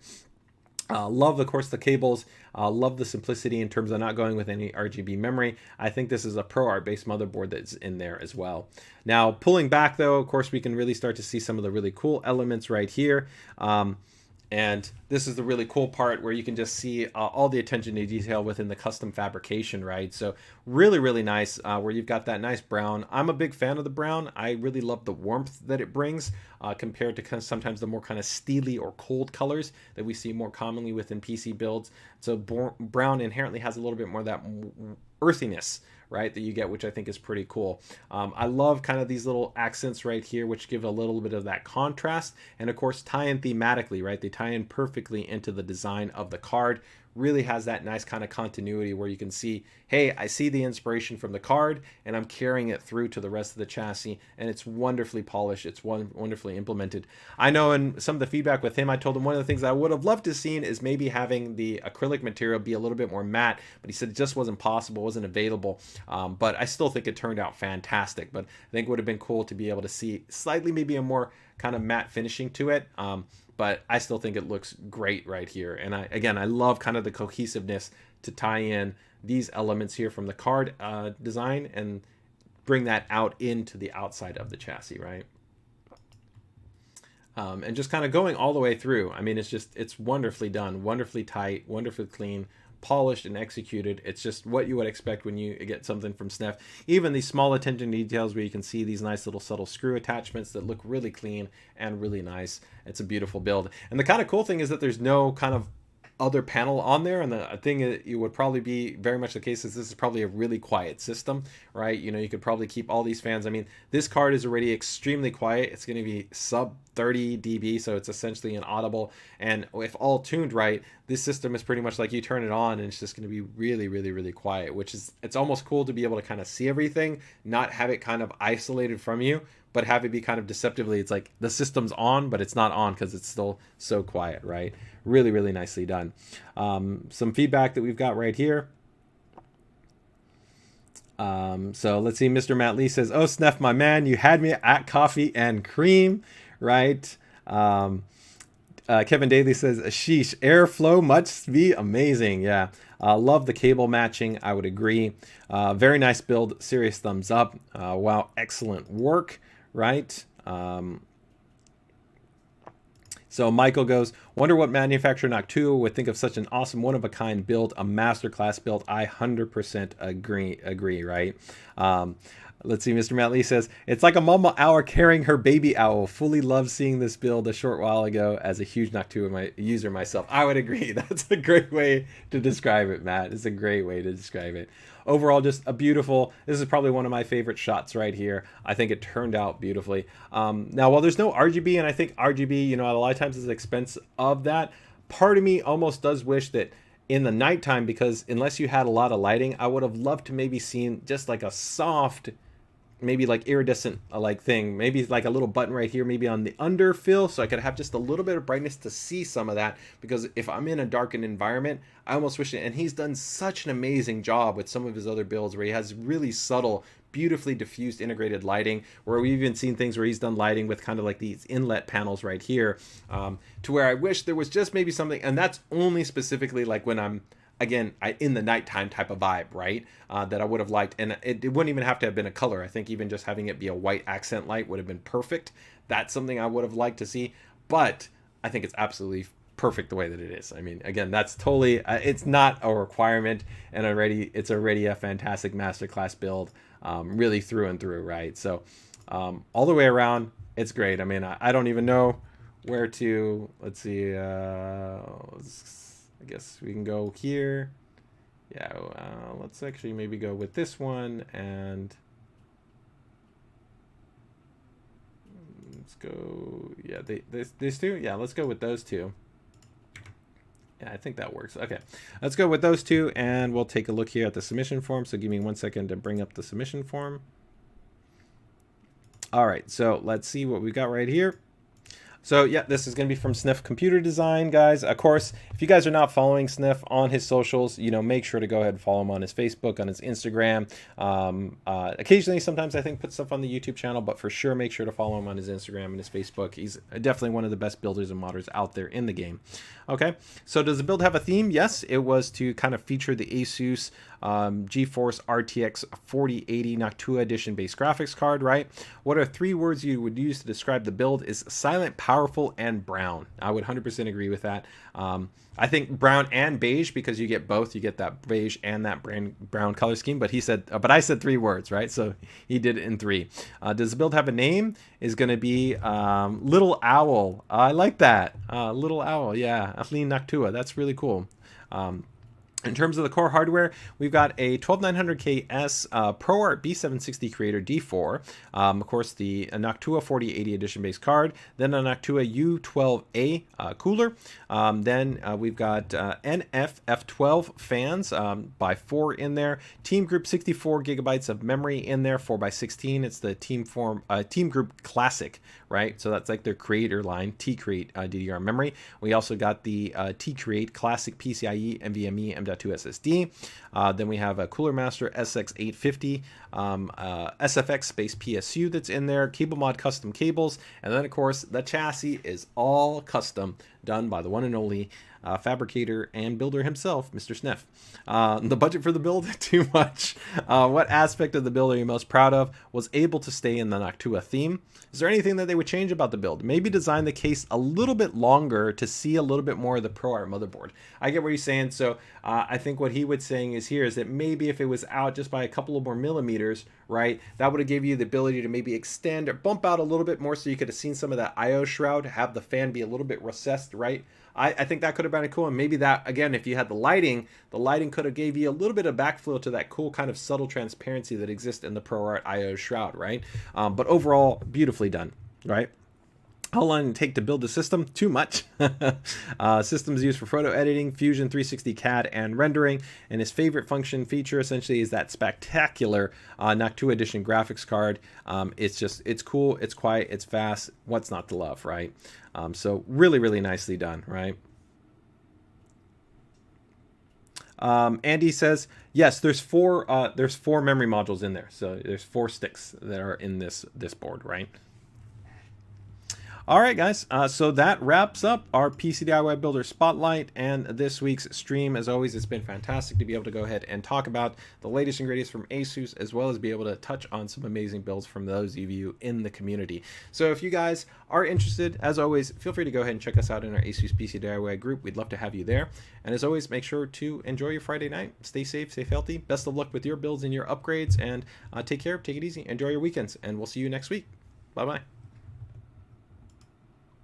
Love, of course, the cables. Love the simplicity in terms of not going with any RGB memory. I think this is a ProArt based motherboard that's in there as well. Now, pulling back though, of course, we can really start to see some of the really cool elements right here. And this is the really cool part where you can just see all the attention to detail within the custom fabrication, right? So really, really nice where you've got that nice brown. I'm a big fan of the brown. I really love the warmth that it brings compared to kind of sometimes the more kind of steely or cold colors that we see more commonly within PC builds. So brown inherently has a little bit more of that earthiness, right, that you get, which I think is pretty cool. I love kind of these little accents right here, which give a little bit of that contrast, and of course tie in thematically, right? They tie in perfectly into the design of the card. Really has that nice kind of continuity where you can see, hey, I see the inspiration from the card and I'm carrying it through to the rest of the chassis, and it's wonderfully polished. It's wonderfully implemented. I know in some of the feedback with him, I told him one of the things I would have loved to seen is maybe having the acrylic material be a little bit more matte, but he said it just wasn't possible, wasn't available. But I still think it turned out fantastic. But I think it would have been cool to be able to see slightly maybe a more kind of matte finishing to it. But I still think it looks great right here. And I love kind of the cohesiveness to tie in these elements here from the card design and bring that out into the outside of the chassis, right? And just kind of going all the way through. I mean, it's wonderfully done, wonderfully tight, wonderfully clean, polished and executed. It's just what you would expect when you get something from SNEF. Even these small attention details where you can see these nice little subtle screw attachments that look really clean and really nice. It's a beautiful build. And the kind of cool thing is that there's no kind of other panel on there, and the thing that it would probably be very much the case is this is probably a really quiet system, right? You know, you could probably keep all these fans. I mean, this card is already extremely quiet. It's going to be sub 30 dB, so it's essentially inaudible, and if all tuned right, this system is pretty much like you turn it on and it's just going to be really, really, really quiet, which is, it's almost cool to be able to kind of see everything, not have it kind of isolated from you, but have it be kind of deceptively, it's like the system's on, but it's not on because it's still so quiet, right? Really, really nicely done. Some feedback that we've got right here. So let's see, Mr. Matt Lee says, oh, Sneff, my man, you had me at coffee and cream, right? Kevin Daly says, sheesh, airflow must be amazing. Yeah, love the cable matching. I would agree. Very nice build. Serious thumbs up. Wow, excellent work, right? So Michael goes, wonder what manufacturer Noctua would think of such an awesome one-of-a-kind build, a masterclass build. I 100% agree, right? Let's see, Mr. Matt Lee says, it's like a mama owl carrying her baby owl. Fully loved seeing this build a short while ago as a huge Noctua user myself. I would agree. That's a great way to describe it, Matt. It's a great way to describe it. Overall, just a beautiful, this is probably one of my favorite shots right here. I think it turned out beautifully. Now, while there's no RGB, and I think RGB, you know, a lot of times is the expense of that, part of me almost does wish that in the nighttime, because unless you had a lot of lighting, I would have loved to maybe seen just like a soft, maybe like iridescent like thing, maybe like a little button right here, maybe on the underfill, so I could have just a little bit of brightness to see some of that, because if I'm in a darkened environment, I almost wish it, and he's done such an amazing job with some of his other builds where he has really subtle, beautifully diffused integrated lighting, where we've even seen things where he's done lighting with kind of like these inlet panels right here, to where I wish there was just maybe something, and that's only specifically like when I'm, again, in the nighttime type of vibe, right? That I would have liked. And it wouldn't even have to have been a color. I think even just having it be a white accent light would have been perfect. That's something I would have liked to see. But I think it's absolutely perfect the way that it is. I mean, again, that's totally, it's not a requirement. And it's already a fantastic masterclass build, really through and through, right? So all the way around, it's great. I mean, I don't even know where to, let's see, I guess we can go here. Yeah, let's actually maybe go with this one, and let's go, yeah, these two? Yeah, let's go with those two. Yeah, I think that works. Okay, let's go with those two, and we'll take a look here at the submission form. So give me 1 second to bring up the submission form. All right, so let's see what we got right here. So yeah, this is going to be from Sniff Computer Design, guys. Of course, if you guys are not following Sniff on his socials, you know, make sure to go ahead and follow him on his Facebook, on his Instagram. Occasionally, sometimes I think put stuff on the YouTube channel, but for sure, make sure to follow him on his Instagram and his Facebook. He's definitely one of the best builders and modders out there in the game. Okay, so does the build have a theme? Yes, it was to kind of feature the ASUS GeForce RTX 4080 Noctua Edition base graphics card, right? What are 3 words you would use to describe the build? Is silent, powerful, and brown. I would 100% agree with that. I think brown and beige, because you get both. You get that beige and that brown color scheme. But he said, but I said 3 words, right? So he did it in 3. Does the build have a name? Is going to be Little Owl. I like that. Little Owl, yeah. Athleen Noctua. That's really cool. In terms of the core hardware, we've got a 12900KS ProArt B760 Creator D4, of course the Noctua 4080 edition base card, then a Noctua U12A cooler, then we've got NF-F12 fans by 4 in there, Team Group 64 gigabytes of memory in there, 4x16. It's the Team Group Classic, right? So that's like their creator line, T-Create DDR memory. We also got the T-Create Classic PCIe NVMe M.2 SSD. Then we have a Cooler Master SX850 SFX based PSU that's in there, Cable Mod custom cables, and then of course the chassis is all custom, done by the one and only fabricator and builder himself, Mr. Sniff. The budget for the build, too much. What aspect of the build are you most proud of? Was able to stay in the Noctua theme. Is there anything that they would change about the build? Maybe design the case a little bit longer to see a little bit more of the ProArt motherboard. I get what you're saying. So I think what he was saying is here is that maybe if it was out just by a couple of more millimeters, right, that would have given you the ability to maybe extend or bump out a little bit more, so you could have seen some of that IO shroud, have the fan be a little bit recessed, right? I think that could have been cool. And maybe that, again, if you had the lighting could have gave you a little bit of backflow to that cool kind of subtle transparency that exists in the ProArt IO shroud, right? But overall, beautifully done, right? How long did it take to build the system? Too much. Systems used for photo editing, Fusion 360 CAD, and rendering. And his favorite function feature essentially is that spectacular Noctua Edition graphics card. It's cool, it's quiet, it's fast. What's not to love, right? So really, really nicely done, right? Andy says, yes, there's four memory modules in there. So there's 4 sticks that are in this board, right? All right, guys, so that wraps up our PCDIY Builder Spotlight and this week's stream. As always, it's been fantastic to be able to go ahead and talk about the latest and greatest from ASUS, as well as be able to touch on some amazing builds from those of you in the community. So if you guys are interested, as always, feel free to go ahead and check us out in our ASUS PCDIY group. We'd love to have you there. And as always, make sure to enjoy your Friday night. Stay safe, stay healthy. Best of luck with your builds and your upgrades, and take care, take it easy, enjoy your weekends, and we'll see you next week. Bye-bye.